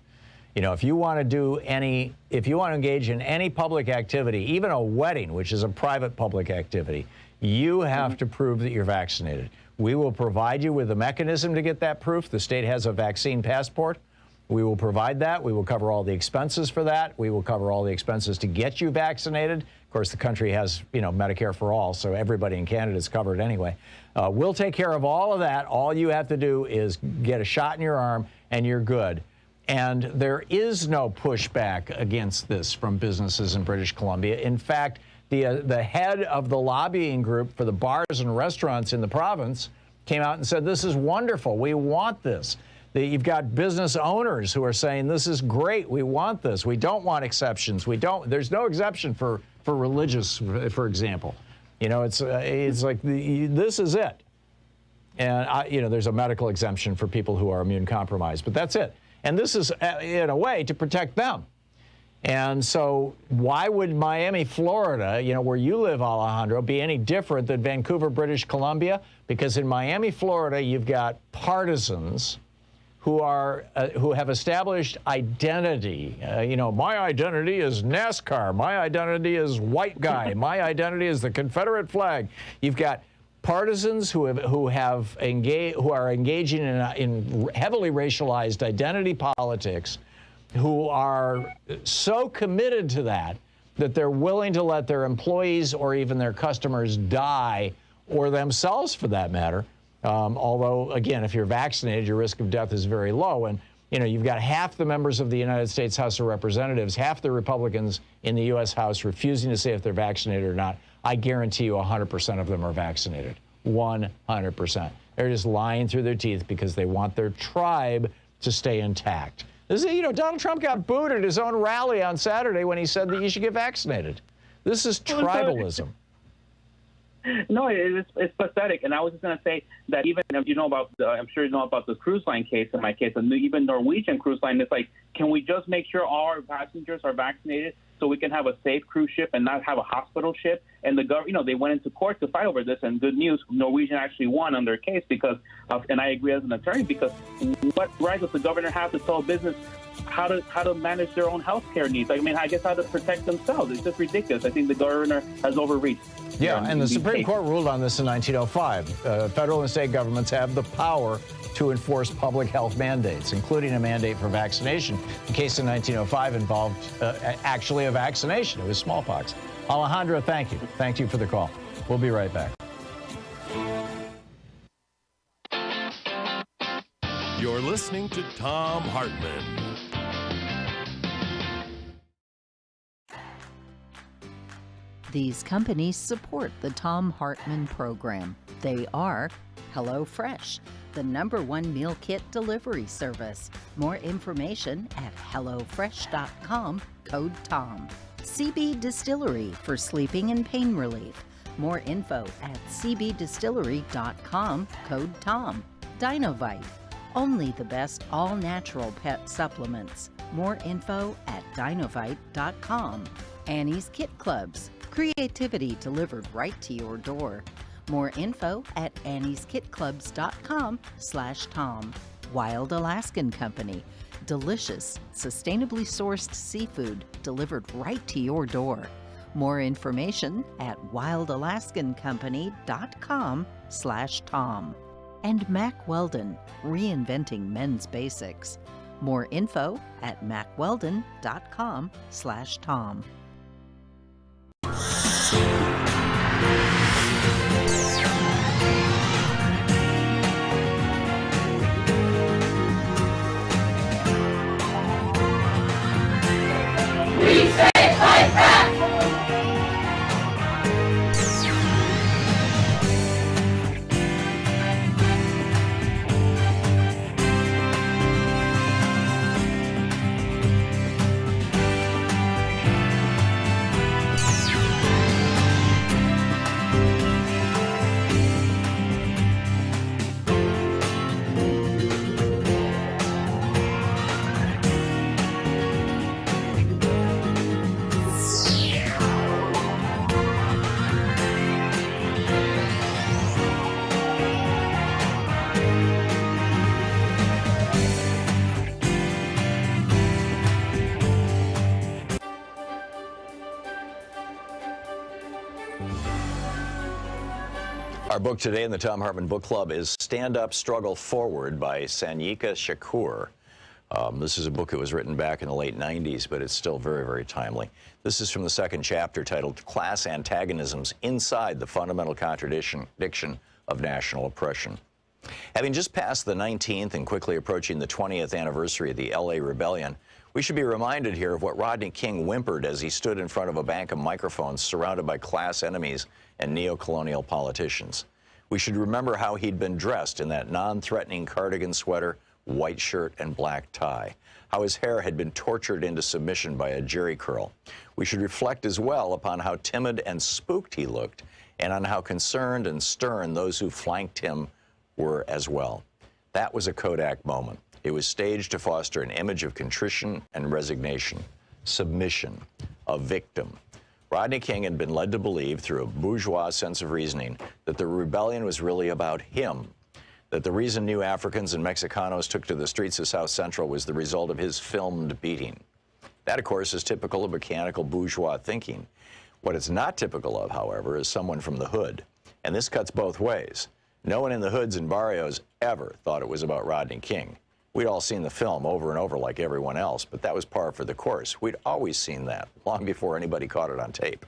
If you want to engage in any public activity, even a wedding, which is a private public activity, you have to prove that you're vaccinated. We will provide you with a mechanism to get that proof. The state has a vaccine passport. We will provide that. We will cover all the expenses for that. We will cover all the expenses to get you vaccinated. Of course, the country has, Medicare for all, so everybody in Canada is covered anyway. We'll take care of all of that. All you have to do is get a shot in your arm, and you're good. And there is no pushback against this from businesses in British Columbia. In fact, the head of the lobbying group for the bars and restaurants in the province came out and said, this is wonderful. We want this. You've got business owners who are saying, this is great. We want this. We don't want exceptions. There's no exception for religious, for example. It's like this is it. And, there's a medical exemption for people who are immune compromised, but that's it. And this is, in a way, to protect them. And so why would Miami, Florida, where you live, Alejandro, be any different than Vancouver, British Columbia? Because in Miami, Florida, you've got partisans who have established identity. My identity is NASCAR. My identity is white guy. My identity is the Confederate flag. You've got partisans who are engaging in heavily racialized identity politics, who are so committed to that they're willing to let their employees or even their customers die, or themselves for that matter. Although, again, if you're vaccinated, your risk of death is very low. And, you've got half the members of the United States House of Representatives, half the Republicans in the U.S. House refusing to say if they're vaccinated or not. I guarantee you 100% of them are vaccinated. 100%. They're just lying through their teeth because they want their tribe to stay intact. Donald Trump got booed at his own rally on Saturday when he said that you should get vaccinated. This is tribalism. No, it's pathetic. And I was just going to say that even if I'm sure you know about the cruise line case in my case, and even Norwegian cruise line, it's like, can we just make sure all our passengers are vaccinated so we can have a safe cruise ship and not have a hospital ship? And the government, they went into court to fight over this. And good news, Norwegian actually won on their case and I agree as an attorney, because what right does the governor have to tell business how to manage their own health care needs? I guess how to protect themselves. It's just ridiculous. I think the governor has overreached. Yeah, and the Supreme Court ruled on this in 1905. Federal and state governments have the power to enforce public health mandates, including a mandate for vaccination. The case in 1905 involved actually a vaccination. It was smallpox. Alejandro, thank you. Thank you for the call. We'll be right back. You're listening to Thom Hartmann. These companies support the Thom Hartmann Program. They are HelloFresh, the #1 meal kit delivery service. More information at HelloFresh.com, code TOM. CB Distillery for sleeping and pain relief. More info at cbdistillery.com, code TOM. Dinovite, only the best all-natural pet supplements. More info at dinovite.com. Annie's Kit Clubs, creativity delivered right to your door. More info at annieskitclubs.com/Tom. Wild Alaskan Company, delicious, sustainably sourced seafood delivered right to your door. More information at wildalaskancompany.com/Tom. And Mack Weldon, reinventing men's basics. More info at mackweldon.com/Tom. We say fight back! Our book today in the Thom Hartmann Book Club is Stand Up, Struggle Forward by Sanyika Shakur. This is a book that was written back in the late 90s, but it's still very, very timely. This is from the second chapter titled Class Antagonisms Inside the Fundamental Contradiction of National Oppression. Having just passed the 19th and quickly approaching the 20th anniversary of the LA Rebellion, we should be reminded here of what Rodney King whimpered as he stood in front of a bank of microphones surrounded by class enemies and neo-colonial politicians. We should remember how he'd been dressed in that non-threatening cardigan sweater, white shirt, and black tie, how his hair had been tortured into submission by a jerry curl. We should reflect as well upon how timid and spooked he looked, and on how concerned and stern those who flanked him were as well. That was a Kodak moment. It was staged to foster an image of contrition and resignation, submission, a victim. Rodney King had been led to believe, through a bourgeois sense of reasoning, that the rebellion was really about him, that the reason new Africans and Mexicanos took to the streets of South Central was the result of his filmed beating. That, of course, is typical of mechanical bourgeois thinking. What it's not typical of, however, is someone from the hood. And this cuts both ways. No one in the hoods and barrios ever thought it was about Rodney King. We'd all seen the film over and over like everyone else, but that was par for the course. We'd always seen that, long before anybody caught it on tape.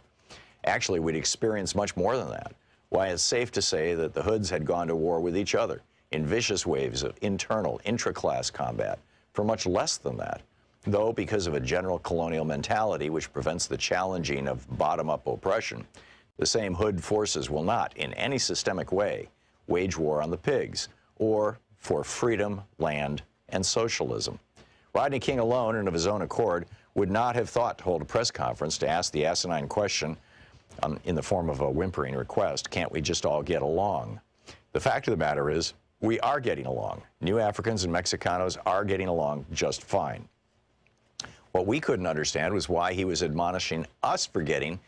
Actually, we'd experienced much more than that. Why, it's safe to say that the hoods had gone to war with each other in vicious waves of internal, intra-class combat for much less than that, though because of a general colonial mentality which prevents the challenging of bottom-up oppression, the same hood forces will not, in any systemic way, wage war on the pigs, or for freedom, land, and socialism. Rodney King alone, and of his own accord, would not have thought to hold a press conference to ask the asinine question in the form of a whimpering request, can't we just all get along? The fact of the matter is, we are getting along. New Africans and Mexicanos are getting along just fine. What we couldn't understand was why he was admonishing us for getting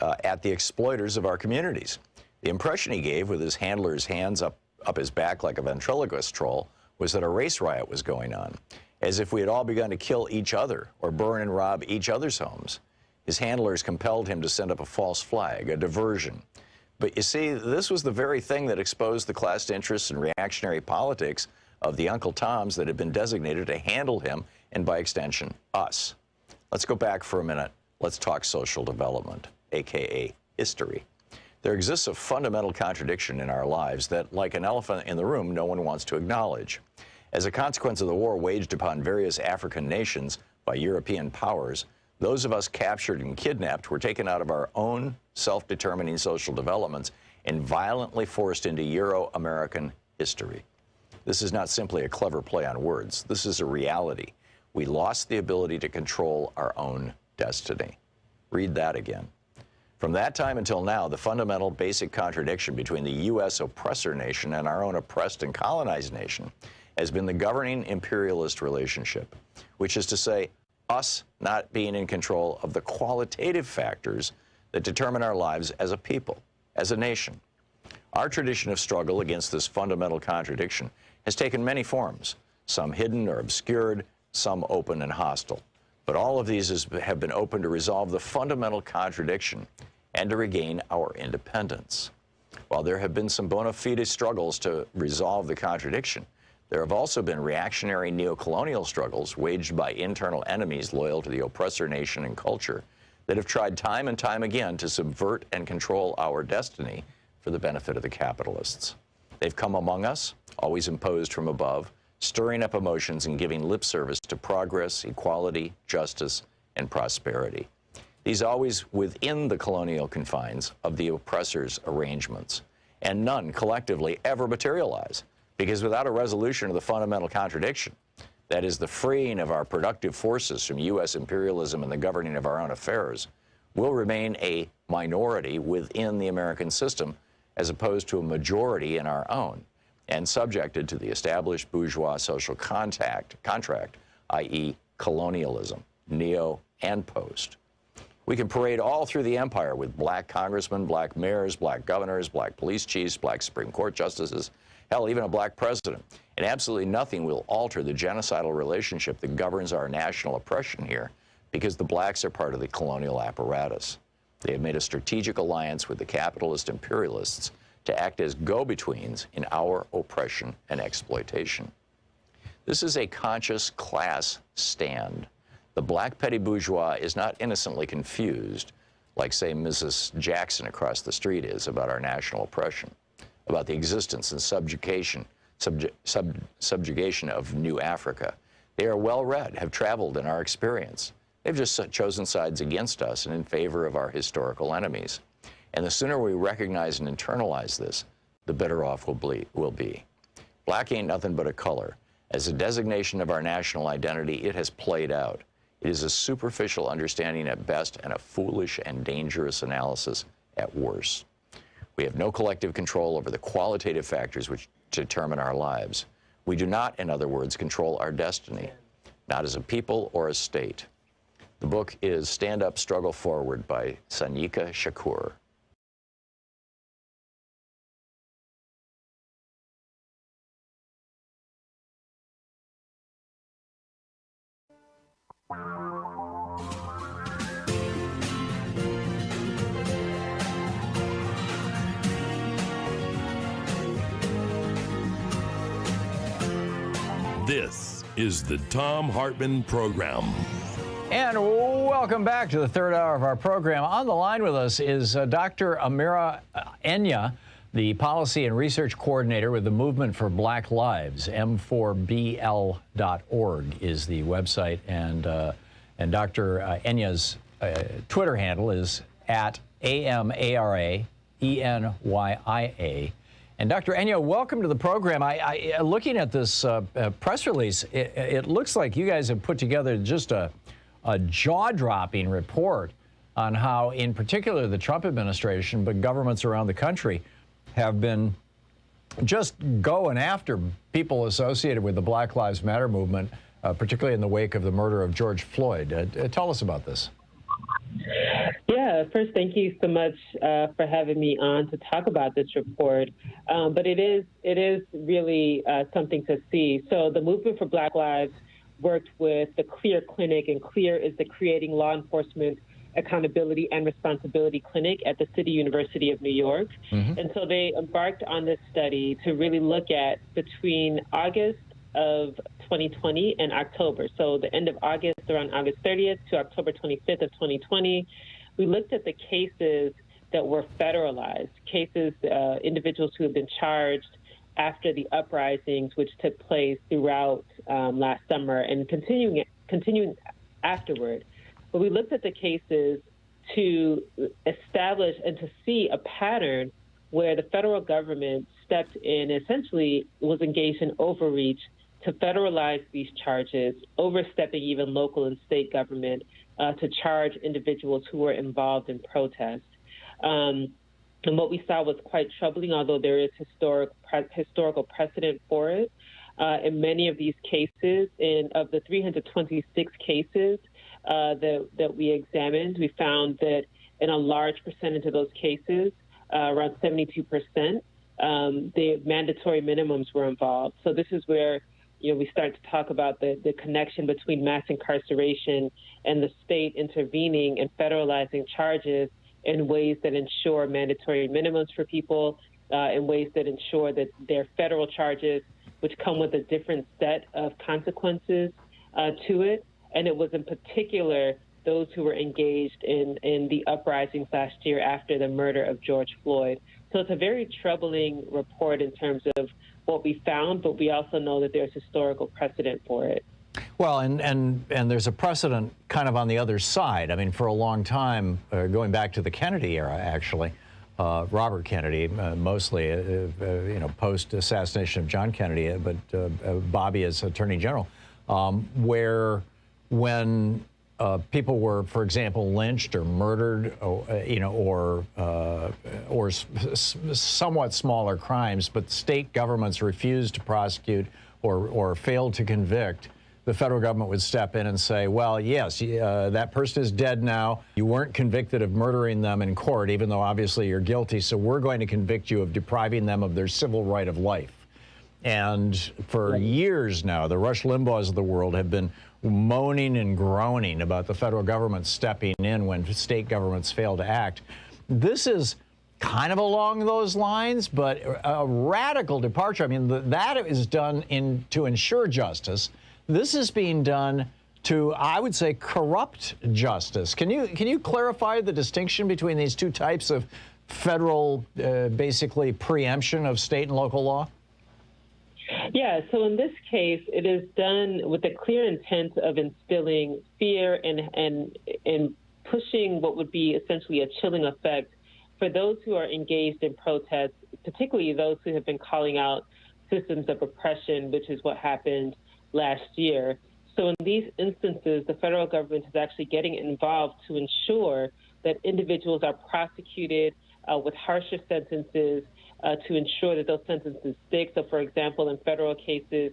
at the exploiters of our communities. The impression he gave, with his handler's hands up his back like a ventriloquist troll, was that a race riot was going on, as if we had all begun to kill each other or burn and rob each other's homes. His handlers compelled him to send up a false flag, a diversion. But you see, this was the very thing that exposed the class interests and reactionary politics of the Uncle Toms that have been designated to handle him, and by extension, us. Let's go back for a minute. Let's talk social development, aka history. There exists a fundamental contradiction in our lives that, like an elephant in the room, no one wants to acknowledge. As a consequence of the war waged upon various African nations by European powers, those of us captured and kidnapped were taken out of our own self-determining social developments and violently forced into Euro-American history. This is not simply a clever play on words. This is a reality. We lost the ability to control our own destiny. Read that again. From that time until now, the fundamental basic contradiction between the U.S. oppressor nation and our own oppressed and colonized nation has been the governing imperialist relationship, which is to say, us not being in control of the qualitative factors that determine our lives as a people, as a nation. Our tradition of struggle against this fundamental contradiction has taken many forms, some hidden or obscured, some open and hostile. But all of these have been open to resolve the fundamental contradiction and to regain our independence. While there have been some bona fide struggles to resolve the contradiction, there have also been reactionary neocolonial struggles waged by internal enemies loyal to the oppressor nation and culture that have tried time and time again to subvert and control our destiny for the benefit of the capitalists. They've come among us, always imposed from above, stirring up emotions and giving lip service to progress, equality, justice, and prosperity. These always within the colonial confines of the oppressor's arrangements, and none collectively ever materialize. Because without a resolution of the fundamental contradiction, that is the freeing of our productive forces from U.S. imperialism and the governing of our own affairs, we'll remain a minority within the American system as opposed to a majority in our own, and subjected to the established bourgeois social contract, i.e. colonialism, neo and post. We can parade all through the empire with black congressmen, black mayors, black governors, black police chiefs, black Supreme Court justices, hell, even a black president. And absolutely nothing will alter the genocidal relationship that governs our national oppression here, because the blacks are part of the colonial apparatus. They have made a strategic alliance with the capitalist imperialists to act as go-betweens in our oppression and exploitation. This is a conscious class stand. The black petty bourgeois is not innocently confused, like, say, Mrs. Jackson across the street is, about our national oppression, about the existence and subjugation of New Africa. They are well-read, have traveled in our experience. They've just chosen sides against us and in favor of our historical enemies. And the sooner we recognize and internalize this, the better off we'll be. Black ain't nothing but a color. As a designation of our national identity, it has played out. It is a superficial understanding at best and a foolish and dangerous analysis at worst. We have no collective control over the qualitative factors which determine our lives. We do not, in other words, control our destiny, not as a people or a state. The book is Stand Up, Struggle Forward by Sanyika Shakur. This is the Thom Hartmann Program. And welcome back to the third hour of our program. On the line with us is Dr. Amara Enyia, the Policy and Research Coordinator with the Movement for Black Lives. M4BL.org is the website, and Dr. Enya's Twitter handle is at AMARAENYIA. And Dr. Enyia, welcome to the program. Looking at this press release, it looks like you guys have put together just a jaw-dropping report on how, in particular, the Trump administration, but governments around the country, have been just going after people associated with the Black Lives Matter movement, particularly in the wake of the murder of George Floyd. Tell us about this. Yeah, first, thank you so much for having me on to talk about this report. But it is really something to see. So the Movement for Black Lives worked with the CLEAR Clinic, and CLEAR is the Creating Law Enforcement Accountability and Responsibility Clinic at the City University of New York. Mm-hmm. And so they embarked on this study to really look at, between August of 2020 and October. So the end of August, around August 30th to October 25th of 2020, we looked at the cases that were federalized, cases, individuals who have been charged after the uprisings, which took place throughout last summer and continuing afterward. But we looked at the cases to establish and to see a pattern where the federal government stepped in, essentially was engaged in overreach to federalize these charges, overstepping even local and state government to charge individuals who were involved in protest. And what we saw was quite troubling, although there is historical precedent for it. In many of these cases, of the 326 cases that we examined, we found that in a large percentage of those cases, around 72%, the mandatory minimums were involved. So this is where we start to talk about the connection between mass incarceration and the state intervening and federalizing charges in ways that ensure mandatory minimums for people, in ways that ensure that their federal charges, which come with a different set of consequences to it. And it was in particular those who were engaged in the uprisings last year after the murder of George Floyd. So it's a very troubling report in terms of what we found, but we also know that there's historical precedent for it. Well, and there's a precedent kind of on the other side. I mean, for a long time, going back to the Kennedy era, actually, Robert Kennedy, mostly, post-assassination of John Kennedy, but Bobby as Attorney General, where when people were, for example, lynched or murdered, or somewhat smaller crimes, but state governments refused to prosecute or failed to convict, the federal government would step in and say, well, yes, that person is dead now. You weren't convicted of murdering them in court, even though obviously you're guilty, so we're going to convict you of depriving them of their civil right of life. And for years now, the Rush Limbaughs of the world have been moaning and groaning about the federal government stepping in when state governments fail to act. This is kind of along those lines, but a radical departure. I mean, that is done to ensure justice. This is being done to, I would say, corrupt justice. Can you clarify the distinction between these two types of federal, basically, preemption of state and local law? Yeah, so in this case, it is done with the clear intent of instilling fear and pushing what would be essentially a chilling effect for those who are engaged in protests, particularly those who have been calling out systems of oppression, which is what happened last year. So in these instances, the federal government is actually getting involved to ensure that individuals are prosecuted with harsher sentences to ensure that those sentences stick. So, for example, in federal cases,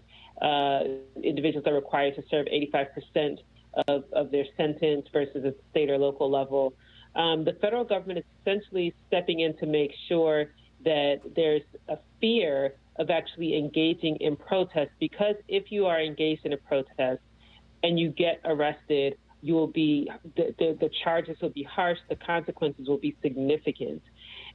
individuals are required to serve 85% of their sentence versus at the state or local level. The federal government is essentially stepping in to make sure that there's a fear of actually engaging in protest, because if you are engaged in a protest and you get arrested, you will be the charges will be harsh, the consequences will be significant.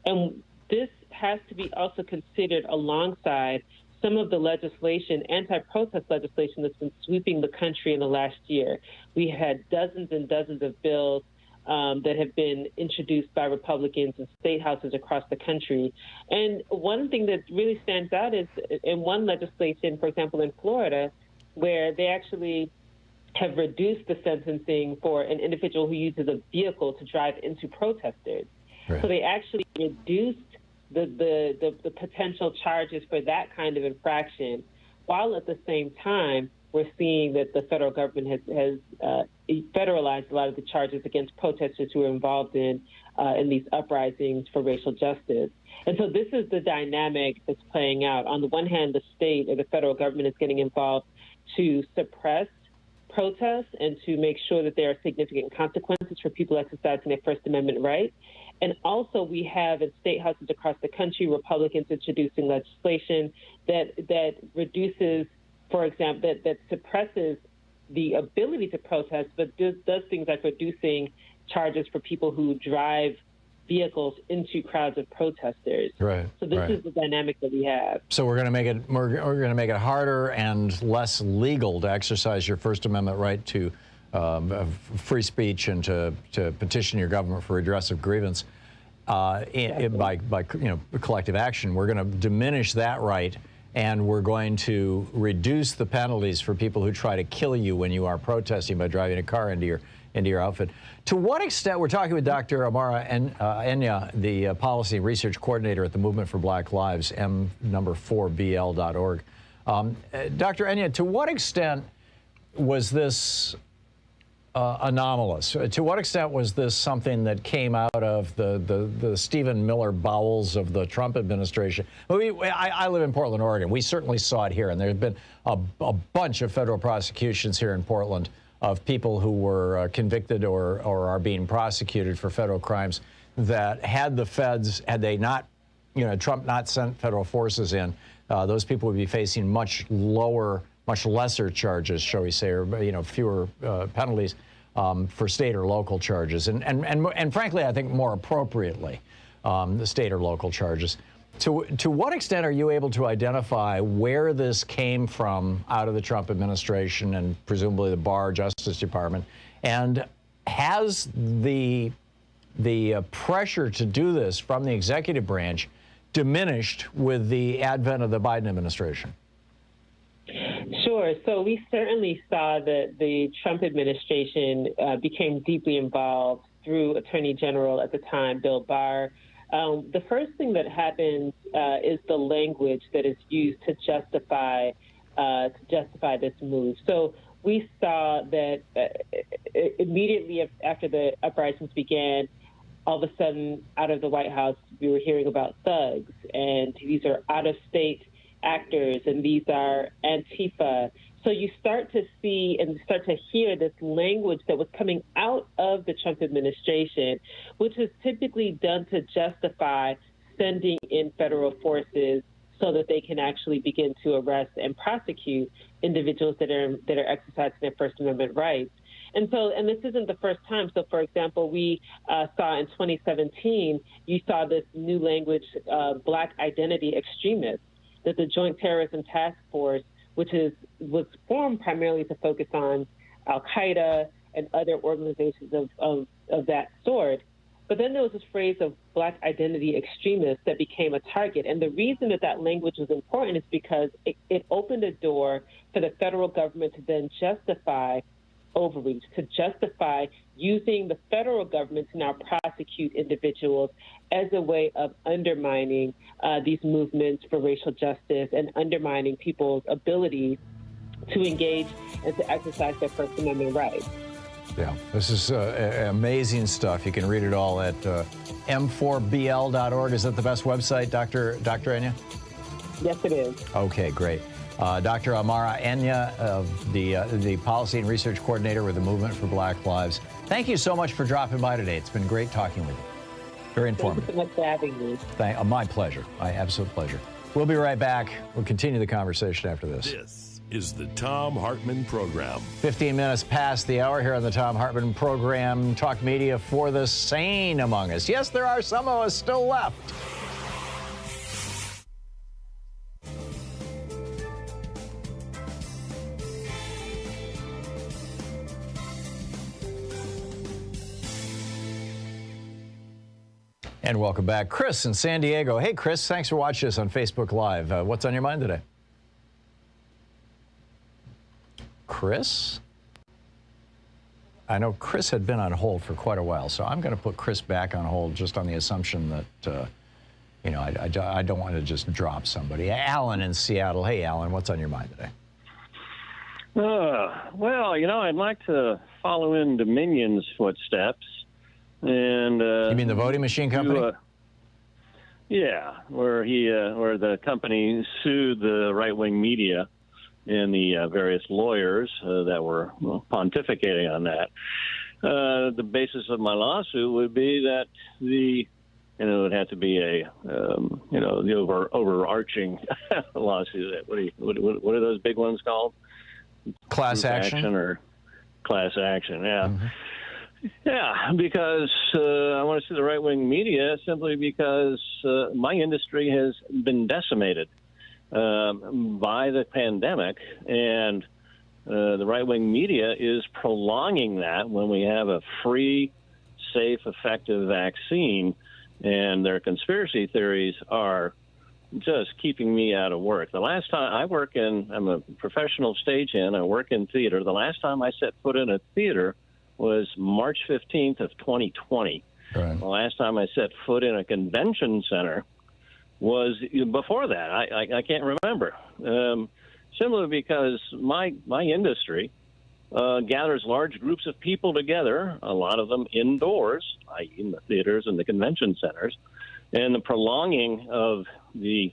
And this has to be also considered alongside some of the legislation, anti-protest legislation that's been sweeping the country in the last year. We had dozens and dozens of bills that have been introduced by Republicans in state houses across the country. And one thing that really stands out is in one legislation, for example, in Florida, where they actually have reduced the sentencing for an individual who uses a vehicle to drive into protesters. Right. So they actually reduced the potential charges for that kind of infraction, while at the same time we're seeing that the federal government has federalized a lot of the charges against protesters who are involved in these uprisings for racial justice. And so this is the dynamic that's playing out. On the one hand, the state or the federal government is getting involved to suppress protests and to make sure that there are significant consequences for people exercising their First Amendment right. And also we have in state houses across the country, Republicans introducing legislation that reduces, for example, that suppresses the ability to protest, but does things like reducing charges for people who drive vehicles into crowds of protesters. Right. So this right. is the dynamic that we have. So we're going to make it harder and less legal to exercise your First Amendment right to free speech and to petition your government for redress of grievance by collective action. We're going to diminish that right, and we're going to reduce the penalties for people who try to kill you when you are protesting by driving a car into your outfit. To what extent, we're talking with Dr. Amara Enyia, the Policy and Research Coordinator at the Movement for Black Lives, m4bl.org. Dr. Enyia, to what extent was this anomalous? To what extent was this something that came out of the Stephen Miller bowels of the Trump administration? I live in Portland, Oregon. We certainly saw it here, and there have been a bunch of federal prosecutions here in Portland of people who were convicted or are being prosecuted for federal crimes that had Trump not sent federal forces in, those people would be facing much lesser charges, shall we say, or fewer penalties for state or local charges, and frankly, I think more appropriately, the state or local charges. To what extent are you able to identify where this came from out of the Trump administration and presumably the Barr Justice Department? And has the pressure to do this from the executive branch diminished with the advent of the Biden administration? Sure. So we certainly saw that the Trump administration became deeply involved through Attorney General at the time, Bill Barr. The first thing that happens is the language that is used to justify this move. So we saw that immediately after the uprisings began, all of a sudden, out of the White House, we were hearing about thugs, and these are out-of-state actors, and these are Antifa. So you start to see and start to hear this language that was coming out of the Trump administration, which is typically done to justify sending in federal forces so that they can actually begin to arrest and prosecute individuals that are exercising their First Amendment rights. And this isn't the first time. So, for example, we saw in 2017, you saw this new language, Black identity extremists, that the Joint Terrorism Task Force, which was formed primarily to focus on al-Qaeda and other organizations of that sort. But then there was this phrase of Black identity extremists that became a target. And the reason that language was important is because it opened a door for the federal government to then justify overreach, to justify using the federal government to now prosecute individuals as a way of undermining these movements for racial justice and undermining people's ability to engage and to exercise their First Amendment rights. Yeah, this is amazing stuff. You can read it all at m4bl.org. Is that the best website, Dr. Enyia? Yes, it is. Okay, great. Dr. Amara Enyia, the Policy and Research Coordinator with the Movement for Black Lives. Thank you so much for dropping by today. It's been great talking with you. Very informative. Thank you so much for having me. My pleasure. My absolute pleasure. We'll be right back. We'll continue the conversation after this. This is the Thom Hartmann Program. 15 minutes past the hour here on the Thom Hartmann Program. Talk media for the sane among us. Yes, there are some of us still left. And welcome back. Chris in San Diego. Hey, Chris, thanks for watching us on Facebook Live. What's on your mind today? Chris? I know Chris had been on hold for quite a while, so I'm going to put Chris back on hold just on the assumption that, I don't want to just drop somebody. Alan in Seattle. Hey, Alan, what's on your mind today? Well, I'd like to follow in Dominion's footsteps. And you mean the voting machine company? Yeah, where the company sued the right-wing media and the various lawyers that were pontificating on that. The basis of my lawsuit would be that it would have to be the overarching lawsuit. What are those big ones called? Class action or class action? Yeah. Mm-hmm. Yeah, because I want to see the right-wing media simply because my industry has been decimated by the pandemic, and the right-wing media is prolonging that when we have a free, safe, effective vaccine, and their conspiracy theories are just keeping me out of work. The last time I'm a professional stagehand, I work in theater. The last time I set foot in a theater was March 15th of 2020. Right. The last time I set foot in a convention center was before that. I can't remember. Similar because my industry gathers large groups of people together, a lot of them indoors, i.e. in the theaters and the convention centers, and the prolonging of the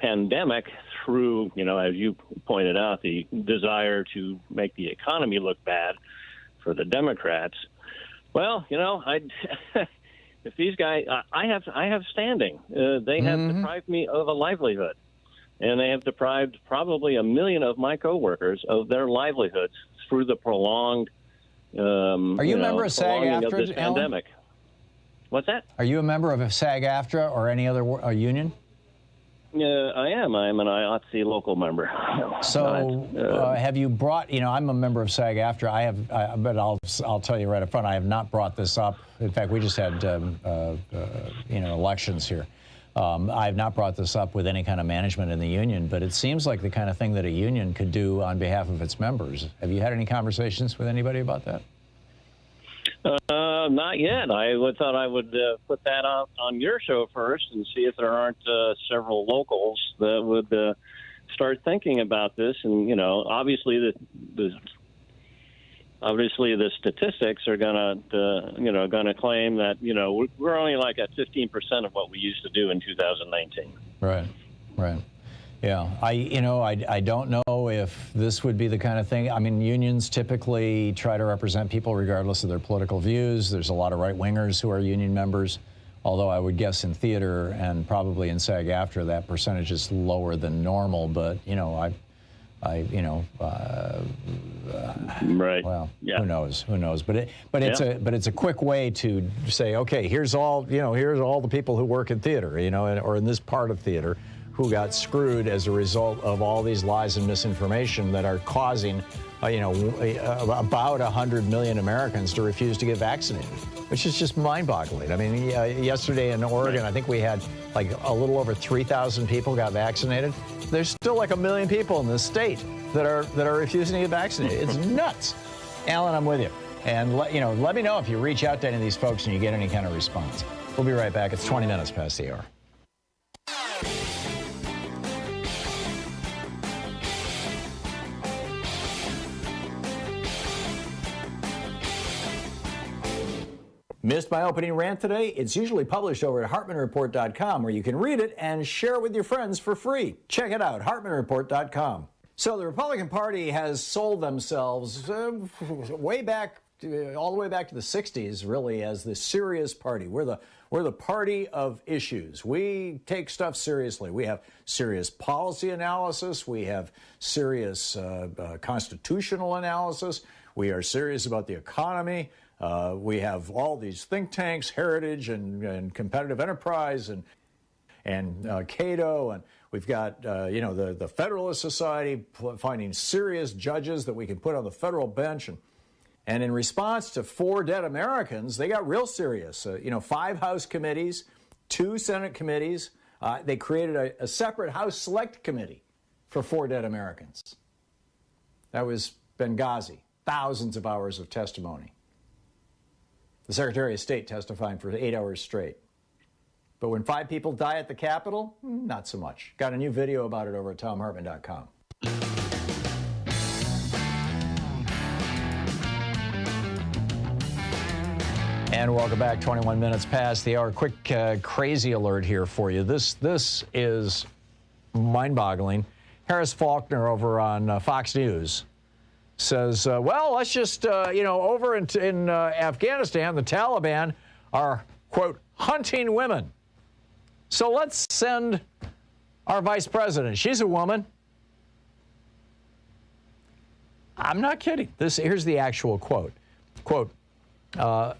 pandemic through, as you pointed out, the desire to make the economy look bad for the Democrats. Well, if these guys, I have standing. They have deprived me of a livelihood, and they have deprived probably 1 million of my coworkers of their livelihoods through the prolonged. Are you a member of SAG-AFTRA, of this pandemic? What's that? Are you a member of SAG-AFTRA or any other union? I am. I'm an IATSE local member. So have you brought, I'm a member of SAG-AFTRA. But I'll tell you right up front, I have not brought this up. In fact, we just had, elections here. I have not brought this up with any kind of management in the union, but it seems like the kind of thing that a union could do on behalf of its members. Have you had any conversations with anybody about that? Not yet. I thought I would put that out on your show first and see if there aren't several locals that would start thinking about this. And obviously the statistics are gonna claim that we're only like at 15% of what we used to do in 2019. Right. Yeah, I don't know if this would be the kind of thing. I mean, unions typically try to represent people regardless of their political views. There's a lot of right-wingers who are union members, although I would guess in theater and probably in SAG-AFTRA that percentage is lower than normal. But right. Well, yeah. Who knows? But it's a quick way to say, okay, here's all the people who work in theater, or in this part of theater, who got screwed as a result of all these lies and misinformation that are causing, about 100 million Americans to refuse to get vaccinated, which is just mind-boggling. I mean, yesterday in Oregon, I think we had like a little over 3,000 people got vaccinated. There's still like 1 million people in this state that are refusing to get vaccinated. It's nuts. Alan, I'm with you. And let me know if you reach out to any of these folks and you get any kind of response. We'll be right back. It's 20 minutes past the hour. Missed my opening rant today? It's usually published over at HartmannReport.com, where you can read it and share it with your friends for free. Check it out, HartmannReport.com. So the Republican Party has sold themselves all the way back to the 60s, really, as the serious party. We're the party of issues. We take stuff seriously. We have serious policy analysis. We have serious constitutional analysis. We are serious about the economy. We have all these think tanks, Heritage and Competitive Enterprise and Cato, and we've got the Federalist Society finding serious judges that we can put on the federal bench, and in response to 4 dead Americans, they got real serious. 5 House committees, 2 Senate committees. They created a separate House Select Committee for 4 dead Americans. That was Benghazi. Thousands of hours of testimony. The Secretary of State testifying for 8 hours straight. But when 5 people die at the Capitol, not so much. Got a new video about it over at ThomHartmann.com. And welcome back. 21 minutes past the hour. Quick crazy alert here for you. This is mind-boggling. Harris Faulkner over on Fox News says, well, let's just, over in Afghanistan, the Taliban are, quote, hunting women. So let's send our vice president. She's a woman. I'm not kidding. Here's the actual quote. Quote, why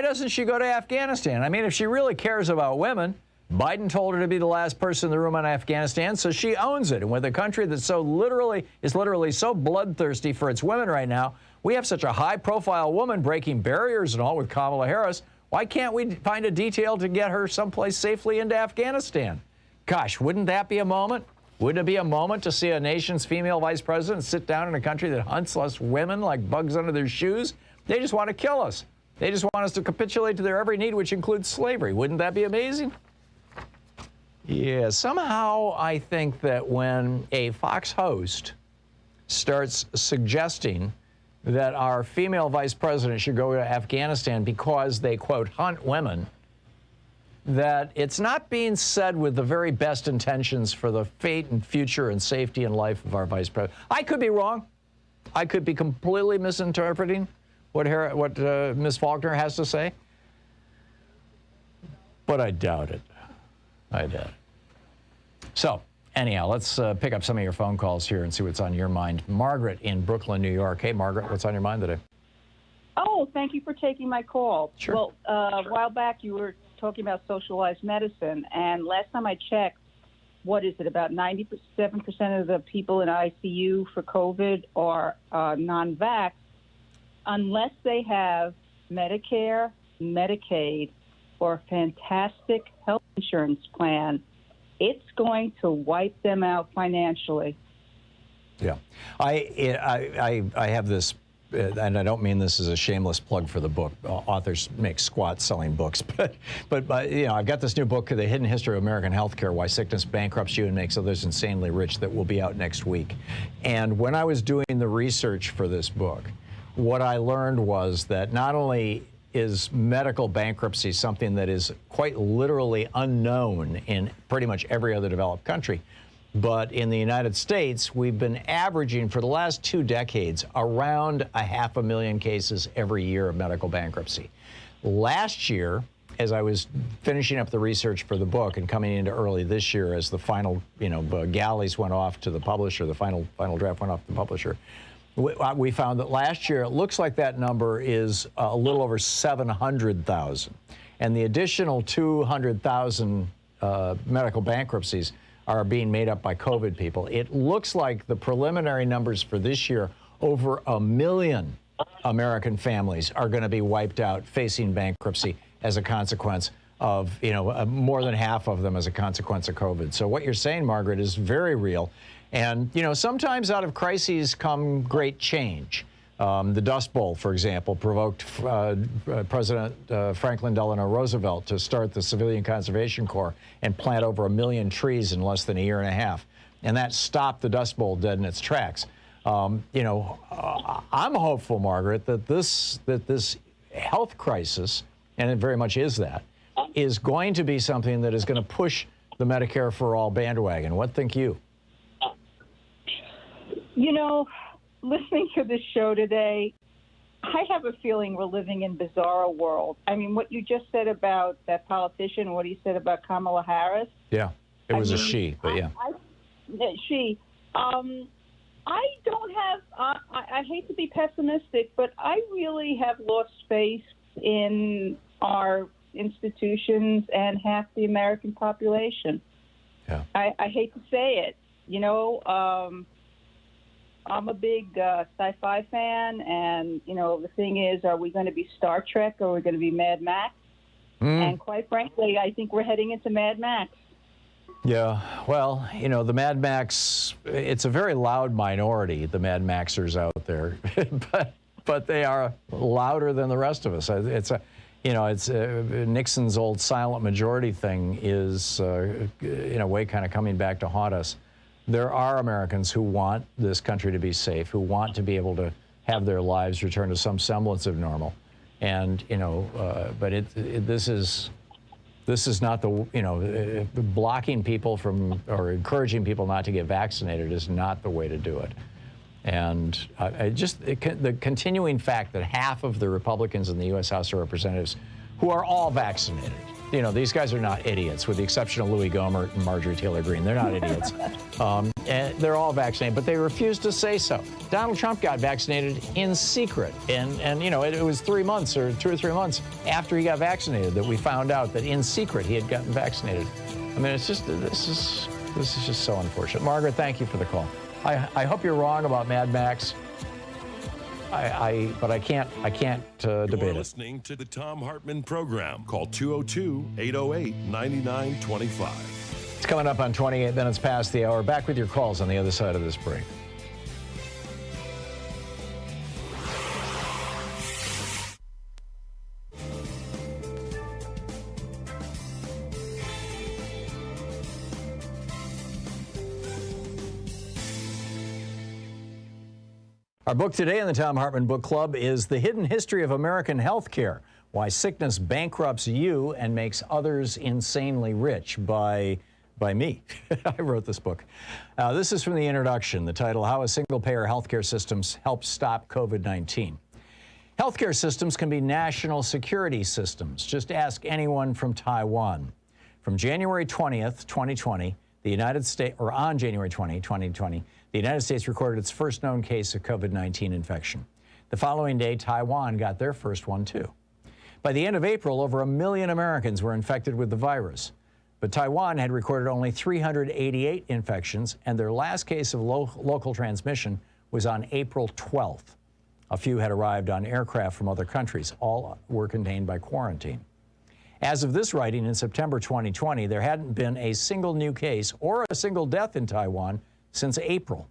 doesn't she go to Afghanistan? I mean, if she really cares about women, Biden told her to be the last person in the room on Afghanistan, so she owns it. And with a country that's literally so bloodthirsty for its women right now, we have such a high-profile woman breaking barriers and all with Kamala Harris. Why can't we find a detail to get her someplace safely into Afghanistan? Gosh, wouldn't that be a moment? Wouldn't it be a moment to see a nation's female vice president sit down in a country that hunts us women like bugs under their shoes? They just want to kill us. They just want us to capitulate to their every need, which includes slavery. Wouldn't that be amazing? Yeah, somehow I think that when a Fox host starts suggesting that our female vice president should go to Afghanistan because they, quote, hunt women, that it's not being said with the very best intentions for the fate and future and safety and life of our vice president. I could be wrong. I could be completely misinterpreting what Ms. Faulkner has to say, but I doubt it. I doubt it. So, anyhow, let's pick up some of your phone calls here and see what's on your mind. Margaret in Brooklyn, New York. Hey, Margaret, what's on your mind today? Oh, thank you for taking my call. Sure. Well, a while back you were talking about socialized medicine, and last time I checked, what is it, about 97% of the people in ICU for COVID are non-vaxxed, unless they have Medicare, Medicaid, or a fantastic health insurance plan. It's going to wipe them out financially. Yeah. I have this, and I don't mean this as a shameless plug for the book. Authors make squats selling books, but you know, I've got this new book, The Hidden History of American Healthcare: Why Sickness Bankrupts You and Makes Others Insanely Rich, that will be out next week. And when I was doing the research for this book, what I learned was that not only is medical bankruptcy something that is quite literally unknown in pretty much every other developed country, but in the United States, we've been averaging for the last 2 decades around 500,000 cases every year of medical bankruptcy. Last year, as I was finishing up the research for the book and coming into early this year as the final, galleys went off to the publisher, the final draft went off to the publisher, we found that last year, it looks like that number is a little over 700,000. And the additional 200,000 medical bankruptcies are being made up by COVID people. It looks like the preliminary numbers for this year, over 1 million American families are going to be wiped out facing bankruptcy as a consequence of, more than half of them as a consequence of COVID. So what you're saying, Margaret, is very real. And, sometimes out of crises come great change. The Dust Bowl, for example, provoked President Franklin Delano Roosevelt to start the Civilian Conservation Corps and plant over 1 million trees in less than a year and a half. And that stopped the Dust Bowl dead in its tracks. I'm hopeful, Margaret, that this health crisis, and it very much is that, is going to be something that is going to push the Medicare for All bandwagon. What think you? Listening to this show today, I have a feeling we're living in a bizarre world. I mean, what you just said about that politician, what he said about Kamala Harris. Yeah, it was a she, but yeah. She. I don't have, I hate to be pessimistic, but I really have lost faith in our institutions and half the American population. Yeah. I hate to say it. I'm a big sci-fi fan, and, the thing is, are we going to be Star Trek or are we going to be Mad Max? And quite frankly, I think we're heading into Mad Max. Yeah, well, the Mad Max, it's a very loud minority, the Mad Maxers out there, but they are louder than the rest of us. It's Nixon's old silent majority thing is, in a way, kind of coming back to haunt us. There are Americans who want this country to be safe, who want to be able to have their lives return to some semblance of normal. And, but this is not the, blocking people from, or encouraging people not to get vaccinated is not the way to do it. And the continuing fact that half of the Republicans in the U.S. House of Representatives, who are all vaccinated, You know, these guys are not idiots, with the exception of Louis Gohmert and Marjorie Taylor Greene. They're not idiots. And they're all vaccinated, but they refuse to say so. Donald Trump got vaccinated in secret. And you know, it was 3 months or 2 or 3 months after he got vaccinated that we found out that in secret he had gotten vaccinated. I mean, it's just, this is just so unfortunate. Margaret, thank you for the call. I hope you're wrong about Mad Max. But I can't debate it. You're listening to the Thom Hartmann Program. Call 202-808-9925. It's coming up on 28 minutes past the hour. Back with your calls on the other side of this break. Our book today in the Thom Hartmann Book Club is The Hidden History of American Healthcare: Why Sickness Bankrupts You and Makes Others Insanely Rich by me. I wrote this book. This is from the introduction, the title, How a Single-Payer Healthcare Systems Help Stop COVID-19. Healthcare systems can be national security systems. Just ask anyone from Taiwan. From January 20th, 2020, the United States, or on January 20, 2020, the United States recorded its first known case of COVID-19 infection. The following day, Taiwan got their first one, too. By the end of April, over 1 million Americans were infected with the virus. But Taiwan had recorded only 388 infections, and their last case of local transmission was on April 12th. A few had arrived on aircraft from other countries. All were contained by quarantine. As of this writing, in September 2020, there hadn't been a single new case or a single death in Taiwan since April.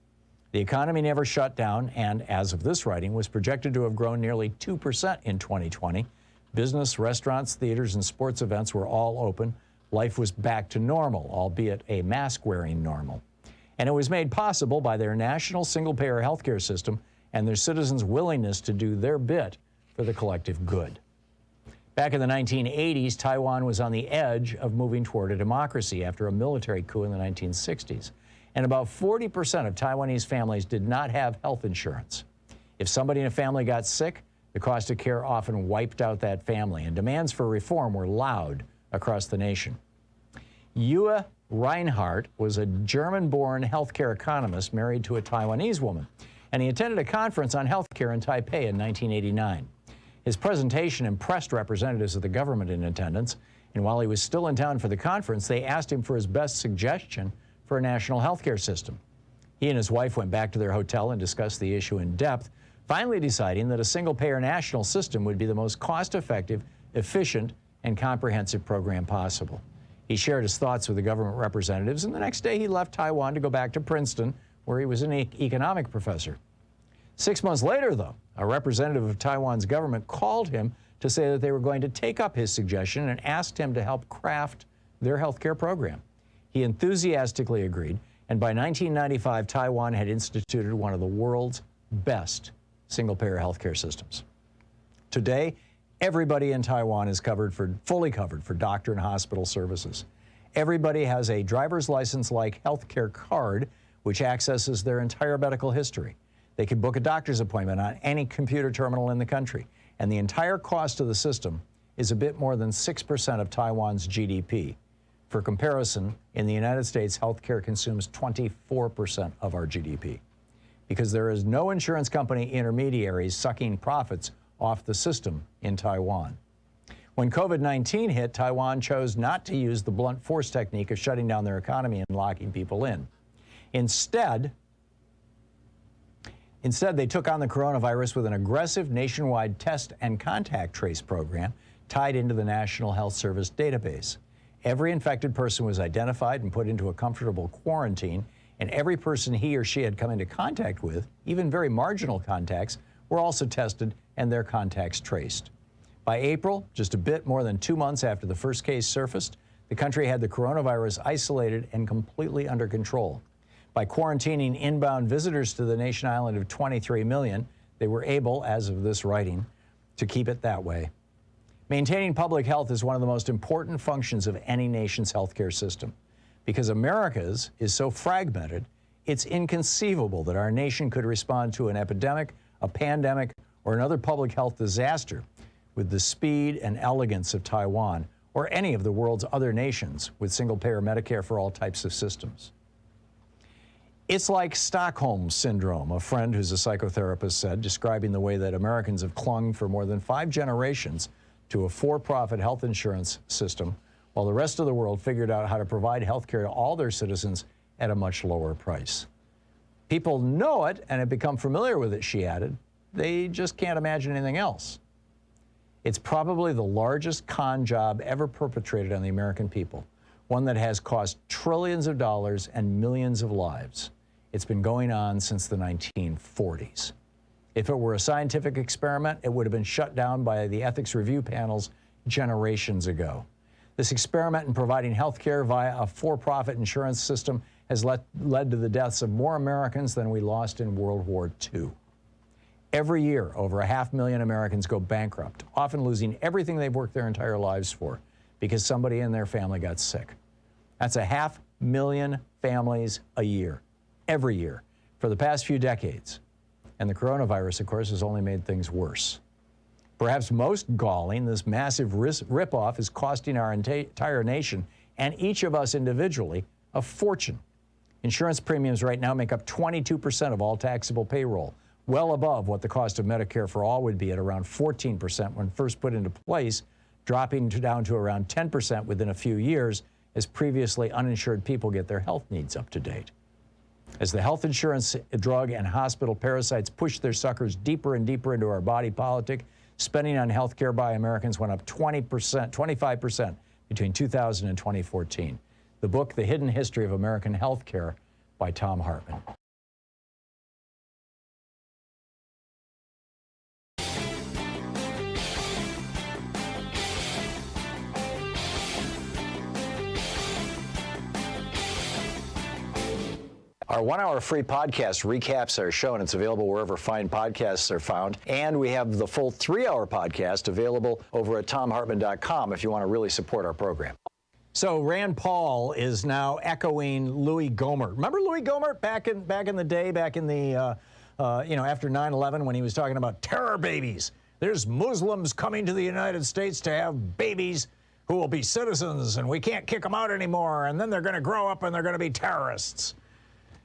The economy never shut down, and as of this writing, was projected to have grown nearly 2% in 2020. Business, restaurants, theaters, and sports events were all open. Life was back to normal, albeit a mask-wearing normal. And it was made possible by their national single-payer healthcare system and their citizens' willingness to do their bit for the collective good. Back in the 1980s, Taiwan was on the edge of moving toward a democracy after a military coup in the 1960s. And about 40% of Taiwanese families did not have health insurance. If somebody in a family got sick, the cost of care often wiped out that family, and demands for reform were loud across the nation. Enyia Reinhardt was a German-born healthcare economist married to a Taiwanese woman, and he attended a conference on healthcare in Taipei in 1989. His presentation impressed representatives of the government in attendance, and while he was still in town for the conference, they asked him for his best suggestion for a national healthcare system. He and his wife went back to their hotel and discussed the issue in depth, finally deciding that a single-payer national system would be the most cost-effective, efficient, and comprehensive program possible. He shared his thoughts with the government representatives, and the next day he left Taiwan to go back to Princeton, where he was an economic professor. 6 months later, though, a representative of Taiwan's government called him to say that they were going to take up his suggestion and asked him to help craft their healthcare program. He enthusiastically agreed, and by 1995, Taiwan had instituted one of the world's best single-payer healthcare systems. Today, everybody in Taiwan is fully covered for doctor and hospital services. Everybody has a driver's license-like healthcare card, which accesses their entire medical history. They can book a doctor's appointment on any computer terminal in the country, and the entire cost of the system is a bit more than 6% of Taiwan's GDP. For comparison, in the United States, healthcare consumes 24% of our GDP. Because there is no insurance company intermediaries sucking profits off the system in Taiwan. When COVID-19 hit, Taiwan chose not to use the blunt force technique of shutting down their economy and locking people in. Instead, they took on the coronavirus with an aggressive nationwide test and contact trace program tied into the National Health Service database. Every infected person was identified and put into a comfortable quarantine, and every person he or she had come into contact with, even very marginal contacts, were also tested and their contacts traced. By April, just a bit more than 2 months after the first case surfaced, the country had the coronavirus isolated and completely under control. By quarantining inbound visitors to the nation island of 23 million, they were able, as of this writing, to keep it that way. Maintaining public health is one of the most important functions of any nation's healthcare system. Because America's is so fragmented, it's inconceivable that our nation could respond to an epidemic, a pandemic, or another public health disaster with the speed and elegance of Taiwan, or any of the world's other nations with single-payer Medicare for all types of systems. It's like Stockholm Syndrome, a friend who's a psychotherapist said, describing the way that Americans have clung for more than 5 generations to a for-profit health insurance system, while the rest of the world figured out how to provide health care to all their citizens at a much lower price. People know it and have become familiar with it, she added. They just can't imagine anything else. It's probably the largest con job ever perpetrated on the American people, one that has cost trillions of dollars and millions of lives. It's been going on since the 1940s. If it were a scientific experiment, it would have been shut down by the ethics review panels generations ago. This experiment in providing health care via a for-profit insurance system has led to the deaths of more Americans than we lost in World War II. Every year, over 500,000 Americans go bankrupt, often losing everything they've worked their entire lives for because somebody in their family got sick. That's 500,000 families a year, every year, for the past few decades. And the coronavirus, of course, has only made things worse. Perhaps most galling, this massive ripoff is costing our entire nation and each of us individually a fortune. Insurance premiums right now make up 22% of all taxable payroll, well above what the cost of Medicare for all would be at around 14% when first put into place, dropping down to around 10% within a few years as previously uninsured people get their health needs up to date. As the health insurance, drug, and hospital parasites push their suckers deeper and deeper into our body politic, spending on health care by Americans went up 25% between 2000 and 2014. The book, The Hidden History of American Health Care by Thom Hartmann. Our 1-hour free podcast recaps our show, and it's available wherever fine podcasts are found. And we have the full 3-hour podcast available over at thomhartmann.com if you want to really support our program. So Rand Paul is now echoing Louis Gohmert. Remember Louis Gohmert back in the day, back in the after 9/11, when he was talking about terror babies. There's Muslims coming to the United States to have babies who will be citizens, and we can't kick them out anymore. And then they're going to grow up and they're going to be terrorists.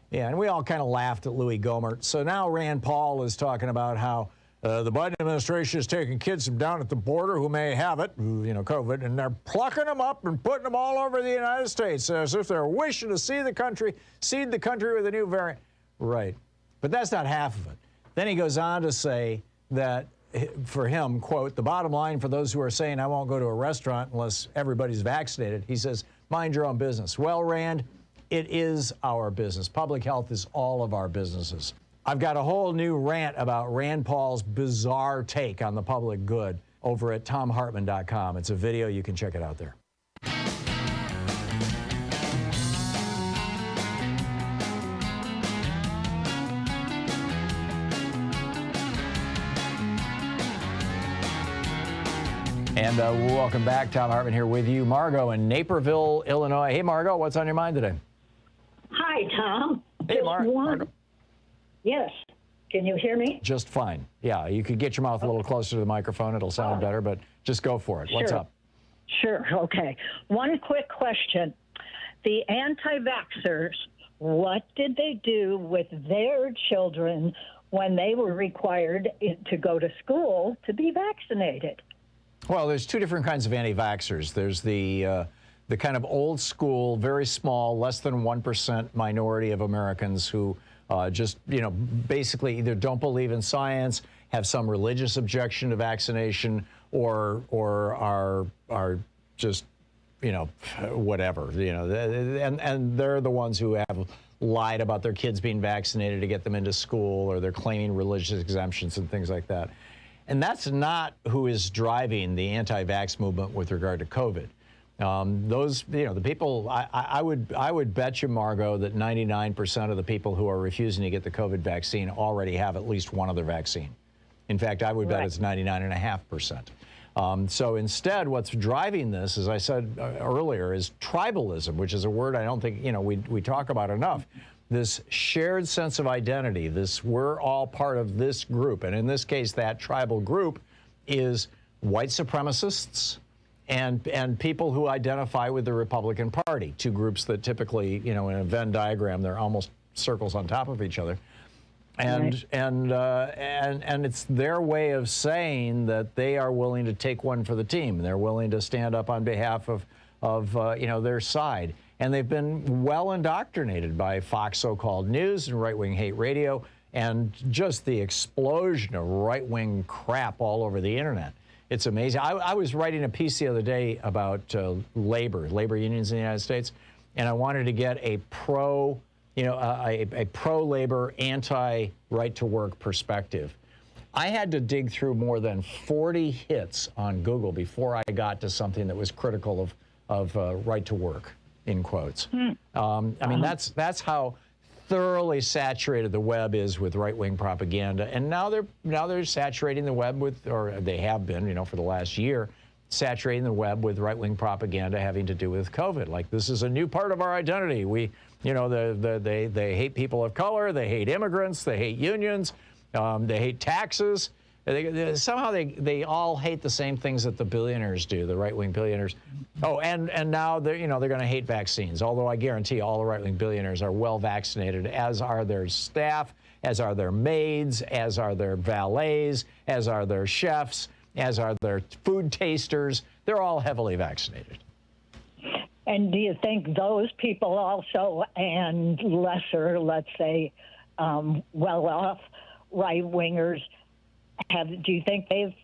Yeah, and we all kind of laughed at Louis Gohmert. So now Rand Paul is talking about how the Biden administration is taking kids from down at the border who may have it, COVID, and they're plucking them up and putting them all over the United States as if they're wishing to seed the country with a new variant. Right. But that's not half of it. Then he goes on to say that, for him, quote, the bottom line for those who are saying I won't go to a restaurant unless everybody's vaccinated, he says, mind your own business. Well, Rand, it is our business. Public health is all of our businesses. I've got a whole new rant about Rand Paul's bizarre take on the public good over at thomhartmann.com. It's a video. You can check it out there. And welcome back. Thom Hartmann here with you. Margot in Naperville, Illinois. Hey, Margot, what's on your mind today? Hi, Tom. Hey, Margot. Yes. Can you hear me? Just fine. Yeah, you could get your mouth a little closer to the microphone. It'll sound better, but just go for it. What's up? Sure. Okay. One quick question. The anti-vaxxers, what did they do with their children when they were required to go to school to be vaccinated? Well, there's two different kinds of anti-vaxxers. There's the kind of old school, very small, less than 1% minority of Americans who just, basically either don't believe in science, have some religious objection to vaccination, or are just, whatever, and they're the ones who have lied about their kids being vaccinated to get them into school, or they're claiming religious exemptions and things like that. And that's not who is driving the anti-vax movement with regard to COVID. The people, I would bet you, Margot, that 99% of the people who are refusing to get the COVID vaccine already have at least one other vaccine. In fact, I would bet it's 99.5%. So instead, what's driving this, as I said earlier, is tribalism, which is a word I don't think, we talk about enough. This shared sense of identity, we're all part of this group. And in this case, that tribal group is white supremacists and people who identify with the Republican Party, two groups that typically, in a Venn diagram, they're almost circles on top of each other. And it's their way of saying that they are willing to take one for the team. They're willing to stand up on behalf of their side. And they've been well indoctrinated by Fox so-called news and right-wing hate radio and just the explosion of right-wing crap all over the internet. It's amazing. I was writing a piece the other day about labor unions in the United States, and I wanted to get a pro-labor, anti-right-to-work perspective. I had to dig through more than 40 hits on Google before I got to something that was critical of right-to-work, in quotes. I mean, that's how thoroughly saturated the web is with right-wing propaganda, and now they're saturating the web with, or they have been, for the last year, saturating the web with right-wing propaganda having to do with COVID. Like, this is a new part of our identity. They hate people of color, they hate immigrants, they hate unions, they hate taxes. Somehow they all hate the same things that the billionaires do, the right-wing billionaires. Oh, and now they're going to hate vaccines. Although I guarantee all the right-wing billionaires are well vaccinated, as are their staff, as are their maids, as are their valets, as are their chefs, as are their food tasters. They're all heavily vaccinated. And do you think those people also, and lesser, let's say, well-off right-wingers, do you think they've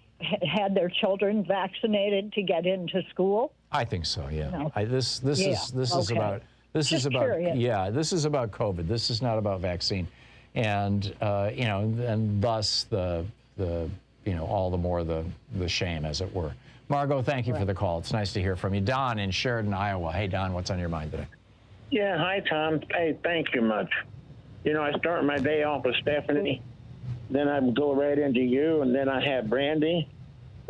had their children vaccinated to get into school? I think so. Yeah. No. This is about COVID. This is not about vaccine, and and thus the all the more the shame, as it were. Margot, thank you for the call. It's nice to hear from you. Don in Sheridan, Iowa. Hey, Don, what's on your mind today? Yeah, hi, Tom. Hey, thank you much. I start my day off with Stephanie, then I go right into you, and then I have Brandy,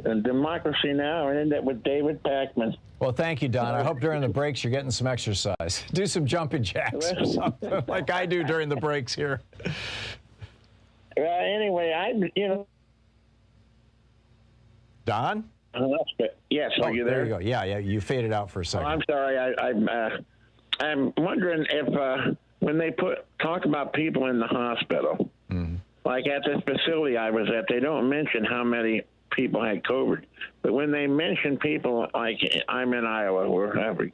and Democracy Now!, and end up with David Pakman. Well, thank you, Don. I hope during the breaks you're getting some exercise. Do some jumping jacks or something like I do during the breaks here. Anyway, Don? Yes, are you there? There you go. Yeah, you faded out for a second. Oh, I'm sorry. I'm wondering if when they talk about people in the hospital, like at this facility I was at, they don't mention how many people had COVID. But when they mention people, like I'm in Iowa,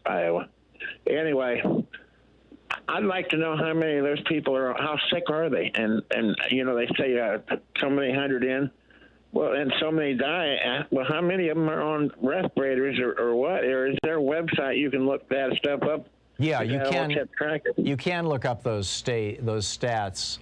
Iowa. Anyway, I'd like to know how many of those people how sick are they? And they say so many hundred in. Well, and so many die. Well, how many of them are on respirators or what? Or is there a website you can look that stuff up? Yeah, you can. You can look up those stats.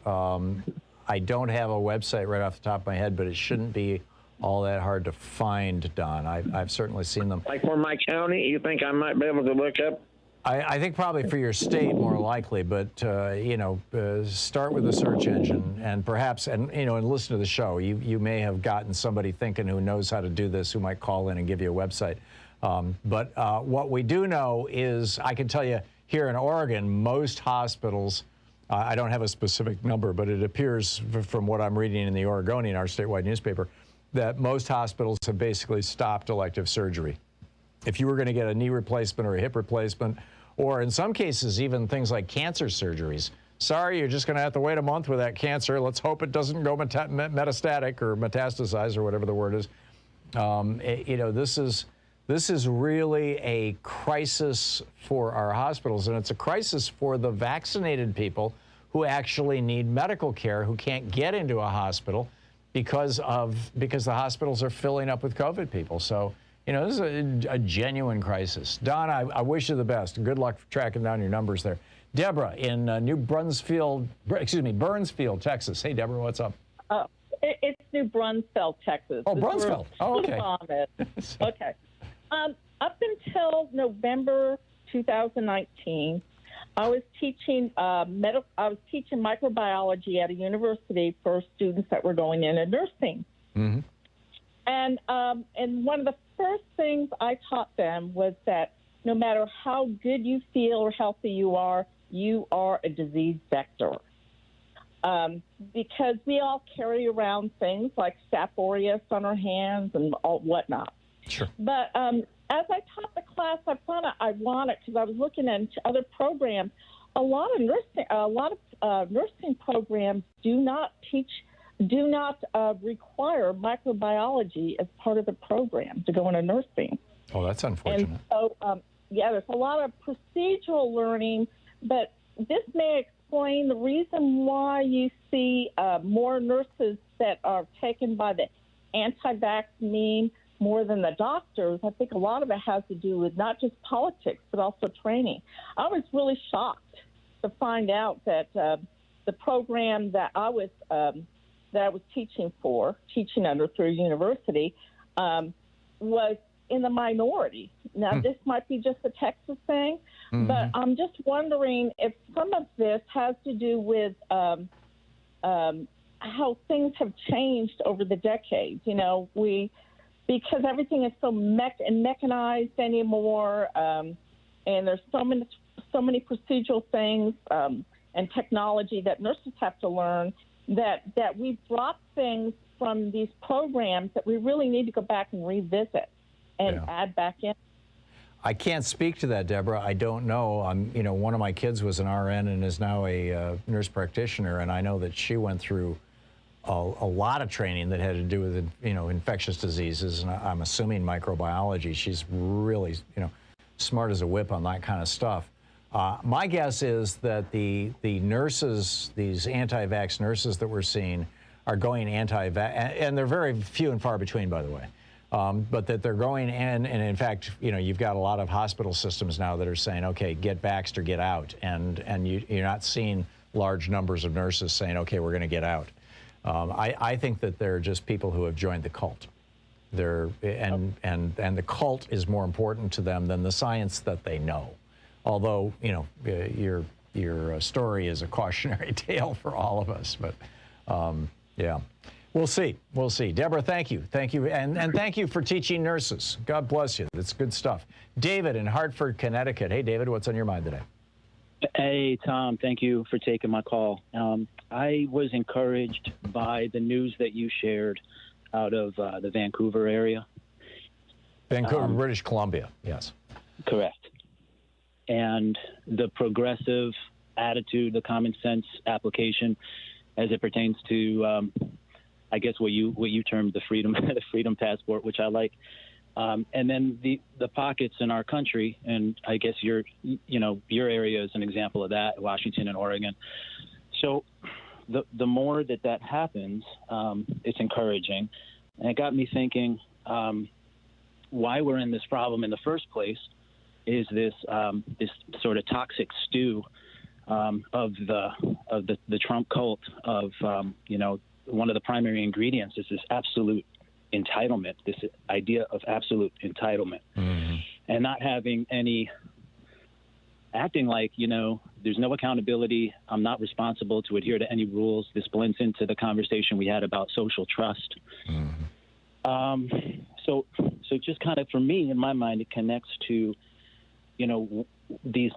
I don't have a website right off the top of my head, but it shouldn't be all that hard to find, Don. I've certainly seen them. Like for my county, you think I might be able to look up? I think probably for your state more likely, but start with the search engine and perhaps and listen to the show. You may have gotten somebody thinking who knows how to do this who might call in and give you a website. But what we do know is I can tell you here in Oregon, most hospitals. I don't have a specific number, but it appears from what I'm reading in the Oregonian, our statewide newspaper, that most hospitals have basically stopped elective surgery. If you were going to get a knee replacement or a hip replacement, or in some cases, even things like cancer surgeries, sorry, you're just going to have to wait a month with that cancer. Let's hope it doesn't go metastatic or metastasize or whatever the word is. This is really a crisis for our hospitals, and it's a crisis for the vaccinated people who actually need medical care, who can't get into a hospital because the hospitals are filling up with COVID people. So, this is a genuine crisis. Don, I wish you the best. Good luck tracking down your numbers there. Deborah in Burnsfield, Texas. Hey, Deborah, what's up? It's New Brunsfeld, Texas. Oh, Brunsfeld. Oh, okay. Okay. Up until November 2019, I was teaching microbiology at a university for students that were going into nursing. Mm-hmm. And one of the first things I taught them was that no matter how good you feel or healthy you are a disease vector. Because we all carry around things like Staph aureus on our hands and all whatnot. Sure. But as I taught the class, I found it ironic because I was looking into other programs. A lot of nursing programs do not require microbiology as part of the program to go into nursing. Oh, that's unfortunate. And so, there's a lot of procedural learning, but this may explain the reason why you see more nurses that are taken by the anti-vax meme more than the doctors. I think a lot of it has to do with not just politics, but also training. I was really shocked to find out that the program that I was teaching under through university, was in the minority. Now, this might be just a Texas thing, but I'm just wondering if some of this has to do with how things have changed over the decades. Because everything is so mechanized anymore, and there's so many procedural things and technology that nurses have to learn that we've dropped things from these programs that we really need to go back and revisit and add back in. I can't speak to that, Deborah. I don't know. One of my kids was an RN and is now a nurse practitioner, and I know that she went through a lot of training that had to do with, infectious diseases, and I'm assuming microbiology. She's really, smart as a whip on that kind of stuff. My guess is that the nurses, these anti-vax nurses that we're seeing, are going anti-vax, and they're very few and far between, by the way. But that they're going in, and in fact, you've got a lot of hospital systems now that are saying, okay, get vaxxed or get out, and you're not seeing large numbers of nurses saying, okay, we're going to get out. I think that they're just people who have joined the cult. And the cult is more important to them than the science that they know. Although, your story is a cautionary tale for all of us, but yeah. We'll see. We'll see. Deborah, thank you. Thank you. And thank you for teaching nurses. God bless you. That's good stuff. David in Hartford, Connecticut. Hey, David, what's on your mind today? Hey, Tom. Thank you for taking my call. I was encouraged by the news that you shared out of the Vancouver area. Vancouver, British Columbia. Yes. Correct. And the progressive attitude, the common sense application as it pertains to I guess what you termed the freedom passport, which I like, and then the pockets in our country, and I guess your area is an example of that, Washington and Oregon. So the more that happens, it's encouraging, and it got me thinking why we're in this problem in the first place is this sort of toxic stew of the Trump cult of one of the primary ingredients is this absolute entitlement, this idea of absolute entitlement, and not having any acting like, there's no accountability. I'm not responsible to adhere to any rules. This blends into the conversation we had about social trust. So just kind of, for me, in my mind, it connects to, these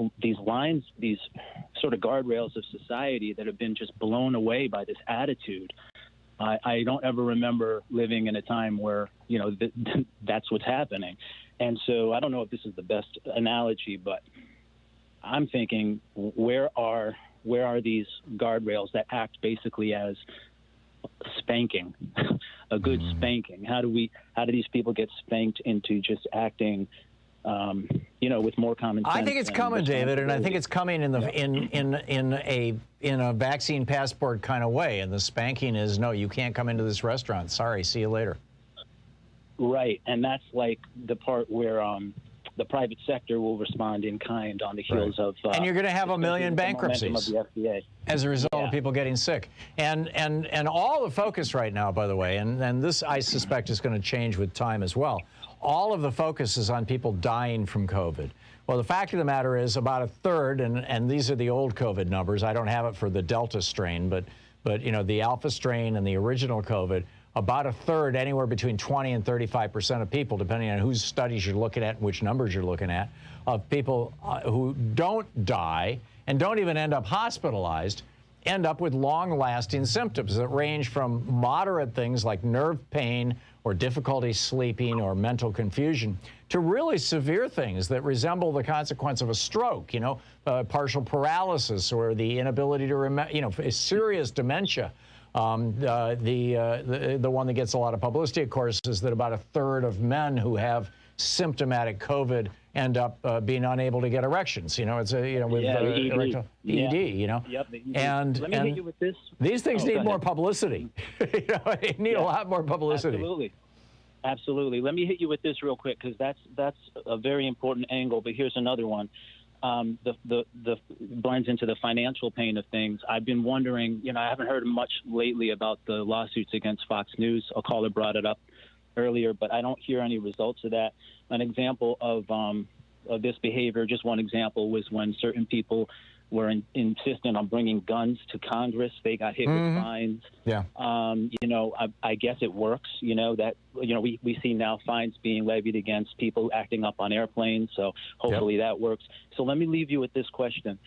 lines, these sort of guardrails of society that have been just blown away by this attitude. I don't ever remember living in a time where, that's what's happening. And so I don't know if this is the best analogy, but I'm thinking, where are these guardrails that act basically as spanking, a good spanking? How do these people get spanked into just acting with more common sense? I think it's coming, David, and I think it's coming in a vaccine passport kind of way. And the spanking is, no, you can't come into this restaurant. Sorry, see you later. Right, and that's like the part where the private sector will respond in kind on the heels of. And you're going to have a million bankruptcies of the FDA as a result of people getting sick. And all the focus right now, by the way, and this I suspect is going to change with time as well. All of the focus is on people dying from COVID. Well, the fact of the matter is about a third, and these are the old COVID numbers. I don't have it for the Delta strain, but the Alpha strain and the original COVID, about a third, anywhere between 20 and 35% of people, depending on whose studies you're looking at and which numbers you're looking at, of people who don't die and don't even end up hospitalized end up with long-lasting symptoms that range from moderate things like nerve pain or difficulty sleeping or mental confusion to really severe things that resemble the consequence of a stroke, partial paralysis or the inability to remember, serious dementia. The one that gets a lot of publicity, of course, is that about a third of men who have symptomatic COVID end up being unable to get erections. It's with erectile ED. Yep, the ED. And let me hit you with this. These things need more publicity. They need a lot more publicity. Absolutely. Let me hit you with this real quick because that's a very important angle. But here's another one. The blends into the financial pain of things. I've been wondering. I haven't heard much lately about the lawsuits against Fox News. A caller brought it up earlier, but I don't hear any results of that. An example of this behavior, just one example, was when certain people were insistent on bringing guns to Congress. They got hit with fines. Yeah. I guess it works. We see now fines being levied against people acting up on airplanes. So hopefully that works. So let me leave you with this question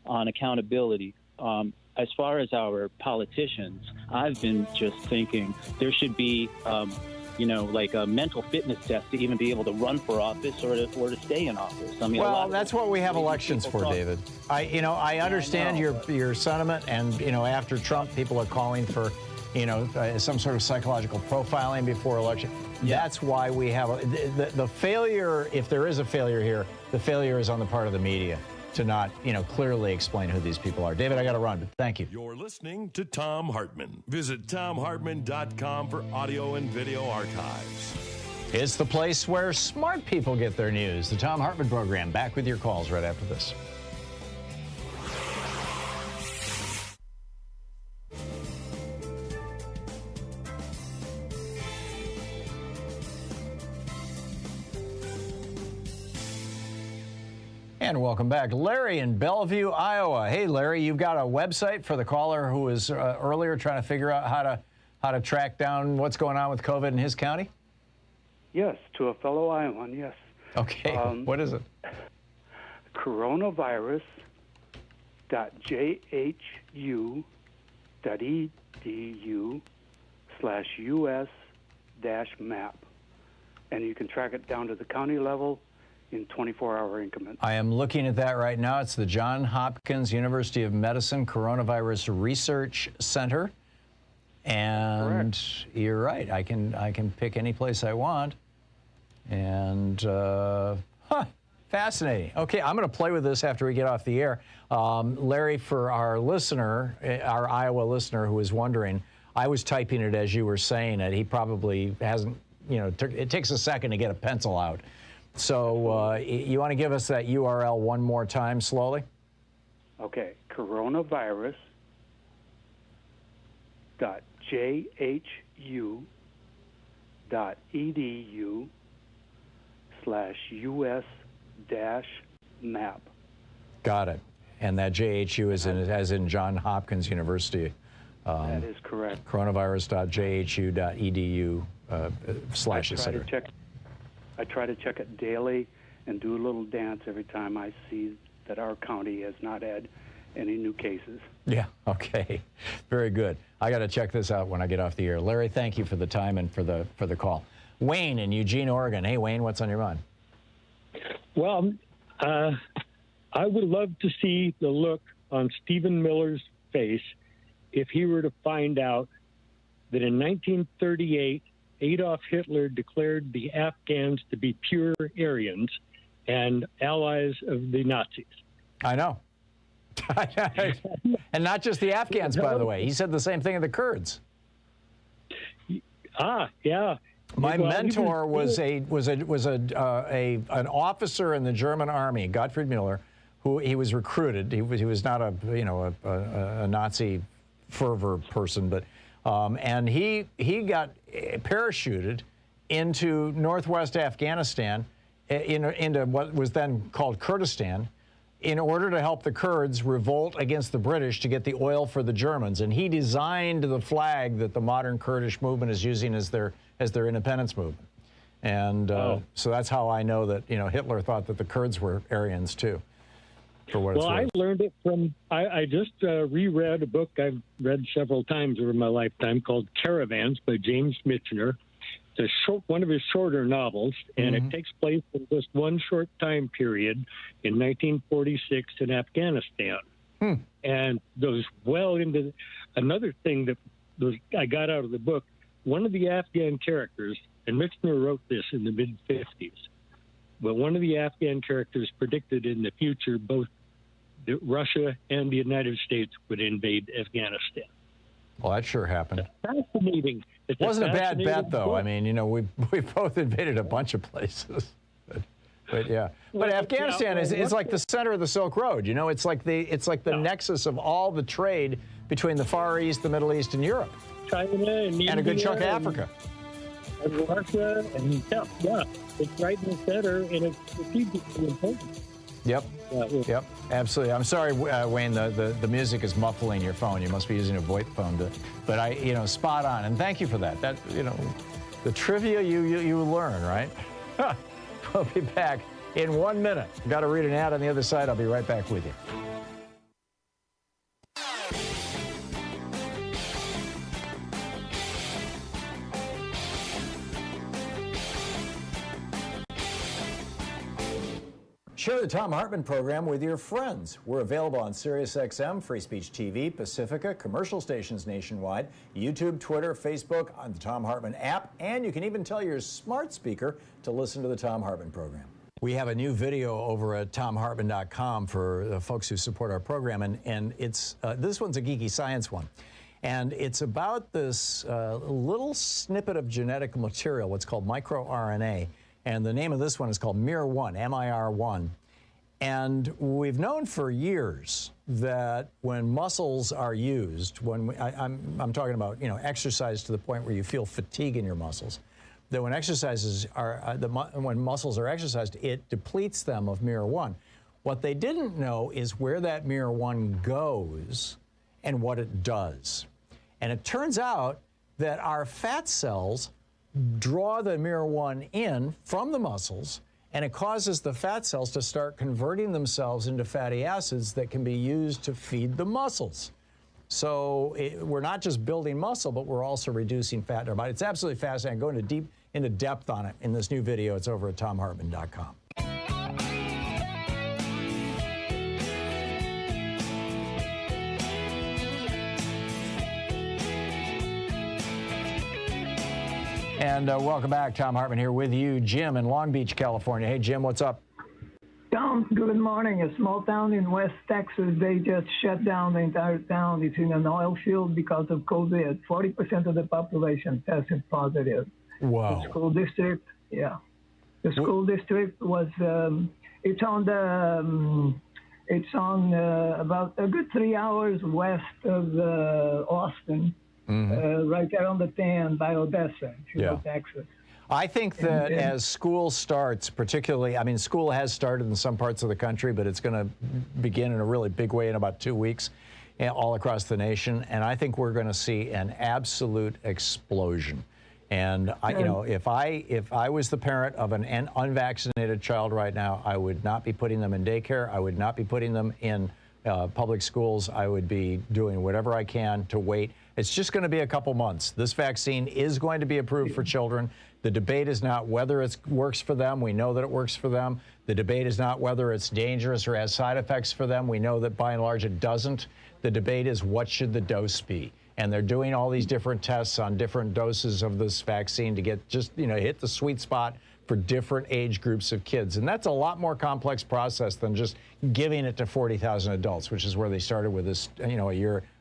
on accountability. As far as our politicians, I've been just thinking there should be like a mental fitness test to even be able to run for office or to stay in office. I mean, well, that's what we have elections for, David. I understand your sentiment, and after Trump, people are calling for some sort of psychological profiling before election. Yeah. That's why we have the failure. If there is a failure here, the failure is on the part of the media to not, clearly explain who these people are. David, I got to run, but thank you. You're listening to Thom Hartmann. Visit thomhartmann.com for audio and video archives. It's the place where smart people get their news. The Thom Hartmann Program. Back with your calls right after this. And welcome back. Larry in Bellevue, Iowa. Hey, Larry, you've got a website for the caller who was earlier trying to figure out how to track down what's going on with COVID in his county? Yes, to a fellow Iowan, yes. Okay, what is it? coronavirus.jhu.edu/US-map. And you can track it down to the county level in 24-hour increments. I am looking at that right now. It's the Johns Hopkins University of Medicine Coronavirus Research Center. And correct. You're right. I can pick any place I want. And fascinating. Okay, I'm going to play with this after we get off the air. Larry, for our listener, our Iowa listener who was wondering, I was typing it as you were saying it. He probably hasn't, it takes a second to get a pencil out. So you want to give us that URL one more time slowly? Okay, coronavirus.jhu.edu/US-map. Got it. And that JHU is as in Johns Hopkins University. That is correct. Coronavirus.jhu.edu/etc. I try to check it daily and do a little dance every time I see that our county has not had any new cases. Yeah, okay. Very good. I got to check this out when I get off the air. Larry, thank you for the time and for the call. Wayne in Eugene, Oregon. Hey, Wayne, what's on your mind? Well, I would love to see the look on Stephen Miller's face if he were to find out that in 1938, Adolf Hitler declared the Afghans to be pure Aryans and allies of the Nazis. I know. And not just the Afghans, by the way. He said the same thing of the Kurds. Yeah. My mentor was an officer in the German army, Gottfried Müller, who he was recruited. He was not a Nazi fervor person, but and he got parachuted into northwest Afghanistan, into what was then called Kurdistan, in order to help the Kurds revolt against the British to get the oil for the Germans. And he designed the flag that the modern Kurdish movement is using as their independence movement. And so that's how I know that Hitler thought that the Kurds were Aryans too. for what it's worth. Well, I learned it from, I just reread a book I've read several times over my lifetime called Caravans by James Michener. It's one of his shorter novels, and it takes place in just one short time period in 1946 in Afghanistan. And goes well into another thing that I got out of the book. One of the Afghan characters, and Michener wrote this in the mid-50s, but one of the Afghan characters predicted in the future both Russia and the United States would invade Afghanistan. Well, that sure happened. Fascinating. It wasn't a bad bet, though. I mean, you know, we both invaded a bunch of places. But yeah, but Afghanistan is like the center of the Silk Road. You know, it's like the nexus of all the trade between the Far East, the Middle East, and Europe. China and India a good chunk of Africa. And Russia, and yeah, it's right in the center, and it's strategically important. Yep. Yep. Absolutely. I'm sorry, Wayne. The music is muffling your phone. You must be using a VoIP phone. But spot on. And thank you for that. That, the trivia you learn, right? We'll be back in 1 minute. Got to read an ad on the other side. I'll be right back with you. Share the Thom Hartmann Program with your friends. We're available on SiriusXM, Free Speech TV, Pacifica, commercial stations nationwide, YouTube, Twitter, Facebook, on the Thom Hartmann app, and you can even tell your smart speaker to listen to the Thom Hartmann Program. We have a new video over at thomhartmann.com for the folks who support our program, and it's this one's a geeky science one. And it's about this little snippet of genetic material, what's called microRNA. And the name of this one is called MIR1, MIR1. And we've known for years that when muscles are used, I'm talking about exercise to the point where you feel fatigue in your muscles, that when when muscles are exercised, it depletes them of MIR1. What they didn't know is where that MIR1 goes and what it does. And it turns out that our fat cells draw the MIR1 in from the muscles, and it causes the fat cells to start converting themselves into fatty acids that can be used to feed the muscles. So we're not just building muscle, but we're also reducing fat in our body. It's absolutely fascinating. I'm going into depth on it in this new video. It's over at thomhartmann.com. And welcome back. Thom Hartmann here with you. Jim in Long Beach, California. Hey, Jim, what's up? Tom, good morning. A small town in West Texas, they just shut down the entire town. It's in an oil field because of COVID. 40% of the population tested positive. Wow. The school district, the school district was, it's on about a good 3 hours west of Austin. Right there on the 10 by Odessa, Texas. I think that as school starts, particularly, I mean, school has started in some parts of the country, but it's going to begin in a really big way in about 2 weeks all across the nation. And I think we're going to see an absolute explosion. And if I was the parent of an unvaccinated child right now, I would not be putting them in daycare. I would not be putting them in public schools. I would be doing whatever I can to wait. It's just going to be a couple months. This vaccine is going to be approved for children. The debate is not whether it works for them. We know that it works for them. The debate is not whether it's dangerous or has side effects for them. We know that by and large it doesn't. The debate is what should the dose be? And they're doing all these different tests on different doses of this vaccine to get just, hit the sweet spot for different age groups of kids. And that's a lot more complex process than just giving it to 40,000 adults, which is where they started with this,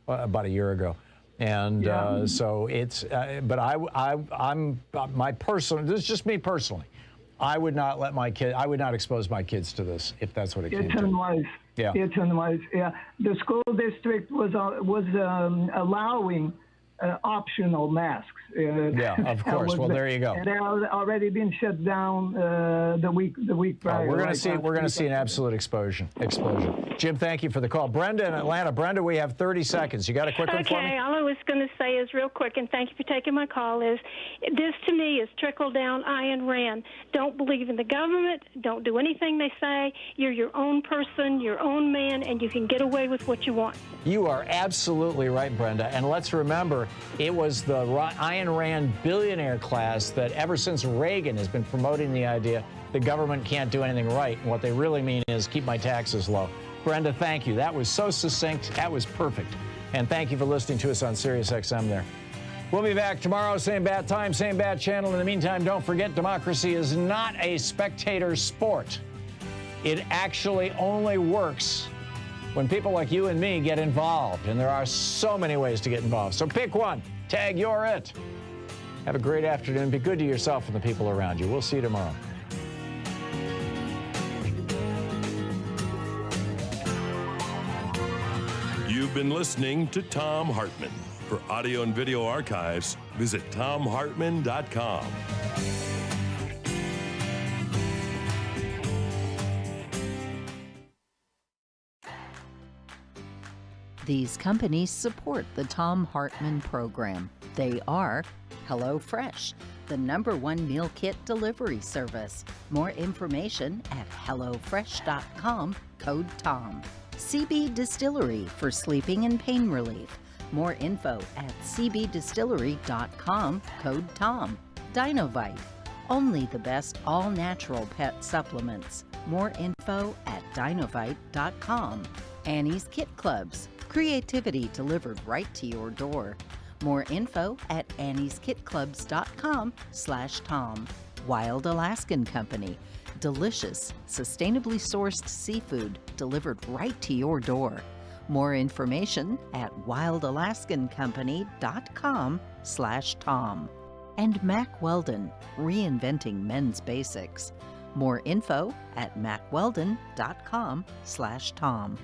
about a year ago. And so it's, but I'm my personal, this is just me personally. I would not let my kid, I would not expose my kids to this if that's what it came to. It's unwise. Yeah. The school district was allowing optional masks. Yeah, of course. Well, there you go. And they have already been shut down the week prior. We're going to see an absolute explosion. Jim, thank you for the call. Brenda in Atlanta. Brenda, we have 30 seconds. You got a quick one for me? Okay, all I was going to say is real quick, and thank you for taking my call, is this to me is trickle-down Ayn Rand. Don't believe in the government. Don't do anything they say. You're your own person, your own man, and you can get away with what you want. You are absolutely right, Brenda. And let's remember, it was the Ayn Rand billionaire class that ever since Reagan has been promoting the idea the government can't do anything right. And what they really mean is keep my taxes low. Brenda, thank you. That was so succinct. That was perfect. And thank you for listening to us on SiriusXM there. We'll be back tomorrow, same bat time, same bat channel. In the meantime, don't forget, democracy is not a spectator sport. It actually only works when people like you and me get involved. And there are so many ways to get involved. So pick one. Tag you're it. Have a great afternoon. Be good to yourself and the people around you. We'll see you tomorrow. You've been listening to Thom Hartmann. For audio and video archives, visit thomhartmann.com. These companies support the Thom Hartmann Program. They are HelloFresh, the #1 meal kit delivery service. More information at hellofresh.com, code TOM. CB Distillery for sleeping and pain relief. More info at cbdistillery.com, code TOM. Dinovite, only the best all-natural pet supplements. More info at dinovite.com. Annie's Kit Clubs, creativity delivered right to your door. More info at annieskitclubs.com/Tom. Wild Alaskan Company, delicious, sustainably sourced seafood delivered right to your door. More information at wildalaskancompany.com/Tom. And Mack Weldon, reinventing men's basics. More info at mackweldon.com/Tom.